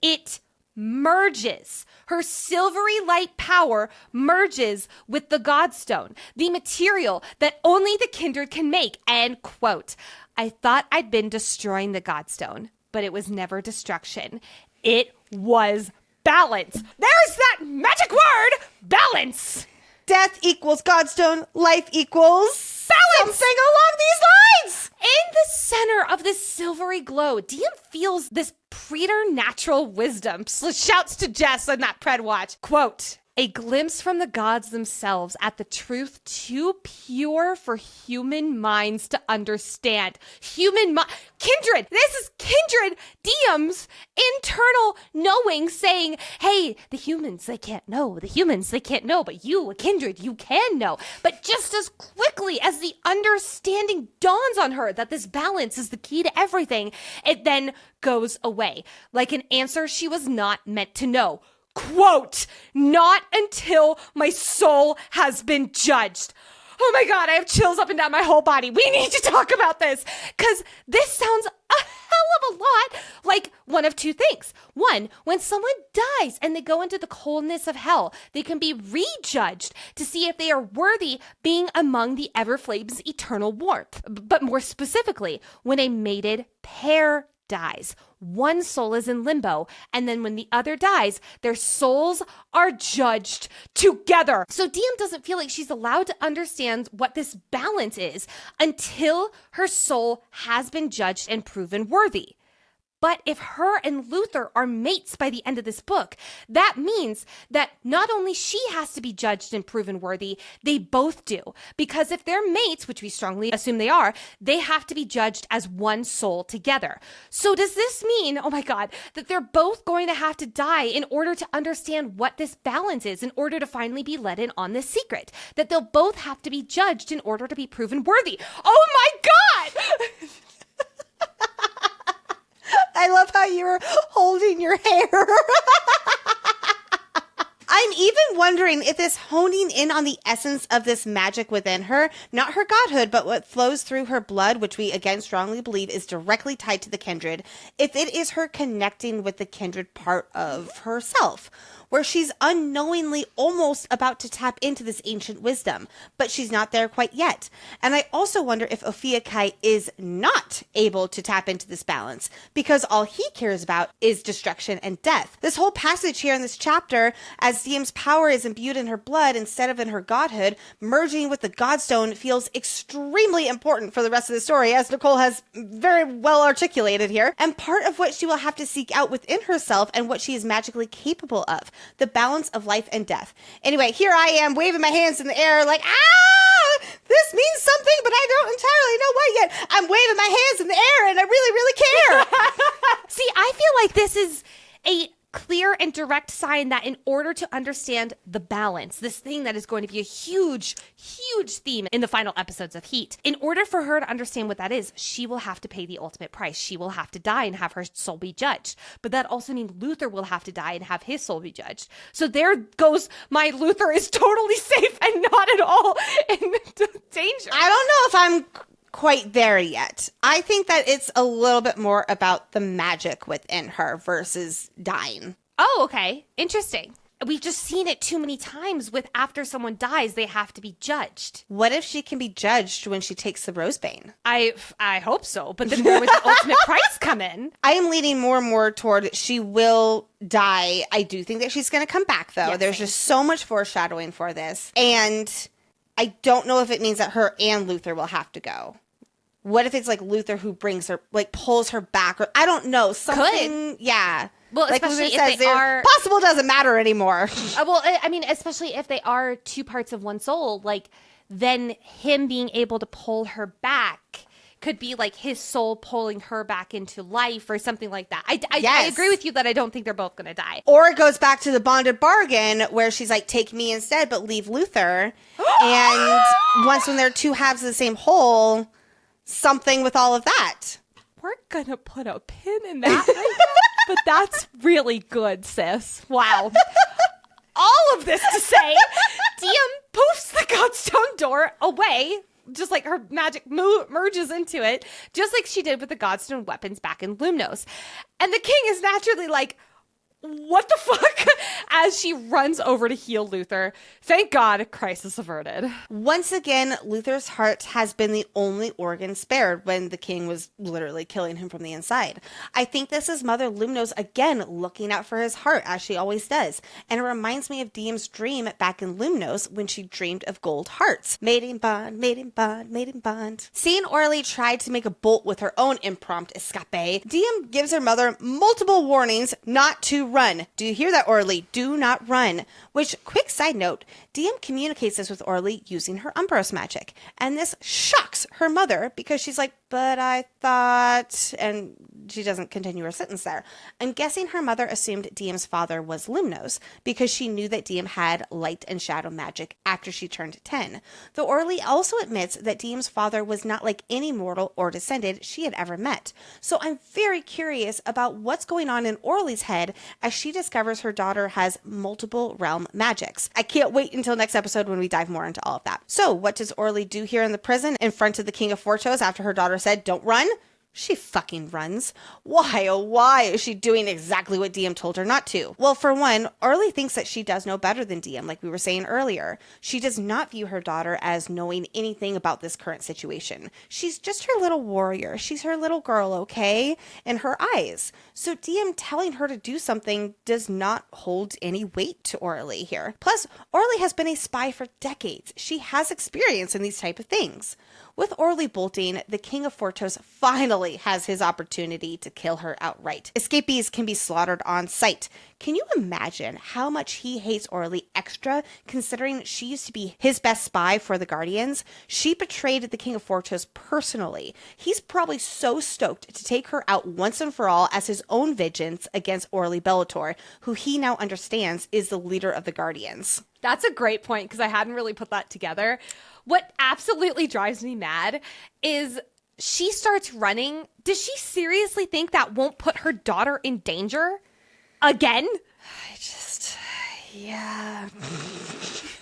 It merges. Her silvery light power merges with the godstone, the material that only the kindred can make. And quote, I thought I'd been destroying the godstone, but it was never destruction. It was balance. There's that magic word, balance.
Death equals godstone, life equals
balance.
Something along these lines.
In the center of this silvery glow, Diya feels this preternatural wisdom. Shouts to Jess on that pred watch. Quote, a glimpse from the gods themselves at the truth too pure for human minds to understand. Kindred! This is Kindred Diyam's internal knowing saying, hey, the humans, they can't know. The humans, they can't know. But you, a Kindred, you can know. But just as quickly as the understanding dawns on her that this balance is the key to everything, it then goes away. Like an answer she was not meant to know. Quote, not until my soul has been judged. Oh my God, I have chills up and down my whole body. We need to talk about this because this sounds a hell of a lot like one of two things. One, when someone dies and they go into the coldness of hell, they can be rejudged to see if they are worthy being among the Everflame's eternal warmth. But more specifically, when a mated pair dies. One soul is in limbo, and then when the other dies, their souls are judged together. So Diya doesn't feel like she's allowed to understand what this balance is until her soul has been judged and proven worthy. But if her and Luther are mates by the end of this book, that means that not only she has to be judged and proven worthy, they both do. Because if they're mates, which we strongly assume they are, they have to be judged as one soul together. So does this mean, oh my God, that they're both going to have to die in order to understand what this balance is, in order to finally be let in on this secret? That they'll both have to be judged in order to be proven worthy. Oh my God!
I love how you were holding your hair. I'm even wondering if this honing in on the essence of this magic within her, not her godhood, but what flows through her blood, which we again strongly believe is directly tied to the kindred, if it is her connecting with the kindred part of herself, where she's unknowingly almost about to tap into this ancient wisdom, but she's not there quite yet. And I also wonder if Ophiuchi is not able to tap into this balance because all he cares about is destruction and death. This whole passage here in this chapter, as Diyam's power is imbued in her blood instead of in her godhood, merging with the godstone feels extremely important for the rest of the story, as Nicole has very well articulated here, and part of what she will have to seek out within herself and what she is magically capable of. The balance of life and death. Anyway, here I am waving my hands in the air like, this means something, but I don't entirely know what yet. I'm waving my hands in the air and I really, really care.
See, I feel like this is a clear and direct sign that in order to understand the balance, this thing that is going to be a huge, huge theme in the final episodes of Heat, in order for her to understand what that is, she will have to pay the ultimate price. She will have to die and have her soul be judged. But that also means Luther will have to die and have his soul be judged. So there goes my Luther is totally safe and not at all in danger.
I don't know if I'm quite there yet. I think that it's a little bit more about the magic within her versus dying.
Oh, okay. Interesting. We've just seen it too many times with after someone dies, they have to be judged.
What if she can be judged when she takes the Rosebane?
I hope so, but then where would the ultimate price come in?
I am leaning more and more toward she will die. I do think that she's going to come back, though.
Yes,
There's
same.
just so much foreshadowing for this. And I don't know if it means that her and Luther will have to go. What if it's like Luther who brings her, like pulls her back, or I don't know, something.
Could.
Yeah.
Well,
like
especially
Luther
if they are
possible doesn't matter anymore.
well, I mean, especially if they are two parts of one soul, like then him being able to pull her back could be like his soul pulling her back into life or something like that. I
Yes.
agree with you that I don't think they're both going to die.
Or it goes back to the bonded bargain where she's like, take me instead, but leave Luther. And once when they're two halves of the same whole, something with all of that.
We're going to put a pin in that, but that's really good, sis. Wow. All of this to say, Diya poofs the Godstone door away, just like her magic merges into it, just like she did with the Godstone weapons back in Lumnos. And the king is naturally like, what the fuck? As she runs over to heal Luther. Thank God, crisis averted.
Once again, Luther's heart has been the only organ spared when the king was literally killing him from the inside. I think this is Mother Lumnos again looking out for his heart, as she always does. And it reminds me of Diya's dream back in Lumnos when she dreamed of gold hearts. Mating bond, mating bond, mating bond. Seeing Orly try to make a bolt with her own impromptu escape, Diya gives her mother multiple warnings not to run. Do you hear that, Orly? Do not run. Which, quick side note, Diya communicates this with Orly using her Umbros magic. And this shocks her mother because she's like, but I thought... And she doesn't continue her sentence there. I'm guessing her mother assumed Diya's father was Lumnos because she knew that Diya had light and shadow magic after she turned 10. Though Orly also admits that Diya's father was not like any mortal or descendant she had ever met. So I'm very curious about what's going on in Orly's head as she discovers her daughter has multiple realm magics. I can't wait until next episode when we dive more into all of that. So what does Orly do here in the prison in front of the King of Fortos after her daughter said, don't run? She fucking runs. Why, oh why is she doing exactly what Diya told her not to? Well, for one, Orly thinks that she does know better than Diya, like we were saying earlier. She does not view her daughter as knowing anything about this current situation. She's just her little warrior. She's her little girl, okay? In her eyes. So Diya telling her to do something does not hold any weight to Orly here. Plus, Orly has been a spy for decades. She has experience in these type of things. With Orly bolting, the King of Fortos finally has his opportunity to kill her outright. Escapees can be slaughtered on sight. Can you imagine how much he hates Orly extra, considering she used to be his best spy for the Guardians? She betrayed the King of Fortos personally. He's probably so stoked to take her out once and for all as his own vengeance against Orly Bellator, who he now understands is the leader of the Guardians.
That's a great point because I hadn't really put that together. What absolutely drives me mad is she starts running. Does she seriously think that won't put her daughter in danger? Again?
Yeah.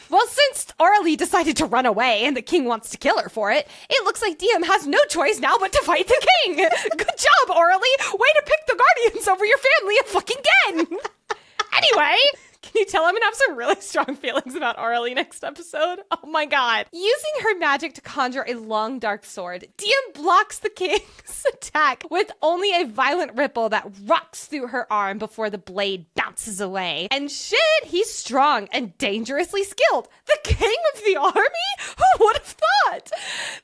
Well, since Orly decided to run away and the king wants to kill her for it, it looks like Diya has no choice now but to fight the king. Good job, Orly. Way to pick the Guardians over your family fucking again. Anyway... Can you tell I'm going to have some really strong feelings about Orly next episode? Oh my god. Using her magic to conjure a long dark sword, Diya blocks the king's attack with only a violent ripple that rocks through her arm before the blade bounces away. And shit, he's strong and dangerously skilled. The king of the army? Who would have thought?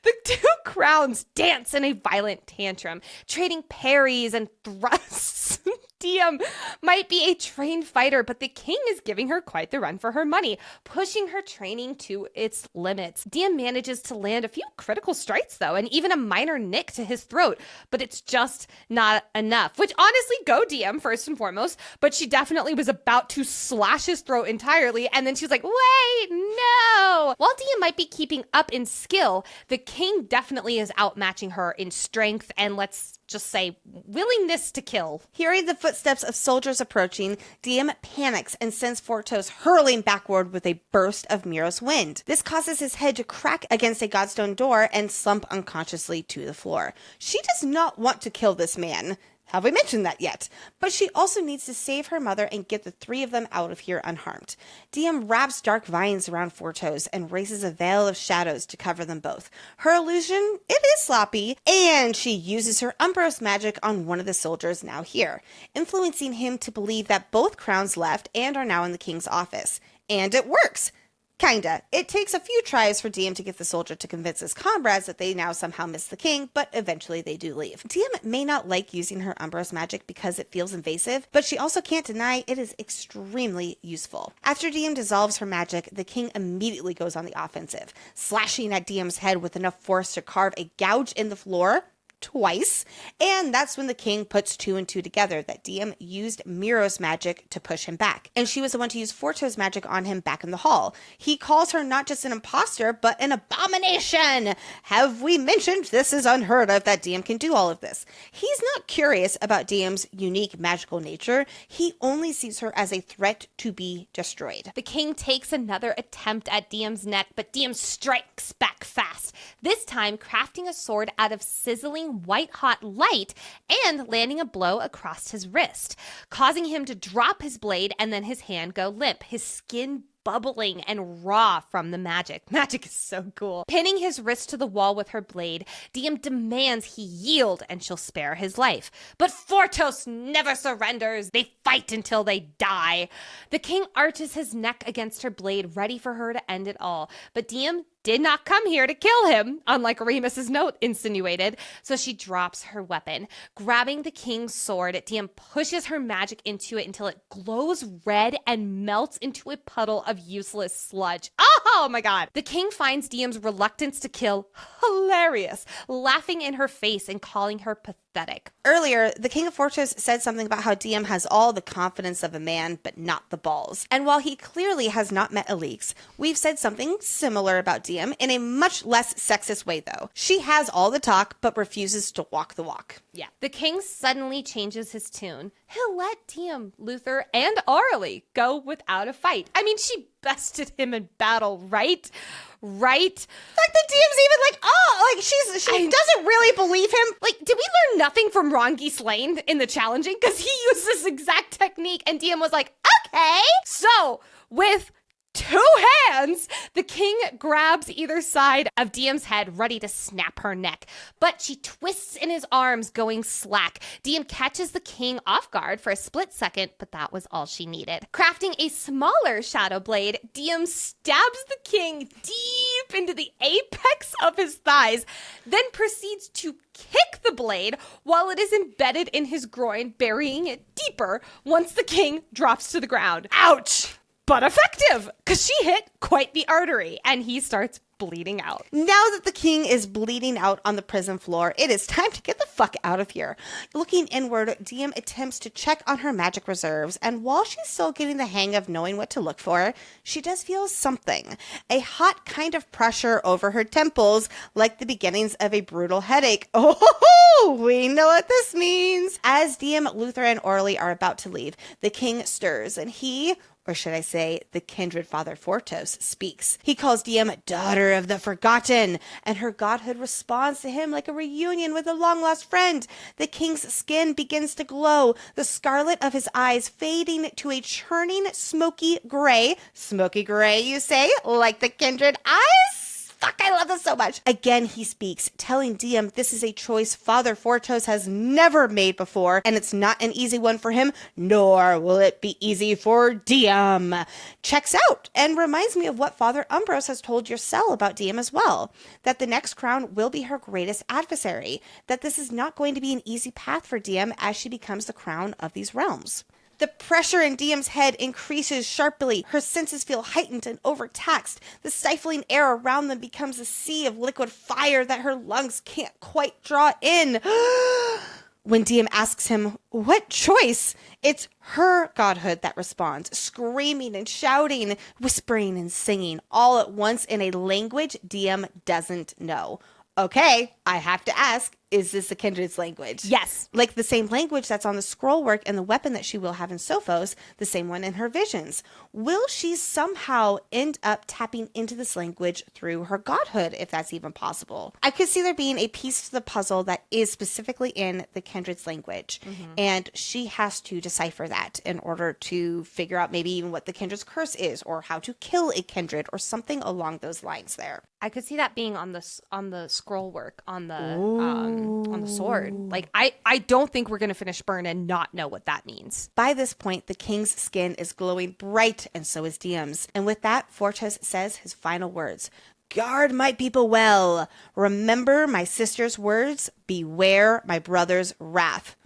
The two crowns dance in a violent tantrum, trading parries and thrusts. Diya might be a trained fighter, but the king is giving her quite the run for her money, pushing her training to its limits. Diya manages to land a few critical strikes, though, and even a minor nick to his throat, but it's just not enough. Which, honestly, go Diya, first and foremost, but she definitely was about to slash his throat entirely, and then she was like, wait, no! While Diya might be keeping up in skill, the king definitely is outmatching her in strength and, let's just say, willingness to kill.
Hearing the footsteps of soldiers approaching, Diya panics and sends Fortos hurling backward with a burst of Miros wind. This causes his head to crack against a Godstone door and slump unconsciously to the floor. She does not want to kill this man. Have we mentioned that yet? But she also needs to save her mother and get the three of them out of here unharmed. Diya wraps dark vines around Fortos and raises a veil of shadows to cover them both. Her illusion, it is sloppy, and she uses her Umbros magic on one of the soldiers now here, influencing him to believe that both crowns left and are now in the king's office. And it works! Kinda. It takes a few tries for Diem to get the soldier to convince his comrades that they now somehow miss the king, but eventually they do leave. Diem may not like using her Umbros magic because it feels invasive, but she also can't deny it is extremely useful. After Diem dissolves her magic, the king immediately goes on the offensive, slashing at Diem's head with enough force to carve a gouge in the floor twice, and that's when the king puts two and two together that Diem used Miros magic to push him back, and she was the one to use Fortos magic on him back in the hall. He calls her not just an imposter, but an abomination. Have we mentioned this is unheard of that Diem can do all of this? He's not curious about Diem's unique magical nature. He only sees her as a threat to be destroyed.
The king takes another attempt at Diem's neck, but Diem strikes back fast, this time crafting a sword out of sizzling white-hot light and landing a blow across his wrist, causing him to drop his blade and then his hand go limp, his skin bubbling and raw from the magic. Magic is so cool. Pinning his wrist to the wall with her blade, Diem demands he yield and she'll spare his life. But Fortos never surrenders. They fight until they die. The king arches his neck against her blade, ready for her to end it all. But Diem did not come here to kill him, unlike Remus's note insinuated, so she drops her weapon. Grabbing the king's sword, Diem pushes her magic into it until it glows red and melts into a puddle of useless sludge. Oh my god! The king finds Diem's reluctance to kill hilarious, laughing in her face and calling her pathetic.
Earlier, the King of Fortos said something about how Diem has all the confidence of a man, but not the balls. And while he clearly has not met Elix, we've said something similar about Diem in a much less sexist way, though. She has all the talk, but refuses to walk the walk.
Yeah. The king suddenly changes his tune. He'll let Diem, Luther, and Orly go without a fight. I mean, she bested him in battle, right? Right?
Like, the Diem's even like, oh, like, she doesn't really believe him.
Like, did we learn nothing from Rongi Slane in the challenging? Because he used this exact technique, and Diem was like, okay. So, with two hands, the king grabs either side of Diem's head, ready to snap her neck. But she twists in his arms, going slack. Diem catches the king off guard for a split second, but that was all she needed. Crafting a smaller shadow blade, Diem stabs the king deep into the apex of his thighs, then proceeds to kick the blade while it is embedded in his groin, burying it deeper once the king drops to the ground. Ouch! But effective, because she hit quite the artery, and he starts bleeding out.
Now that the king is bleeding out on the prison floor, it is time to get the fuck out of here. Looking inward, Diem attempts to check on her magic reserves, and while she's still getting the hang of knowing what to look for, she does feel something. A hot kind of pressure over her temples, like the beginnings of a brutal headache. Oh, we know what this means. As Diem, Luther, and Orly are about to leave, the king stirs, and he, or should I say, the kindred father Fortos, speaks. He calls Diem daughter of the forgotten, and her godhood responds to him like a reunion with a long-lost friend. The king's skin begins to glow, the scarlet of his eyes fading to a churning smoky gray. Smoky gray, you say? Like the kindred eyes? Fuck, I love this so much. Again, he speaks, telling Diem this is a choice Father Fortos has never made before, and it's not an easy one for him, nor will it be easy for Diem. Checks out, and reminds me of what Father Umbros has told Yourcell about Diem as well, that the next crown will be her greatest adversary, that this is not going to be an easy path for Diem as she becomes the crown of these realms. The pressure in Diem's head increases sharply. Her senses feel heightened and overtaxed. The stifling air around them becomes a sea of liquid fire that her lungs can't quite draw in. When Diem asks him, what choice? It's her godhood that responds, screaming and shouting, whispering and singing, all at once in a language Diem doesn't know. Okay, I have to ask, is this a kindred's language?
Yes.
Like the same language that's on the scroll work and the weapon that she will have in Sophos, the same one in her visions. Will she somehow end up tapping into this language through her godhood, if that's even possible? I could see there being a piece to the puzzle that is specifically in the kindred's language, and she has to decipher that in order to figure out maybe even what the kindred's curse is, or how to kill a kindred, or something along those lines there.
I could see that being on the scroll work, on the on the sword. Like, I don't think we're going to finish Burn and not know what that means.
By this point, the king's skin is glowing bright, and so is Diem's. And with that, Fortos says his final words. Guard my people well. Remember my sister's words. Beware my brother's wrath.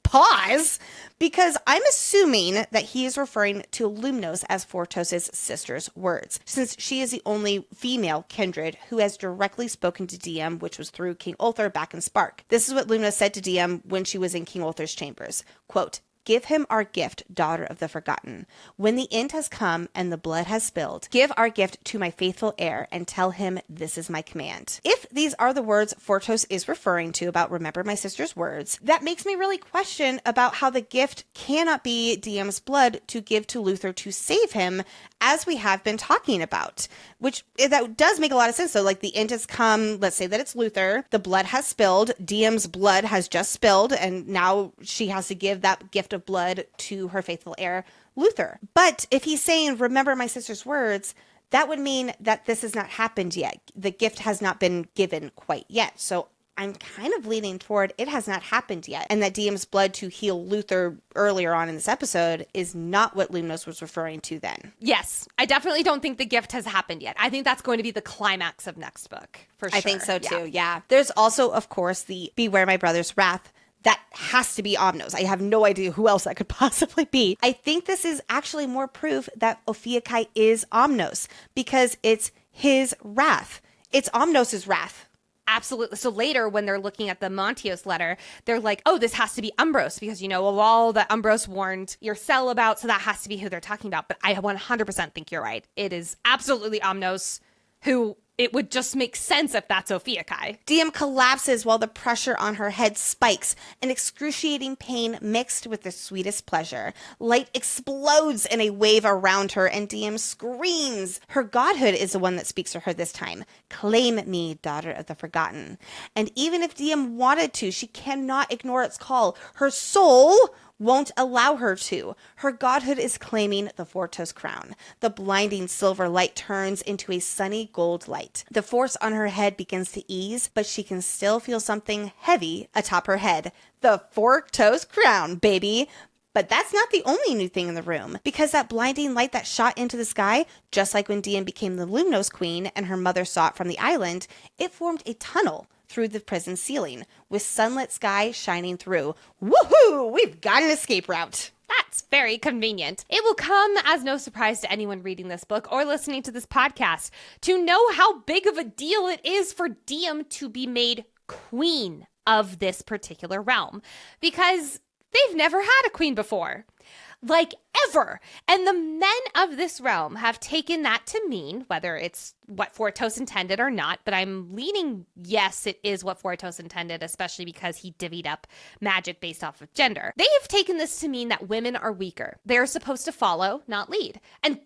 Pause, because I'm assuming that he is referring to Lumnos as Fortos' sister's words, since she is the only female kindred who has directly spoken to Diem, which was through King Ulthar back in Spark. This is what Lumnos said to Diem when she was in King Ulthar's chambers. Quote, give him our gift, daughter of the forgotten. When the end has come and the blood has spilled, give our gift to my faithful heir and tell him this is my command. If these are the words Fortos is referring to about remember my sister's words, that makes me really question about how the gift cannot be Diem's blood to give to Luthor to save him, as we have been talking about, which that does make a lot of sense. So like the end has come, let's say that it's Luthor, the blood has spilled, Diem's blood has just spilled, and now she has to give that gift of blood to her faithful heir, Luthor. But if he's saying, remember my sister's words, that would mean that this has not happened yet. The gift has not been given quite yet. So I'm kind of leaning toward it has not happened yet. And that Diem's blood to heal Luthor earlier on in this episode is not what Lumnos was referring to then.
Yes, I definitely don't think the gift has happened yet. I think that's going to be the climax of next book, for sure.
I think so too, yeah. There's also, of course, the Beware My Brother's Wrath. That has to be Omnos. I have no idea who else that could possibly be. I think this is actually more proof that Ophiuchi is Omnos, because it's his wrath. It's Omnos' wrath.
Absolutely. So later, when they're looking at the Montios letter, they're like, oh, this has to be Umbros because, you know, of all that Umbros warned your cell about, so that has to be who they're talking about. But I 100% think you're right. It is absolutely Omnos, who it would just make sense if that's Ophiuchi.
Diem collapses while the pressure on her head spikes, an excruciating pain mixed with the sweetest pleasure. Light explodes in a wave around her, and Diem screams. Her godhood is the one that speaks to her this time. Claim me, daughter of the forgotten. And even if Diem wanted to, she cannot ignore its call. Her soul won't allow her to. Her godhood is claiming the Fortos crown. The blinding silver light turns into a sunny gold light. The force on her head begins to ease, but she can still feel something heavy atop her head. The Fortos crown, baby. But that's not the only new thing in the room, because that blinding light that shot into the sky, just like when Diem became the Lumnos queen and her mother saw it from the island, it formed a tunnel through the prison ceiling, with sunlit sky shining through. Woohoo! We've got an escape route.
That's very convenient. It will come as no surprise to anyone reading this book or listening to this podcast to know how big of a deal it is for Diem to be made queen of this particular realm, because they've never had a queen before. Like, ever. And the men of this realm have taken that to mean, whether it's what Fortos intended or not, but I'm leaning, yes, it is what Fortos intended, especially because he divvied up magic based off of gender. They have taken this to mean that women are weaker. They're supposed to follow, not lead. And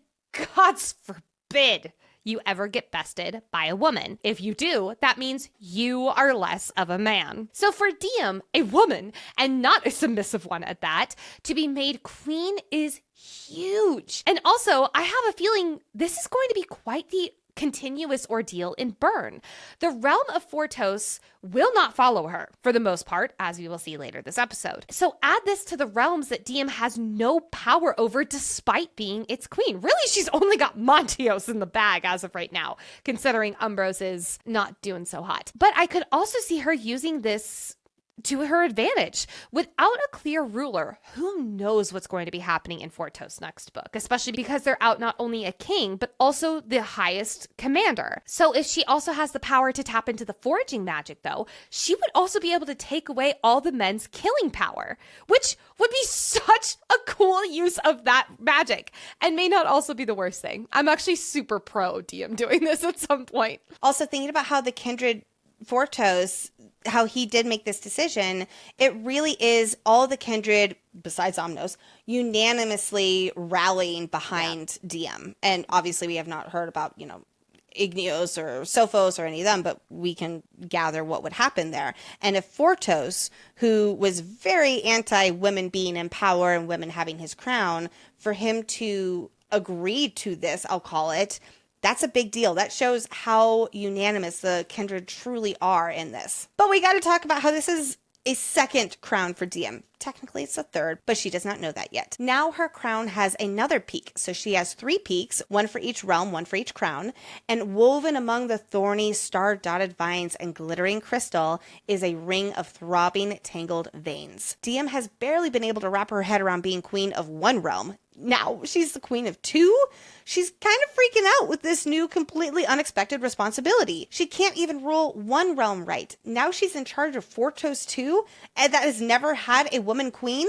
God's forbid you ever get bested by a woman. If you do, that means you are less of a man. So for Diem, a woman, and not a submissive one at that, to be made queen is huge. And also, I have a feeling this is going to be quite the continuous ordeal in Burn. The realm of Fortos will not follow her, for the most part, as we will see later this episode. So add this to the realms that Diem has no power over despite being its queen. Really, she's only got Montios in the bag as of right now, considering Umbros is not doing so hot. But I could also see her using this to her advantage. Without a clear ruler, who knows what's going to be happening in Fortos' next book, especially because they're out not only a king, but also the highest commander. So if she also has the power to tap into the foraging magic, though, she would also be able to take away all the men's killing power, which would be such a cool use of that magic, and may not also be the worst thing. I'm actually super pro Diem doing this at some point.
Also, thinking about how the kindred Fortos, how he did make this decision, it really is all the kindred, besides Omnos, unanimously rallying behind Diem. And obviously we have not heard about, Igneos or Sophos or any of them, but we can gather what would happen there. And if Fortos, who was very anti-women being in power and women having his crown, for him to agree to this, I'll call it, That's a big deal. That shows how unanimous the Kindred truly are in this. But we got to talk about how this is a second crown for Diya. Technically, it's a third, but she does not know that yet. Now her crown has another peak. So she has 3 peaks, one for each realm, one for each crown. And woven among the thorny, star-dotted vines and glittering crystal is a ring of throbbing, tangled veins. Diya has barely been able to wrap her head around being queen of one realm. Now she's the queen of 2? She's kind of freaking out with this new, completely unexpected responsibility. She can't even rule one realm right. Now she's in charge of Fortos too, and that has never had a woman queen?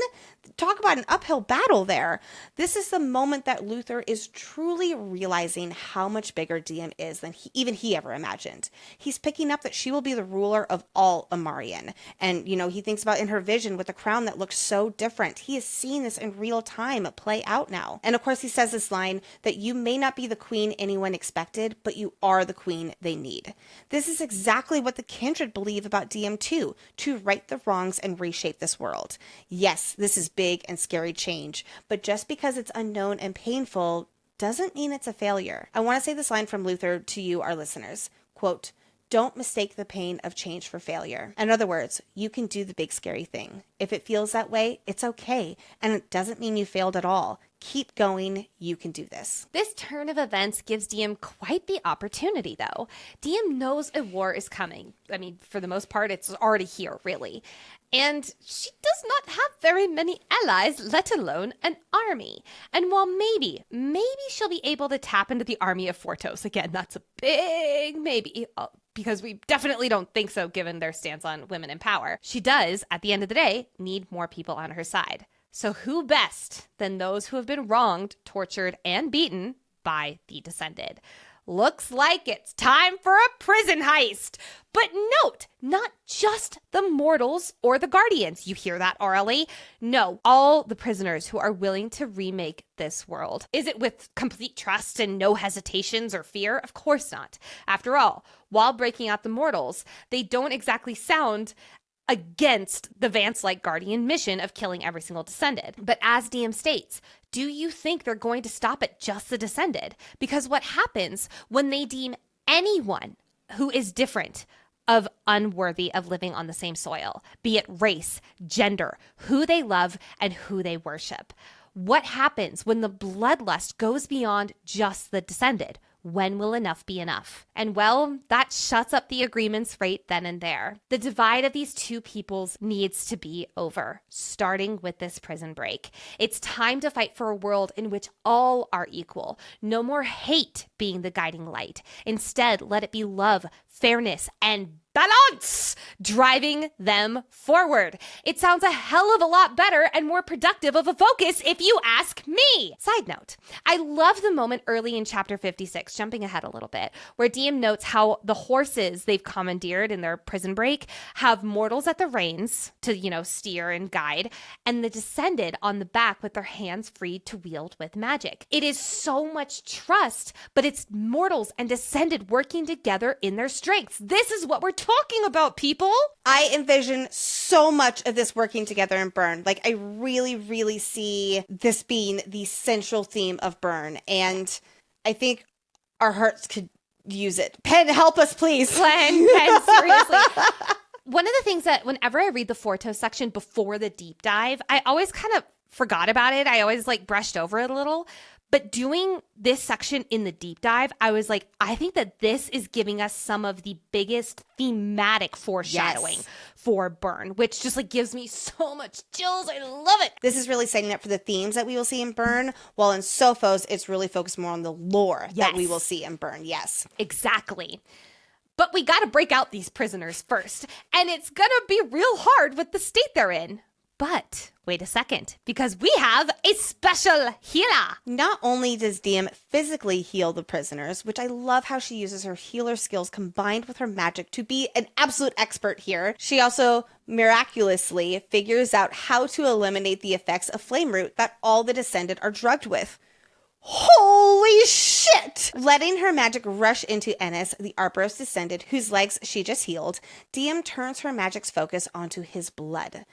Talk about an uphill battle there. This is the moment that Luther is truly realizing how much bigger Diya is than even he ever imagined. He's picking up that she will be the ruler of all Amarian. And, he thinks about in her vision with the crown that looks so different. He has seen this in real time play out now. And of course, he says this line that you may not be the queen anyone expected, but you are the queen they need. This is exactly what the Kindred believe about Diya too, to right the wrongs and reshape this world. Yes, this is big and scary change, but just because it's unknown and painful doesn't mean it's a failure. I want to say this line from Luther to you, our listeners. Quote, "Don't mistake the pain of change for failure." In other words, you can do the big scary thing. If it feels that way, it's okay. And it doesn't mean you failed at all. Keep going. You can do this.
This turn of events gives Diya quite the opportunity, though. Diya knows a war is coming. I mean, for the most part, it's already here, really. And she does not have very many allies, let alone an army. And while maybe she'll be able to tap into the army of Fortos. Again, that's a big maybe, because we definitely don't think so given their stance on women in power. She does, at the end of the day, need more people on her side. So who best than those who have been wronged, tortured, and beaten by the Descended? Looks like it's time for a prison heist. But note, not just the mortals or the guardians. You hear that, RLE? No, all the prisoners who are willing to remake this world. Is it with complete trust and no hesitations or fear? Of course not. After all, while breaking out the mortals, they don't exactly sound against the Vance-like Guardian mission of killing every single Descended. But as Diya states, do you think they're going to stop at just the Descended? Because what happens when they deem anyone who is different of unworthy of living on the same soil, be it race, gender, who they love, and who they worship? What happens when the bloodlust goes beyond just the Descended? When will enough be enough? And well, that shuts up the agreements right then and there. The divide of these two peoples needs to be over, starting with this prison break. It's time to fight for a world in which all are equal. No more hate being the guiding light. Instead, let it be love, fairness, and balance driving them forward. It sounds a hell of a lot better and more productive of a focus if you ask me. Side note, I love the moment early in chapter 56, jumping ahead a little bit, where Diya notes how the horses they've commandeered in their prison break have mortals at the reins to, steer and guide, and the Descended on the back with their hands free to wield with magic. It is so much trust, but it's mortals and Descended working together in their strengths. This is what we're talking about, people.
I envision so much of this working together in Burn. Like, I really, really see this being the central theme of Burn. And I think our hearts could use it. Pen, help us, please.
Pen, seriously. One of the things that whenever I read the Fortos section before the deep dive, I always kind of forgot about it. I always brushed over it a little. But doing this section in the deep dive, I was like, I think that this is giving us some of the biggest thematic foreshadowing for Burn, which just gives me so much chills. I love it.
This is really setting up for the themes that we will see in Burn, while in Sophos, it's really focused more on the lore that we will see in Burn. Yes.
Exactly. But we got to break out these prisoners first, and it's going to be real hard with the state they're in. But wait a second, because we have a special healer.
Not only does Diya physically heal the prisoners, which I love how she uses her healer skills combined with her magic to be an absolute expert here, she also miraculously figures out how to eliminate the effects of flame root that all the Descended are drugged with. Holy shit! Letting her magic rush into Ennis, the Arboros Descended, whose legs she just healed, Diya turns her magic's focus onto his blood.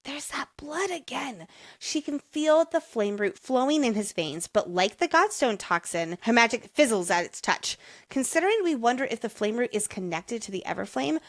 There's that blood again. She can feel the flame root flowing in his veins, but like the Godstone toxin, her magic fizzles at its touch. Considering we wonder if the flame root is connected to the Everflame,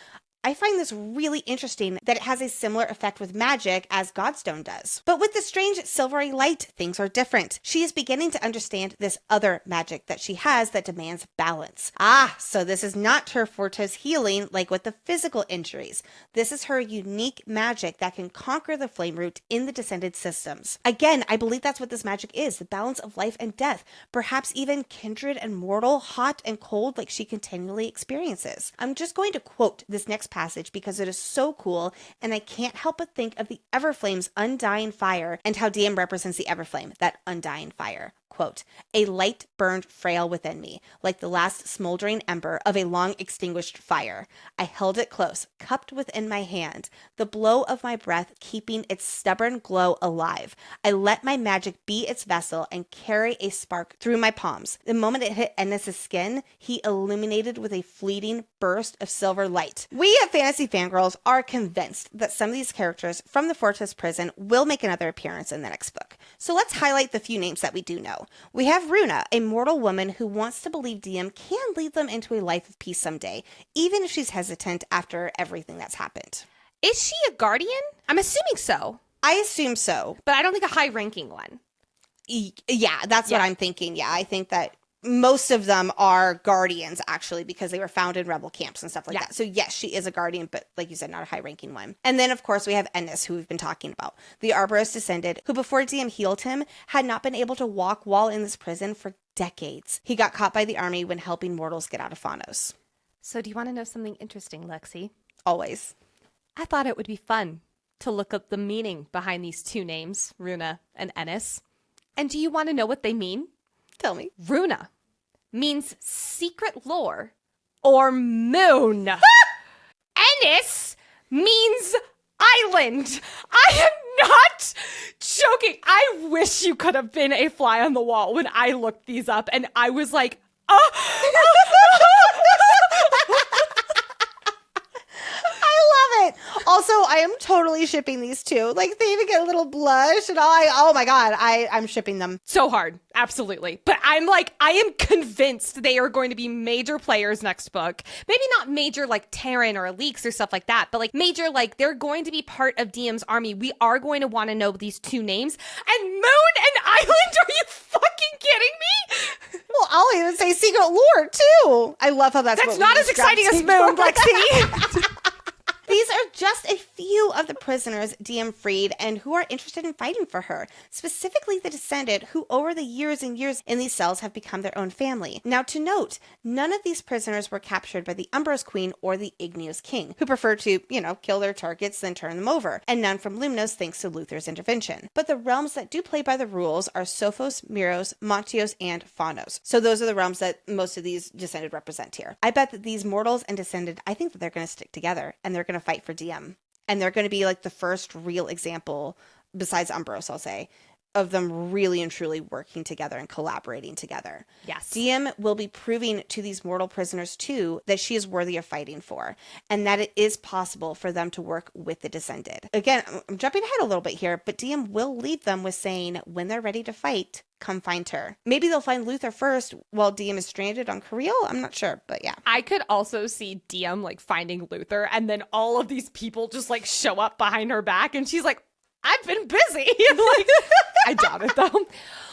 I find this really interesting that it has a similar effect with magic as Godstone does. But with the strange silvery light, things are different. She is beginning to understand this other magic that she has that demands balance. So this is not her Fortos healing like with the physical injuries. This is her unique magic that can conquer the flame root in the descended systems. Again, I believe that's what this magic is, the balance of life and death, perhaps even kindred and mortal, hot and cold like she continually experiences. I'm just going to quote this next passage because it is so cool, and I can't help but think of the Everflame's undying fire and how DM represents the Everflame, that undying fire. Quote, "A light burned frail within me, like the last smoldering ember of a long extinguished fire. I held it close, cupped within my hand, the blow of my breath keeping its stubborn glow alive. I let my magic be its vessel and carry a spark through my palms. The moment it hit Ennis's skin, he illuminated with a fleeting burst of silver light." We at Fantasy Fangirls are convinced that some of these characters from the Fortos prison will make another appearance in the next book. So let's highlight the few names that we do know. We have Runa, a mortal woman who wants to believe DM can lead them into a life of peace someday, even if she's hesitant after everything that's happened.
Is she a guardian? I'm assuming so,
I assume so.
but I don't think a high-ranking one.
Yeah, that's what I'm thinking. Yeah, I think that most of them are guardians, actually, because they were found in rebel camps and stuff like that. So yes, she is a guardian, but like you said, not a high-ranking one. And then, of course, we have Ennis, who we've been talking about, the Arboros descended, who before DM healed him, had not been able to walk while in this prison for decades. He got caught by the army when helping mortals get out of Fortos.
So do you want to know something interesting, Lexi?
Always.
I thought it would be fun to look up the meaning behind these two names, Runa and Ennis. And do you want to know what they mean?
Tell me.
Runa means secret lore or moon. Ennis means island. I am not joking. I wish you could have been a fly on the wall when I looked these up and I was like,
Also, I am totally shipping these two. Like, they even get a little blush and all. Oh my God, I'm shipping them.
So hard. Absolutely. But I'm like, I am convinced they are going to be major players next book. Maybe not major like Terran or Leaks or stuff like that, but like major, like they're going to be part of DM's army. We are going to want to know these two names. And Moon and Island, are you fucking kidding me?
Well, I'll even say secret lore too. I love how
that's not as exciting as Moon, Lexi.
These are just a few of the prisoners DM freed and who are interested in fighting for her, specifically the descendant who over the years and years in these cells have become their own family. Now to note, none of these prisoners were captured by the Umbros Queen or the Igneous King, who prefer to, kill their targets then turn them over, and none from Lumnos thanks to Luther's intervention. But the realms that do play by the rules are Sophos, Miros, Montios, and Faunos. So those are the realms that most of these descended represent here. I bet that these mortals and descended, I think that they're going to stick together and they're going to fight for DM. And they're going to be like the first real example, besides Umbros, I'll say, of them really and truly working together and collaborating together.
Yes.
DM will be proving to these mortal prisoners too that she is worthy of fighting for, and that it is possible for them to work with the descended. Again, I'm jumping ahead a little bit here, but DM will leave them with saying, when they're ready to fight, come find her. Maybe they'll find Luther first while DM is stranded on Creel. I'm not sure, but yeah.
I could also see DM like finding Luther and then all of these people just like show up behind her back and she's like, I've been busy. Like, I doubt it though.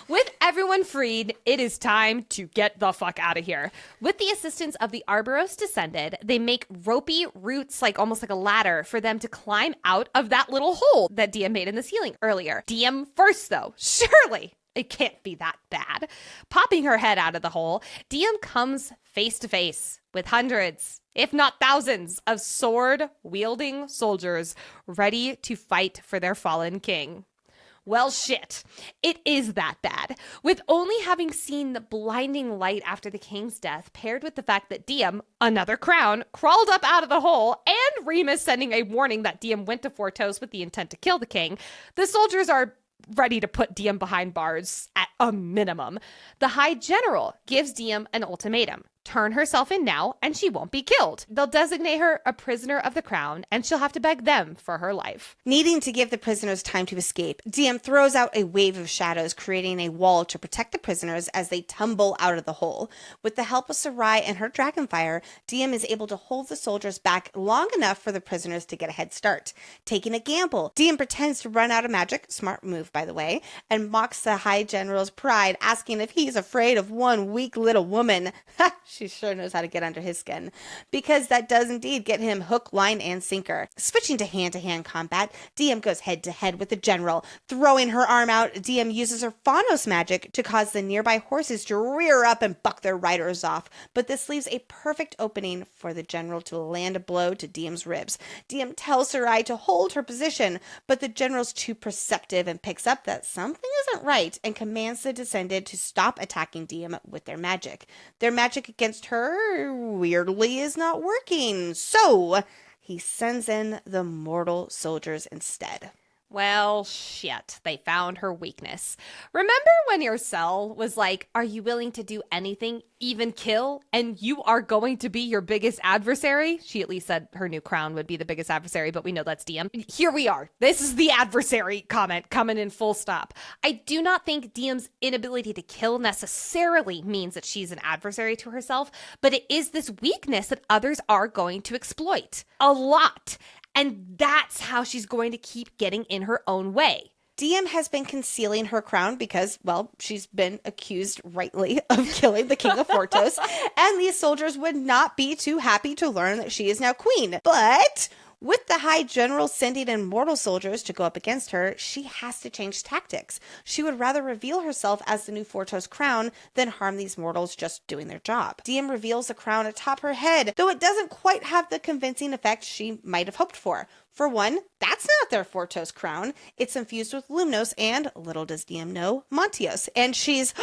With everyone freed, it is time to get the fuck out of here. With the assistance of the Arboros descended, they make ropey roots, like almost like a ladder, for them to climb out of that little hole that DM made in the ceiling earlier. DM first though, surely. It can't be that bad. Popping her head out of the hole, DM comes face to face with hundreds, if not thousands, of sword-wielding soldiers ready to fight for their fallen king. Well, shit. It is that bad. With only having seen the blinding light after the king's death, paired with the fact that DM, another crown, crawled up out of the hole, and Remus sending a warning that DM went to Fortos with the intent to kill the king, the soldiers are ready to put DM behind bars at a minimum. The High General gives DM an ultimatum turn herself in now and she won't be killed. They'll designate her a prisoner of the crown and she'll have to beg them for her life.
Needing to give the prisoners time to escape, DM throws out a wave of shadows, creating a wall to protect the prisoners as they tumble out of the hole. With the help of Sarai and her dragonfire, DM is able to hold the soldiers back long enough for the prisoners to get a head start. Taking a gamble, DM pretends to run out of magic, smart move by the way, and mocks the High General's pride, asking if he's afraid of one weak little woman. Ha! She sure knows how to get under his skin, because that does indeed get him hook, line, and sinker. Switching to hand-to-hand combat, DM goes head-to-head with the general. Throwing her arm out, DM uses her Fortos magic to cause the nearby horses to rear up and buck their riders off, but this leaves a perfect opening for the general to land a blow to DM's ribs. DM tells Sarai to hold her position, but the general's too perceptive and picks up that something isn't right and commands the descended to stop attacking DM with their magic. Their magic against her, weirdly, is not working, so he sends in the mortal soldiers instead.
Well, shit, they found her weakness. Remember when your cell was like, are you willing to do anything, even kill, and you are going to be your biggest adversary? She at least said her new crown would be the biggest adversary, but we know that's DM. Here we are. This is the adversary comment coming in full stop. I do not think DM's inability to kill necessarily means that she's an adversary to herself, but it is this weakness that others are going to exploit a lot. And that's how she's going to keep getting in her own way.
DM has been concealing her crown because, well, she's been accused rightly of killing the king of Fortos, and these soldiers would not be too happy to learn that she is now queen. But with the High General sending in mortal soldiers to go up against her, she has to change tactics. She would rather reveal herself as the new Fortos crown than harm these mortals just doing their job. DM reveals the crown atop her head, though it doesn't quite have the convincing effect she might have hoped for. For one, that's not their Fortos crown. It's infused with Lumnos and, little does DM know, Montios. And she's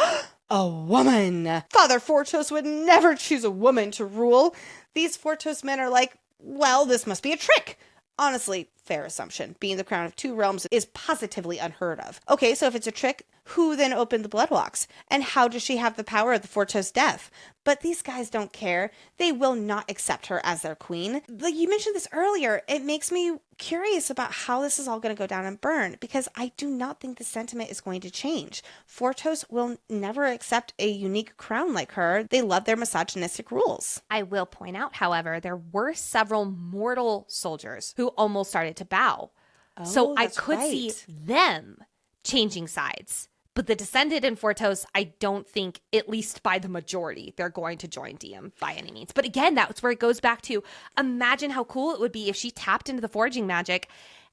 a woman. Father Fortos would never choose a woman to rule. These Fortos men are like, well, this must be a trick. Honestly, fair assumption. Being the crown of two realms is positively unheard of. Okay, so if it's a trick, who then opened the bloodwalks? And how does she have the power of the Fortos death? But these guys don't care. They will not accept her as their queen. Like you mentioned this earlier, it makes me curious about how this is all going to go down and burn, because I do not think the sentiment is going to change. Fortos will never accept a unique crown like her. They love their misogynistic rules.
I will point out, however, there were several mortal soldiers who almost started to bow. So I could see them changing sides. But the descended in Fortos, I don't think, at least by the majority, they're going to join DM by any means. But again, that's where it goes back to, imagine how cool it would be if she tapped into the forging magic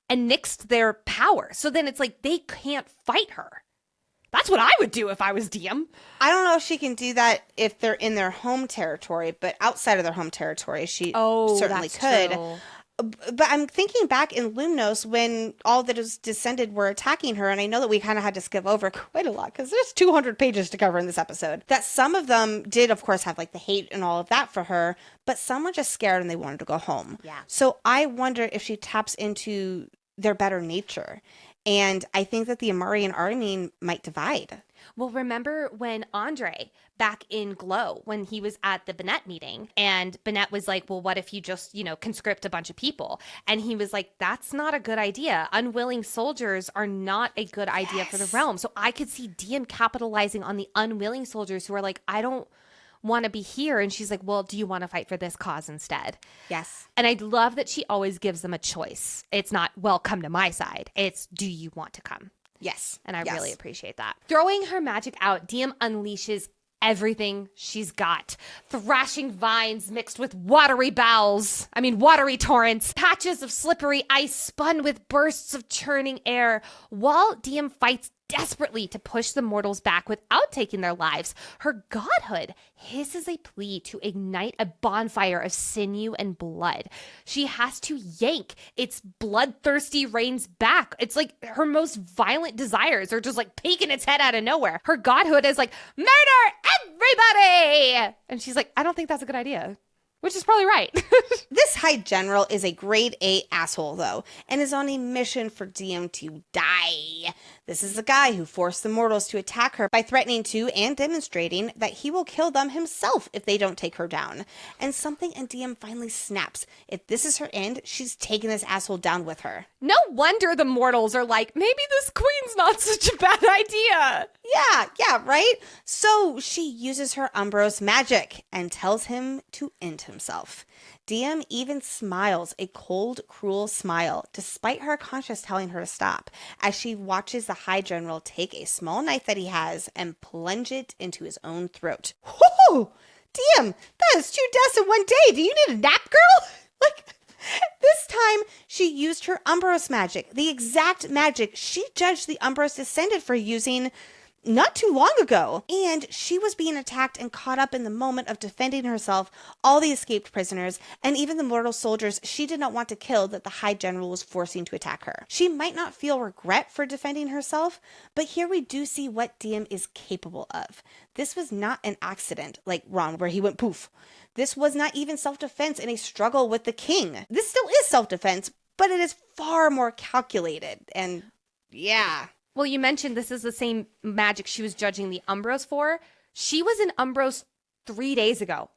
and nixed their power. So then it's like they can't fight her. That's what I would do if I was DM.
I don't know if she can do that if they're in their home territory, but outside of their home territory, she certainly could.
True.
But I'm thinking back in Lumnos when all that is descended were attacking her, and I know that we kind of had to skip over quite a lot because there's 200 pages to cover in this episode. That some of them did, of course, have like the hate and all of that for her, but some were just scared and they wanted to go home.
Yeah.
So I wonder if she taps into their better nature. And I think that the Amarian army might divide.
Well, remember when Andre, back in Glow, when he was at the Bennett meeting, and Bennett was like, well, what if you just, conscript a bunch of people? And he was like, that's not a good idea. Unwilling soldiers are not a good idea for the realm. So I could see DM capitalizing on the unwilling soldiers who are like, I don't want to be here. And she's like, well, do you want to fight for this cause instead?
Yes.
And I love that she always gives them a choice. It's not, well, come to my side. It's, do you want to come?
Yes.
And I really appreciate that. Throwing her magic out, DM unleashes everything she's got. Thrashing vines mixed with watery torrents, patches of slippery ice spun with bursts of churning air, while DM fights desperately to push the mortals back without taking their lives. Her godhood hisses a plea to ignite a bonfire of sinew and blood. She has to yank its bloodthirsty reins back. It's like her most violent desires are just like peeking its head out of nowhere. Her godhood is like, murder everybody! And she's like, I don't think that's a good idea. which is probably right.
This High General is a grade A asshole, though, and is on a mission for Diem to die. This is the guy who forced the mortals to attack her by threatening to and demonstrating that he will kill them himself if they don't take her down. And something in Diem finally snaps. If this is her end, she's taking this asshole down with her.
No wonder the mortals are like, maybe this queen's not such a bad idea.
Yeah, right? So she uses her Umbros magic and tells him to end himself. Diem even smiles a cold, cruel smile, despite her conscience telling her to stop, as she watches the High General take a small knife that he has and plunge it into his own throat. Whoo! Diem, that is 2 deaths in one day. Do you need a nap, girl? This time, she used her Umbros magic, the exact magic she judged the Umbros descended for using not too long ago. And she was being attacked and caught up in the moment of defending herself, all the escaped prisoners, and even the mortal soldiers she did not want to kill that the High General was forcing to attack her. She might not feel regret for defending herself, but here we do see what Diem is capable of. This was not an accident like Ron, where he went poof. This was not even self-defense in a struggle with the king. This still is self-defense, but it is far more calculated. And yeah.
Well, you mentioned this is the same magic she was judging the Umbros for. She was in Umbros 3 days ago.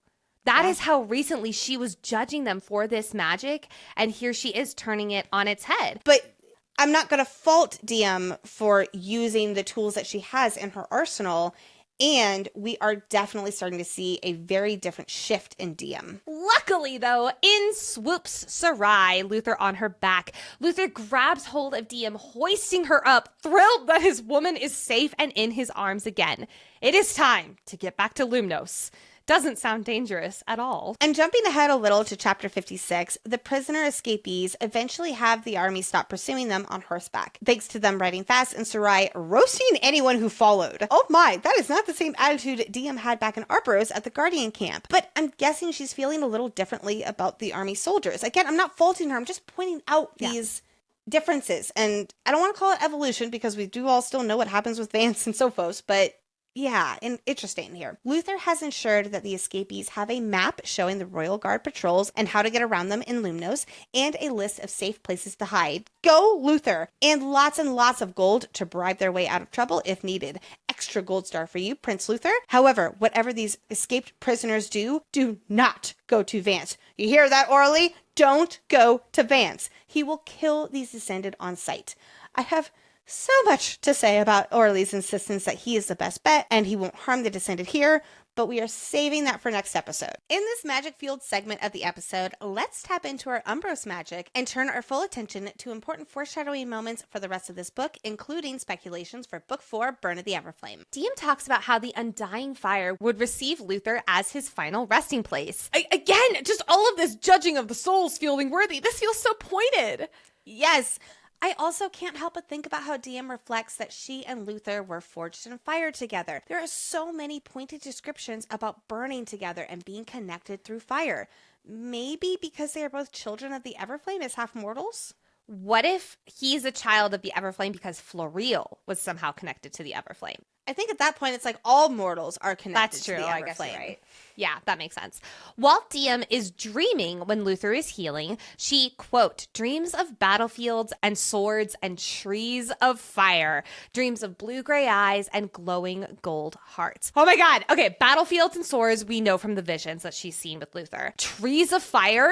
That is how recently she was judging them for this magic. And here she is turning it on its head.
But I'm not going to fault Diem for using the tools that she has in her arsenal. And we are definitely starting to see a very different shift in Diem.
Luckily, though, in swoops Sarai, Luther on her back. Luther grabs hold of Diem, hoisting her up, thrilled that his woman is safe and in his arms again. It is time to get back to Lumnos. Doesn't sound dangerous at all.
And jumping ahead a little to chapter 56, the prisoner escapees eventually have the army stop pursuing them on horseback, thanks to them riding fast and Sarai roasting anyone who followed. Oh my, that is not the same attitude Diem had back in Arpros at the Guardian camp. But I'm guessing she's feeling a little differently about the army soldiers. Again, I'm not faulting her, I'm just pointing out these differences. And I don't want to call it evolution because we do all still know what happens with Vance and Sophos, but yeah, and interesting here. Luther has ensured that the escapees have a map showing the Royal Guard patrols and how to get around them in Lumnos, and a list of safe places to hide. Go, Luther! And lots of gold to bribe their way out of trouble if needed. Extra gold star for you, Prince Luther. However, whatever these escaped prisoners do not go to Vance. You hear that, Orly? Don't go to Vance. He will kill these descended on sight. I have so much to say about Orly's insistence that he is the best bet and he won't harm the descended here, but we are saving that for next episode. In this magic fueled segment of the episode, let's tap into our Umbros magic and turn our full attention to important foreshadowing moments for the rest of this book, including speculations for Book 4, Burn of the Everflame.
Diem talks about how the Undying Fire would receive Luther as his final resting place. Again, just all of this judging of the souls feeling worthy. This feels so pointed.
Yes. I also can't help but think about how Diem reflects that she and Luther were forged in fire together. There are so many pointed descriptions about burning together and being connected through fire. Maybe because they are both children of the Everflame as half mortals?
What if he's a child of the Everflame because Florial was somehow connected to the Everflame?
I think at that point it's like all mortals are connected
That's true,
to the
I guess
Everflame.
you're right. Yeah, that makes sense. While Diem is dreaming when Luther is healing, she, quote, dreams of battlefields and swords and trees of fire, dreams of blue-gray eyes and glowing gold hearts. Oh my God. Okay, battlefields and swords we know from the visions that she's seen with Luther. Trees of fire?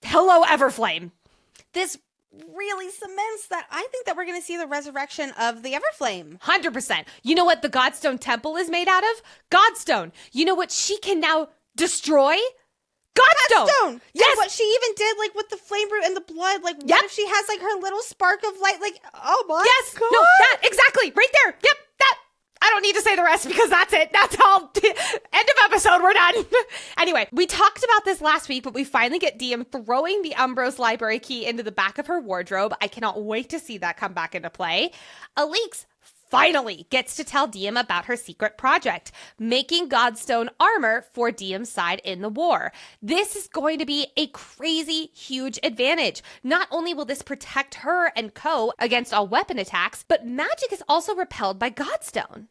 Hello, Everflame.
This really cements that I think that we're going to see the resurrection of the Everflame.
100%. You know what the Godstone Temple is made out of? Godstone. You know what she can now destroy? Godstone. Yes.
And what she even did, like with the flame root and the blood, like what if she has like her little spark of light, like, oh my God.
No, that, exactly, right there. Yep, that. I don't need to say the rest because that's it. That's all. End of episode. We're done. Anyway, we talked about this last week, but we finally get Diem throwing the Umbros library key into the back of her wardrobe. I cannot wait to see that come back into play. Alix finally gets to tell Diem about her secret project, making Godstone armor for Diem's side in the war. This is going to be a crazy, huge advantage. Not only will this protect her and Co. against all weapon attacks, but magic is also repelled by Godstone.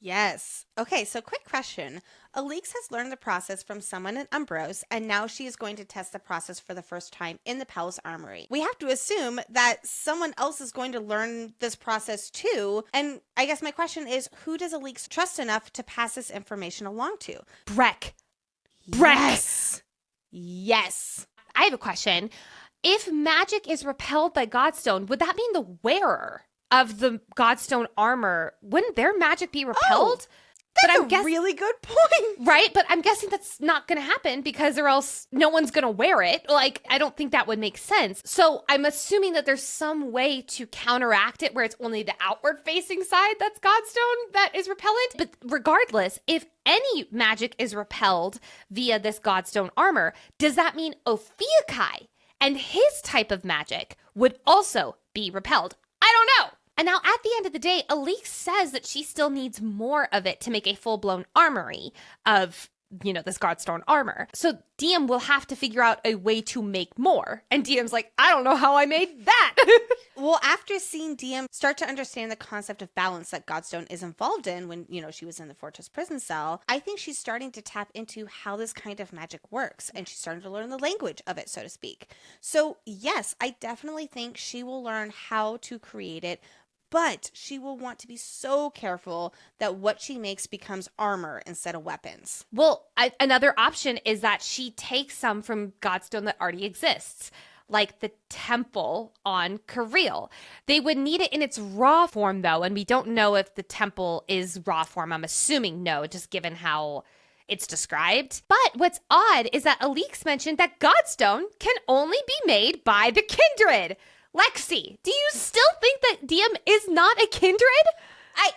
Yes. Okay, so quick question. Alix has learned the process from someone in Umbros, and now she is going to test the process for the first time in the Palace Armory. We have to assume that someone else is going to learn this process too, and I guess my question is, who does Alix trust enough to pass this information along to?
Breck.
Yes! Yes!
I have a question. If magic is repelled by Godstone, would that mean the wearer of the Godstone armor, wouldn't their magic be repelled?
That's a really good point.
Right? But I'm guessing that's not going to happen because or else no one's going to wear it. Like, I don't think that would make sense. So I'm assuming that there's some way to counteract it where it's only the outward facing side that's Godstone that is repellent. But regardless, if any magic is repelled via this Godstone armor, does that mean Ophiuchi and his type of magic would also be repelled? I don't know. And now at the end of the day, Alix says that she still needs more of it to make a full-blown armory of, this Godstone armor. So Diem will have to figure out a way to make more. And Diem's like, I don't know how I made that.
Well, after seeing Diem start to understand the concept of balance that Godstone is involved in when, she was in the Fortos prison cell, I think she's starting to tap into how this kind of magic works. And she's starting to learn the language of it, so to speak. So yes, I definitely think she will learn how to create it, but she will want to be so careful that what she makes becomes armor instead of weapons.
Well, another option is that she takes some from Godstone that already exists, like the temple on Kirill. They would need it in its raw form, though, and we don't know if the temple is raw form. I'm assuming no, just given how it's described. But what's odd is that Alix mentioned that Godstone can only be made by the kindred. Lexi, do you still think that Diem is not a kindred?
I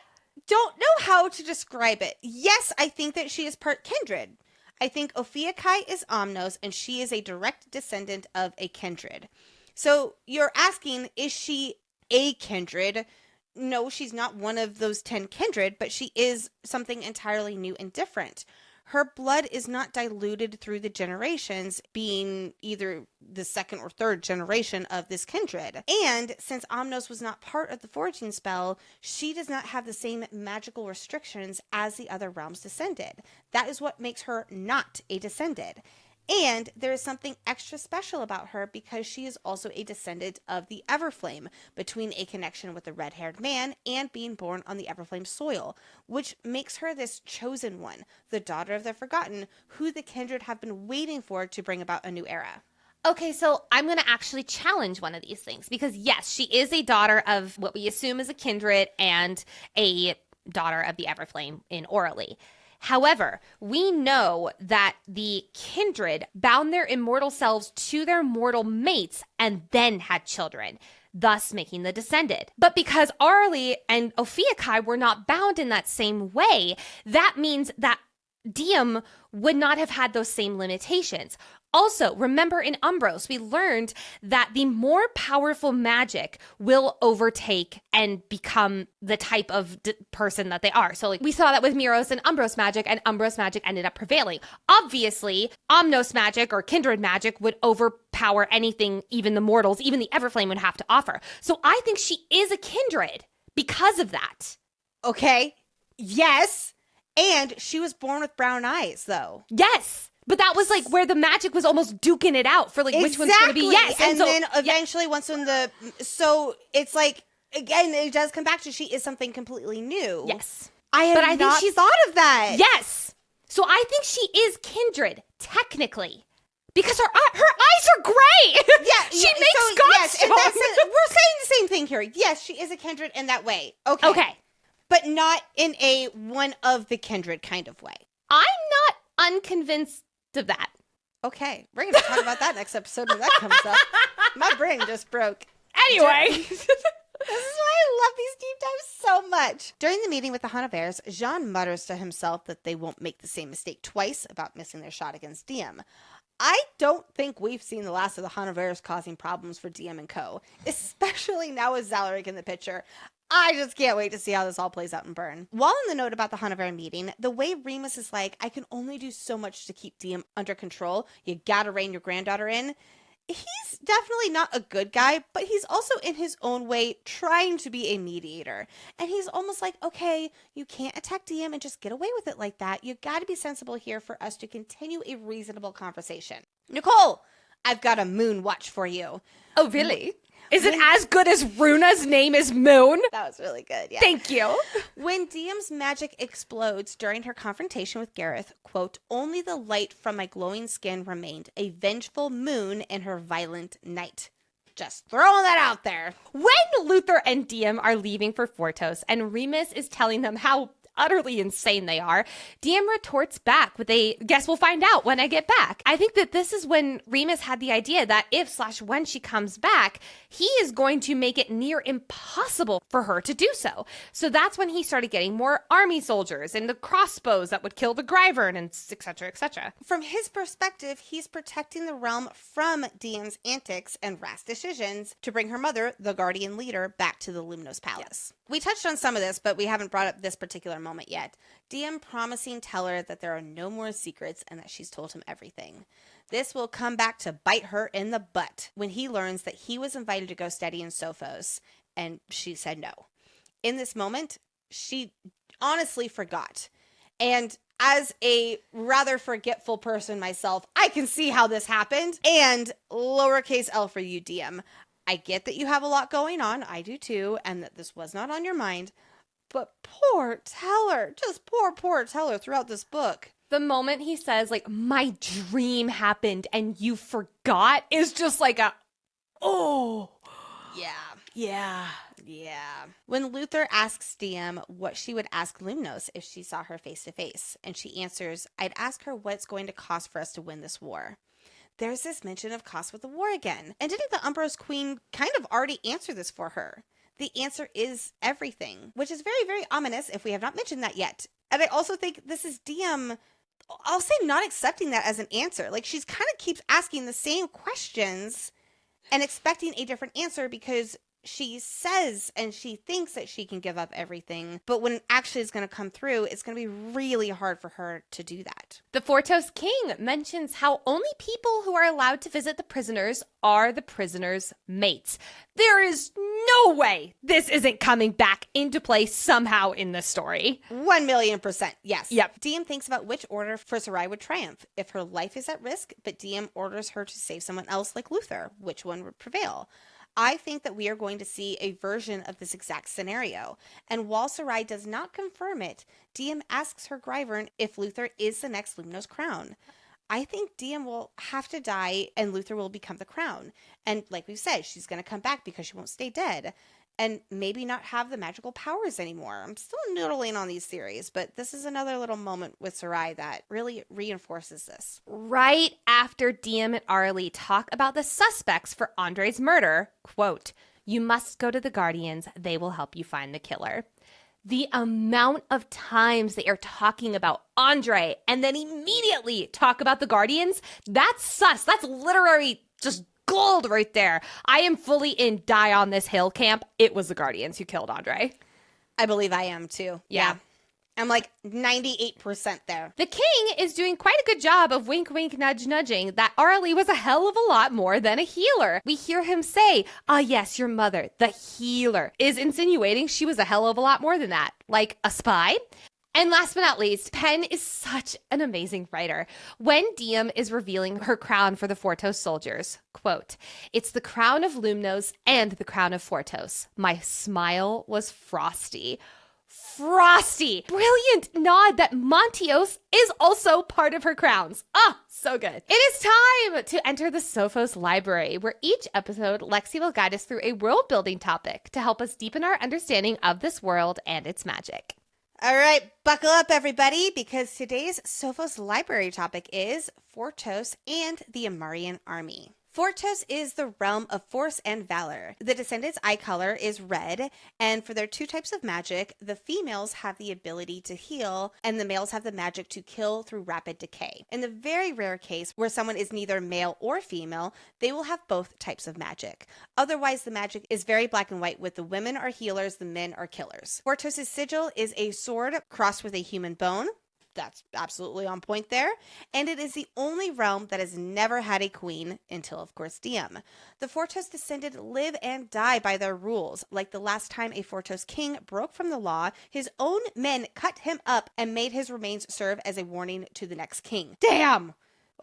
don't know how to describe it. Yes, I think that she is part kindred. I think Ophiuchi is Omnos, and she is a direct descendant of a kindred. So you're asking, is she a kindred? No, she's not one of those 10 kindred, but she is something entirely new and different. Her blood is not diluted through the generations, being either the second or third generation of this kindred. And since Omnos was not part of the foraging spell, she does not have the same magical restrictions as the other realms descended. That is what makes her not a descended. And there is something extra special about her because she is also a descendant of the Everflame, between a connection with the red-haired man and being born on the Everflame soil, which makes her this chosen one, the daughter of the Forgotten, who the kindred have been waiting for to bring about a new era.
Okay, so I'm going to actually challenge one of these things because, yes, she is a daughter of what we assume is a kindred and a daughter of the Everflame in Orally. However, we know that the kindred bound their immortal selves to their mortal mates and then had children, thus making the descended. But because Orally and Ophiuchi were not bound in that same way, that means that Diem would not have had those same limitations. Also, remember in Umbros, we learned that the more powerful magic will overtake and become the type of person that they are. So we saw that with Miros and Umbros magic ended up prevailing. Obviously, Omnos magic or kindred magic would overpower anything even the mortals, even the Everflame would have to offer. So I think she is a kindred because of that.
Okay, yes. And she was born with brown eyes, though.
Yes. But that was where the magic was almost duking it out for which one's going to be yes.
And so, then eventually once when so it's again, it does come back to she is something completently new.
Yes.
I think she's thought of that.
Yes. So I think she is kindred, technically. Because her eyes are gray.
Yeah.
She makes Godstone.
Yes, and we're saying the same thing here. Yes, she is a kindred in that way. Okay. But not in a one of the kindred kind of way.
I'm not unconvinced of that.
Okay. We're going to talk about that next episode when that comes up. My brain just broke.
Anyway.
This is why I love these deep dives so much. During the meeting with the Hanovers, Jean mutters to himself that they won't make the same mistake twice about missing their shot against Diem. I don't think we've seen the last of the Hanovers causing problems for Diem and co., especially now with Zalaric in the picture. I just can't wait to see how this all plays out in Burn. While in the note about the Hanaver meeting, the way Remus is I can only do so much to keep Diem under control. You gotta rein your granddaughter in. he's definitely not a good guy, but he's also in his own way trying to be a mediator. And he's almost like, okay, you can't attack DM and just get away with it like that. You got to be sensible here for us to continue a reasonable conversation. Nicole, I've got a moon watch for you.
Oh, really? Is it as good as Runa's name is Moon?
That was really good, yeah.
Thank you.
When Diam's magic explodes during her confrontation with Gareth, quote, only the light from my glowing skin remained, a vengeful moon in her violent night. Just throwing that out there.
When Luther and Diem are leaving for Fortos and Remus is telling them how utterly insane they are, Diem retorts back with a, guess we'll find out when I get back. I think that this is when Remus had the idea that if/when she comes back, he is going to make it near impossible for her to do so. So that's when he started getting more army soldiers and the crossbows that would kill the Gryvern and etc., etc.
From his perspective, he's protecting the realm from Diem's antics and rash decisions to bring her mother, the Guardian Leader, back to the Lumnos Palace. Yes. We touched on some of this, but we haven't brought up this particular moment yet. Diem promising Teller that there are no more secrets and that she's told him everything. This will come back to bite her in the butt when he learns that he was invited to go study in Sophos and she said no. In this moment, she honestly forgot. And as a rather forgetful person myself, I can see how this happened. And lowercase l for you, Diem. I get that you have a lot going on. I do too. And that this was not on your mind. But poor Teller. Just poor Teller throughout this book.
The moment he says, like, my dream happened and you forgot is just like a, oh.
Yeah. When Luther asks Diem what she would ask Lumnos if she saw her face to face, and she answers, I'd ask her what it's going to cost for us to win this war. There's this mention of cost with the war again. And didn't the Umbros Queen kind of already answer this for her? The answer is everything, which is very, very ominous if we have not mentioned that yet. And I also think this is Diem, I'll say, not accepting that as an answer. Like, she's kind of keeps asking the same questions and expecting a different answer because she says and she thinks that she can give up everything, but when it actually is going to come through, it's going to be really hard for her to do that.
The Fortos King mentions how only people who are allowed to visit the prisoners are the prisoners' mates. There is no way this isn't coming back into play somehow in this story.
1,000,000%, yes.
Yep.
Diem thinks about which order for Sarai would triumph. If her life is at risk, but Diem orders her to save someone else like Luther, which one would prevail? I think that we are going to see a version of this exact scenario. And while Sarai does not confirm it, Diem asks her Gryvern if Luther is the next Lumnos crown. I think Diem will have to die and Luther will become the crown. And like we've said, she's going to come back because she won't stay dead. And maybe not have the magical powers anymore. I'm still noodling on these theories, but this is another little moment with Sarai that really reinforces this.
Right after Diem and Arlie talk about the suspects for Andre's murder, quote, you must go to the Guardians. They will help you find the killer. The amount of times they are talking about Andre and then immediately talk about the Guardians, that's sus. That's literary just gold right there. I am fully in die on this hill camp. It was the Guardians who killed Andre.
I believe I am too. Yeah. I'm like 98% there.
The king is doing quite a good job of wink, wink, nudge, nudging that Arlie was a hell of a lot more than a healer. We hear him say, yes, your mother, the healer, is insinuating she was a hell of a lot more than that. Like a spy? And last but not least, Penn is such an amazing writer. When Diem is revealing her crown for the Fortos soldiers, quote, it's the crown of Lumnos and the crown of Fortos. My smile was frosty. Frosty! Brilliant nod that Montios is also part of her crowns. So good. It is time to enter the Sophos Library, where each episode, Lexi will guide us through a world-building topic to help us deepen our understanding of this world and its magic.
All right, buckle up, everybody, because today's Sophos Library topic is Fortos and the Amarian Army. Fortos is the realm of force and valor. The descendants' eye color is red, and for their two types of magic, the females have the ability to heal, and the males have the magic to kill through rapid decay. In the very rare case where someone is neither male or female, they will have both types of magic. Otherwise, the magic is very black and white, with the women are healers, the men are killers. Fortos' sigil is a sword crossed with a human bone. That's absolutely on point there. And it is the only realm that has never had a queen until, of course, Diya. The Fortos descended live and die by their rules. Like the last time a Fortos king broke from the law, his own men cut him up and made his remains serve as a warning to the next king. Damn!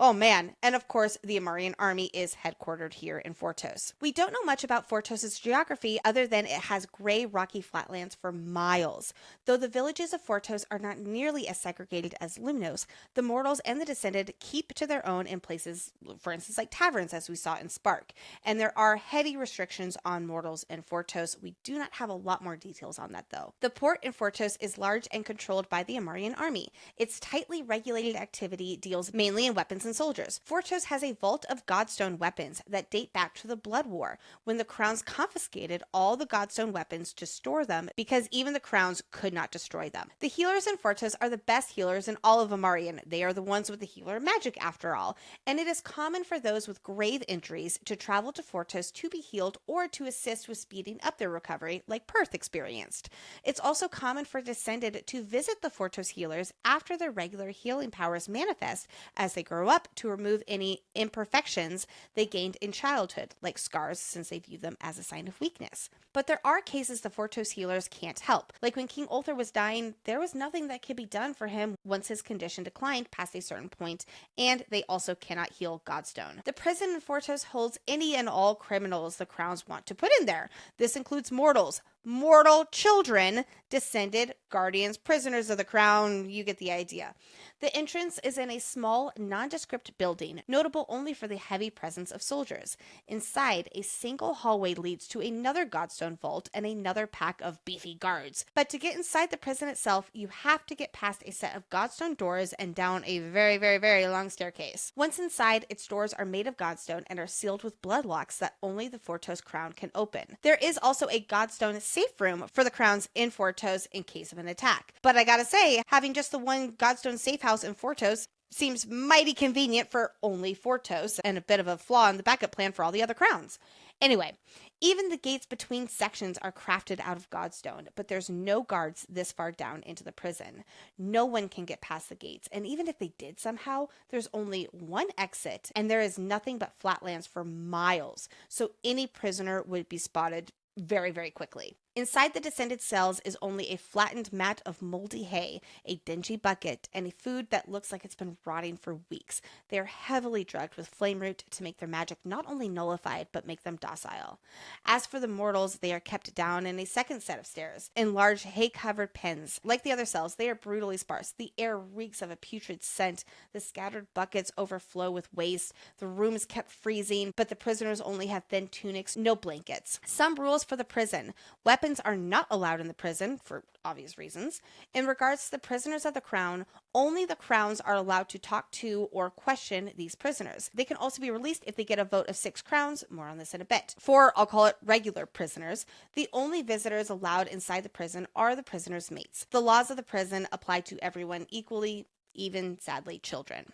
Oh man, and of course, the Amarian army is headquartered here in Fortos. We don't know much about Fortos' geography other than it has gray, rocky flatlands for miles. Though the villages of Fortos are not nearly as segregated as Lumnos, the mortals and the descended keep to their own in places, for instance, like taverns, as we saw in Spark. And there are heavy restrictions on mortals in Fortos. We do not have a lot more details on that, though. The port in Fortos is large and controlled by the Amarian army. Its tightly regulated activity deals mainly in weapons and soldiers. Fortos has a vault of Godstone weapons that date back to the Blood War, when the crowns confiscated all the Godstone weapons to store them because even the crowns could not destroy them. The healers in Fortos are the best healers in all of Amarian. They are the ones with the healer magic after all, and it is common for those with grave injuries to travel to Fortos to be healed or to assist with speeding up their recovery, like Perth experienced. It's also common for Descended to visit the Fortos healers after their regular healing powers manifest as they grow up to remove any imperfections they gained in childhood, like scars, since they view them as a sign of weakness. But there are cases the Fortos healers can't help. Like when King Ulthar was dying, there was nothing that could be done for him once his condition declined past a certain point, and they also cannot heal Godstone. The prison in Fortos holds any and all criminals the crowns want to put in there. This includes mortals, mortal children, descended, guardians, prisoners of the crown. You get the idea. The entrance is in a small, nondescript building, notable only for the heavy presence of soldiers. Inside, a single hallway leads to another Godstone vault and another pack of beefy guards. But to get inside the prison itself, you have to get past a set of Godstone doors and down a very, very, very long staircase. Once inside, its doors are made of Godstone and are sealed with blood locks that only the Fortos crown can open. There is also a Godstone safe room for the crowns in Fortos in case of an attack. But I gotta say, having just the one Godstone safe house in Fortos seems mighty convenient for only Fortos and a bit of a flaw in the backup plan for all the other crowns. Anyway, even the gates between sections are crafted out of Godstone, but there's no guards this far down into the prison. No one can get past the gates, and even if they did somehow, there's only one exit, and there is nothing but flatlands for miles, so any prisoner would be spotted very, very quickly. Inside the descended cells is only a flattened mat of moldy hay, a dingy bucket, and a food that looks like it's been rotting for weeks. They are heavily drugged with flame root to make their magic not only nullified, but make them docile. As for the mortals, they are kept down in a second set of stairs, in large hay-covered pens. Like the other cells, they are brutally sparse. The air reeks of a putrid scent. The scattered buckets overflow with waste. The room is kept freezing, but the prisoners only have thin tunics, no blankets. Some rules for the prison. Weapons are not allowed in the prison, for obvious reasons. In regards to the prisoners of the crown, only the crowns are allowed to talk to or question these prisoners. They can also be released if they get a vote of 6 crowns, more on this in a bit. For, I'll call it regular prisoners, the only visitors allowed inside the prison are the prisoners' mates. The laws of the prison apply to everyone equally, even, sadly, children.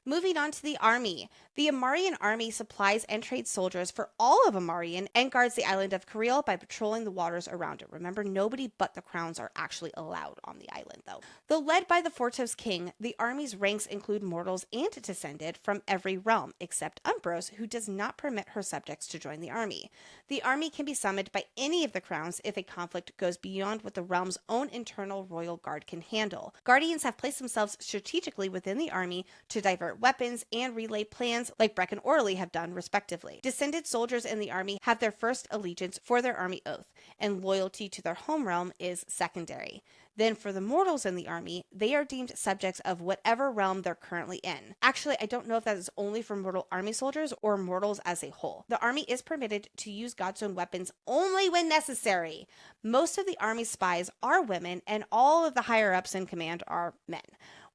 Moving on to the army. The Amarian army supplies and trades soldiers for all of Amarian and guards the island of Kareel by patrolling the waters around it. Remember, nobody but the crowns are actually allowed on the island, though. Though led by the Fortos king, the army's ranks include mortals and descended from every realm, except Umbros, who does not permit her subjects to join the army. The army can be summoned by any of the crowns if a conflict goes beyond what the realm's own internal royal guard can handle. Guardians have placed themselves strategically within the army to divert weapons and relay plans like Breck and Orley have done respectively. Descended soldiers in the army have their first allegiance for their army oath, and loyalty to their home realm is secondary. Then for the mortals in the army, they are deemed subjects of whatever realm they're currently in. Actually, I don't know if that is only for mortal army soldiers or mortals as a whole. The army is permitted to use Godstone weapons only when necessary. Most of the army spies are women, and all of the higher-ups in command are men.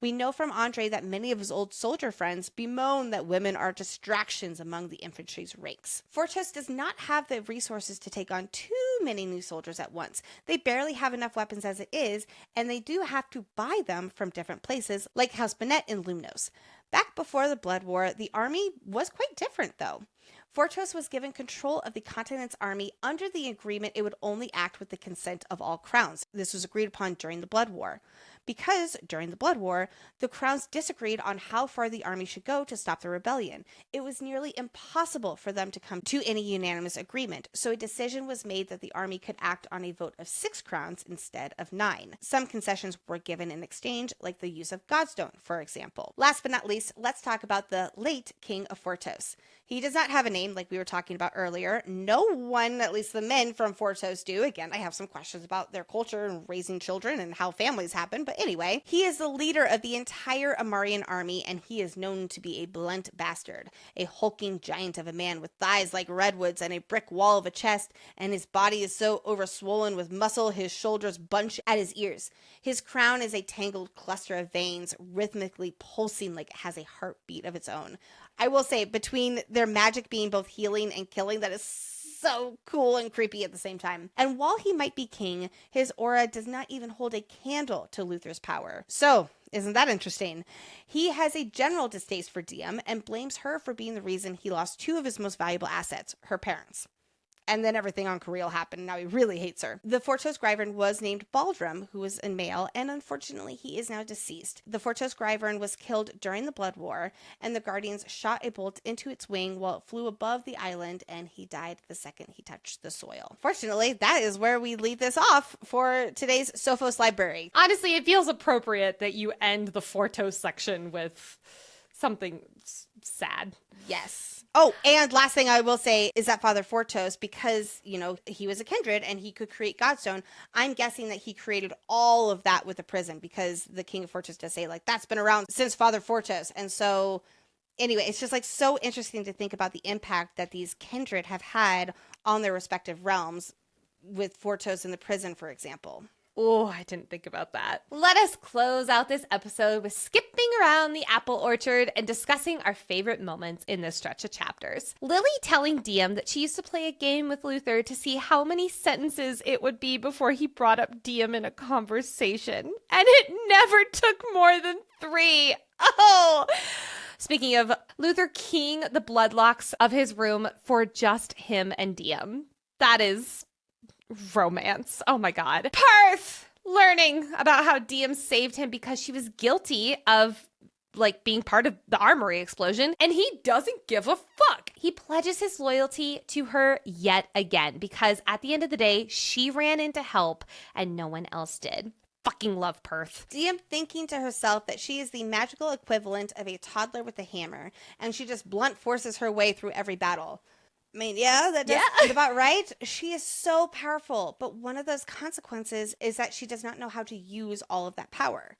We know from Andre that many of his old soldier friends bemoan that women are distractions among the infantry's ranks. Fortos does not have the resources to take on too many new soldiers at once. They barely have enough weapons as it is, and they do have to buy them from different places, like House Bonnet in Lumnos. Back before the Blood War, the army was quite different, though. Fortos was given control of the continent's army under the agreement it would only act with the consent of all crowns. This was agreed upon during the Blood War. because during the Blood War, the crowns disagreed on how far the army should go to stop the rebellion. It was nearly impossible for them to come to any unanimous agreement, so a decision was made that the army could act on a vote of 6 crowns instead of 9. Some concessions were given in exchange, like the use of Godstone, for example. Last but not least, let's talk about the late King of Fortos. He does not have a name like we were talking about earlier. No one, at least the men from Fortos, do. Again, I have some questions about their culture and raising children and how families happen. But anyway, he is the leader of the entire Amarian army, and he is known to be a blunt bastard, a hulking giant of a man with thighs like redwoods and a brick wall of a chest, and his body is so overswollen with muscle his shoulders bunch at his ears. His crown is a tangled cluster of veins, rhythmically pulsing like it has a heartbeat of its own. I will say, between their magic being both healing and killing, that is so cool and creepy at the same time. And while he might be king, his aura does not even hold a candle to Luther's power. So, isn't that interesting? He has a general distaste for Diya and blames her for being the reason he lost 2 of his most valuable assets, her parents. And then everything on Kareel happened. Now he really hates her. The Fortos Gryvern was named Baldrum, who was a male, and unfortunately he is now deceased. The Fortos Gryvern was killed during the Blood War, and the Guardians shot a bolt into its wing while it flew above the island, and he died the second he touched the soil. Fortunately, that is where we leave this off for today's Sophos Library.
Honestly, it feels appropriate that you end the Fortos section with something sad.
Yes. Oh, and last thing I will say is that Father Fortos, because, he was a kindred and he could create Godstone, I'm guessing that he created all of that with the prison, because the King of Fortos does say, that's been around since Father Fortos. And so, anyway, it's just, so interesting to think about the impact that these kindred have had on their respective realms, with Fortos in the prison, for example.
Oh, I didn't think about that. Let us close out this episode with skipping around the apple orchard and discussing our favorite moments in this stretch of chapters. Lily telling Diya that she used to play a game with Luther to see how many sentences it would be before he brought up Diya in a conversation. And it never took more than 3. Oh! Speaking of, Luther keying the bloodlocks of his room for just him and Diya. That is romance. Oh my god. Perth! Learning about how Diya saved him because she was guilty of being part of the armory explosion, and he doesn't give a fuck. He pledges his loyalty to her yet again because at the end of the day, she ran in to help and no one else did. Fucking love Perth.
Diya thinking to herself that she is the magical equivalent of a toddler with a hammer, and she just blunt forces her way through every battle. I mean, yeah, that does sound about right. She is so powerful, but one of those consequences is that she does not know how to use all of that power.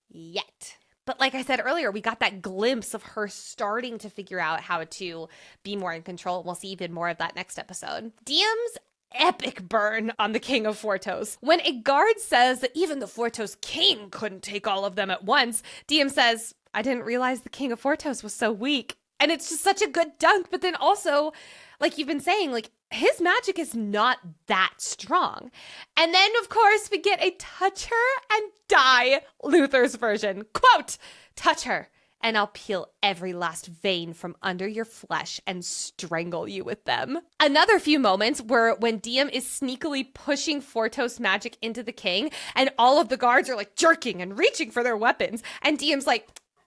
Yet.
But like I said earlier, we got that glimpse of her starting to figure out how to be more in control. We'll see even more of that next episode. Diya's epic burn on the King of Fortos. When a guard says that even the Fortos king couldn't take all of them at once, Diya says, I didn't realize the King of Fortos was so weak. And it's just such a good dunk, but then also, like you've been saying, his magic is not that strong. And then, of course, we get a touch her and die Luther's version. Quote, touch her, and I'll peel every last vein from under your flesh and strangle you with them. Another few moments were when Diya is sneakily pushing Fortos magic into the king, and all of the guards are jerking and reaching for their weapons. And Diya's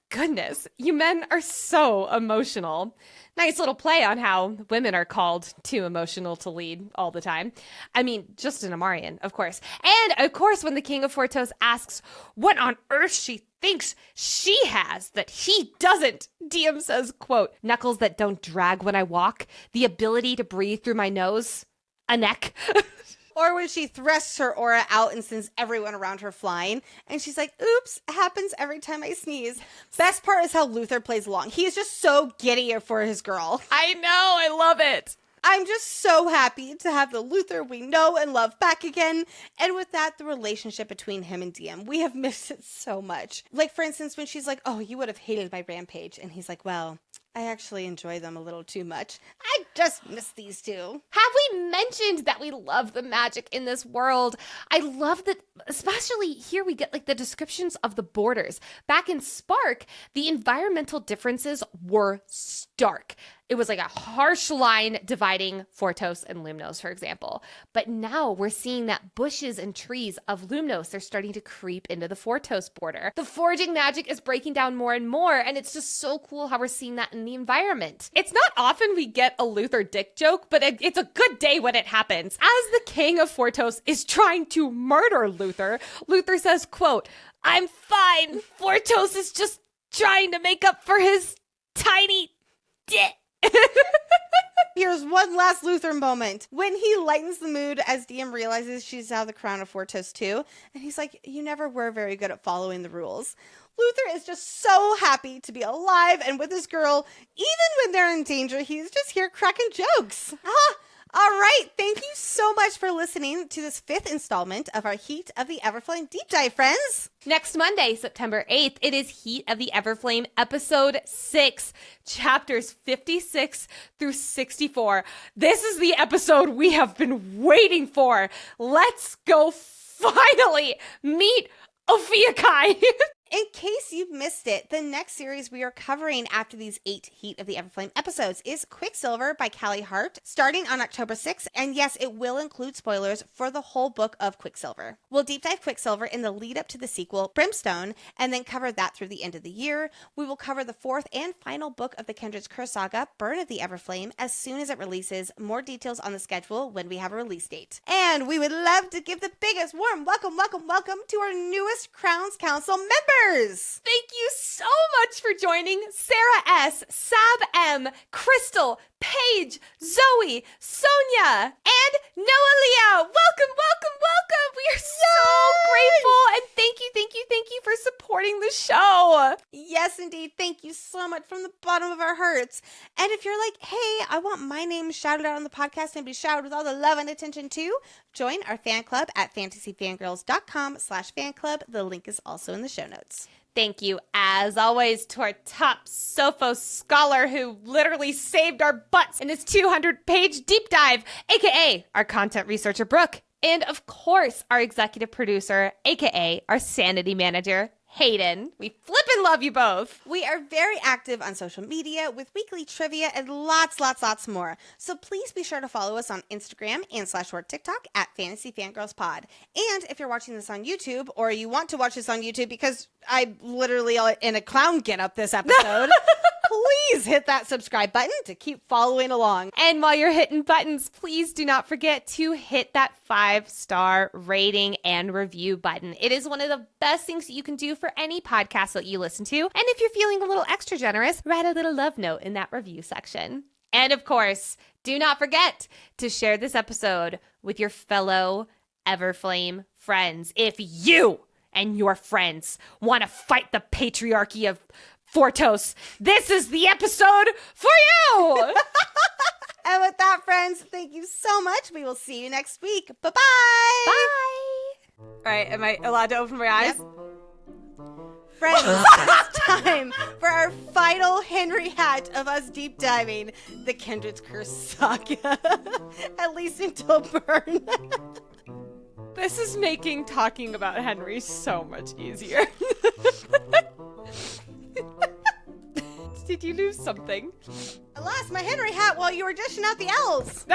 goodness, you men are so emotional. Nice little play on how women are called too emotional to lead all the time. I mean, just an Amarian, of course. And, of course, when the King of Fortos asks what on earth she thinks she has that he doesn't, Diya says, quote, knuckles that don't drag when I walk, the ability to breathe through my nose, a neck.
Or when she thrusts her aura out and sends everyone around her flying. And she's like, oops, happens every time I sneeze. Best part is how Luther plays along. He is just so giddy for his girl.
I know, I love it.
I'm just so happy to have the Luther we know and love back again. And with that, the relationship between him and Diya. We have missed it so much. For instance, when she's like, oh, you would have hated my rampage. And he's like, well, I actually enjoy them a little too much. I just miss these two.
Have we mentioned that we love the magic in this world? I love that, especially here we get the descriptions of the borders. Back in Spark, the environmental differences were stark. it was like a harsh line dividing Fortos and Lumnos, for example. But now we're seeing that bushes and trees of Lumnos, they're starting to creep into the Fortos border. The foraging magic is breaking down more and more, and it's just so cool how we're seeing that in the environment. It's not often we get a Luther dick joke, but it's a good day when it happens. As the king of Fortos is trying to murder Luther, Luther says, quote, "I'm fine. Fortos is just trying to make up for his tiny dick."
Here's one last Luther moment when he lightens the mood as Diya realizes she's now the crown of Fortos too. And he's like, "You never were very good at following the rules." Luther is just so happy to be alive and with his girl. Even when they're in danger, he's just here cracking jokes. All right. Thank you so much for listening to this 5th installment of our Heat of the Everflame deep dive, friends.
Next Monday, September 8th, it is Heat of the Everflame, episode 6, chapters 56 through 64. This is the episode we have been waiting for. Let's go finally meet Ophiuchi.
In case you missed it, the next series we are covering after these 8 Heat of the Everflame episodes is Quicksilver by Callie Hart, starting on October 6th, and yes, it will include spoilers for the whole book of Quicksilver. We'll deep dive Quicksilver in the lead up to the sequel, Brimstone, and then cover that through the end of the year. We will cover the 4th and final book of the Kindred's Curse saga, Burn of the Everflame, as soon as it releases. More details on the schedule when we have a release date. And we would love to give the biggest warm welcome to our newest Crowns Council members.
Thank you so much for joining Sarah S., Sab M., Crystal, Paige, Zoe, Sonia, and Noah Leah. Welcome. We are so grateful, and thank you for supporting the show.
Yes, indeed. Thank you so much from the bottom of our hearts. And if you're like, "Hey, I want my name shouted out on the podcast and be showered with all the love and attention too," join our fan club at fantasyfangirls.com/fan club. The link is also in the show notes.
Thank you, as always, to our top Sophos scholar who literally saved our butts in his 200-page deep dive, aka our content researcher, Brooke. And of course, our executive producer, aka our sanity manager, Hayden. We flippin' love you both.
We are very active on social media with weekly trivia and lots more. So please be sure to follow us on Instagram and /or TikTok at Fantasy Fangirls Pod. And if you're watching this on YouTube, or you want to watch this on YouTube because I literally in a clown getup this episode, please hit that subscribe button to keep following along.
And while you're hitting buttons, please do not forget to hit that 5-star rating and review button. It is one of the best things that you can do for any podcast that you listen to. And if you're feeling a little extra generous, write a little love note in that review section. And of course, do not forget to share this episode with your fellow Everflame friends. If you and your friends want to fight the patriarchy of Fortos, this is the episode for you!
And with that, friends, thank you so much. We will see you next week. Bye-bye!
Bye!
All right, am I allowed to open my eyes? Yep. Friends, it's time for our final Henri Hat of us deep diving the Kindred's Curse saga. At least until Burn.
This is making talking about Henry so much easier. Did you lose something?
I lost my Henri Hat while you were dishing out the elves.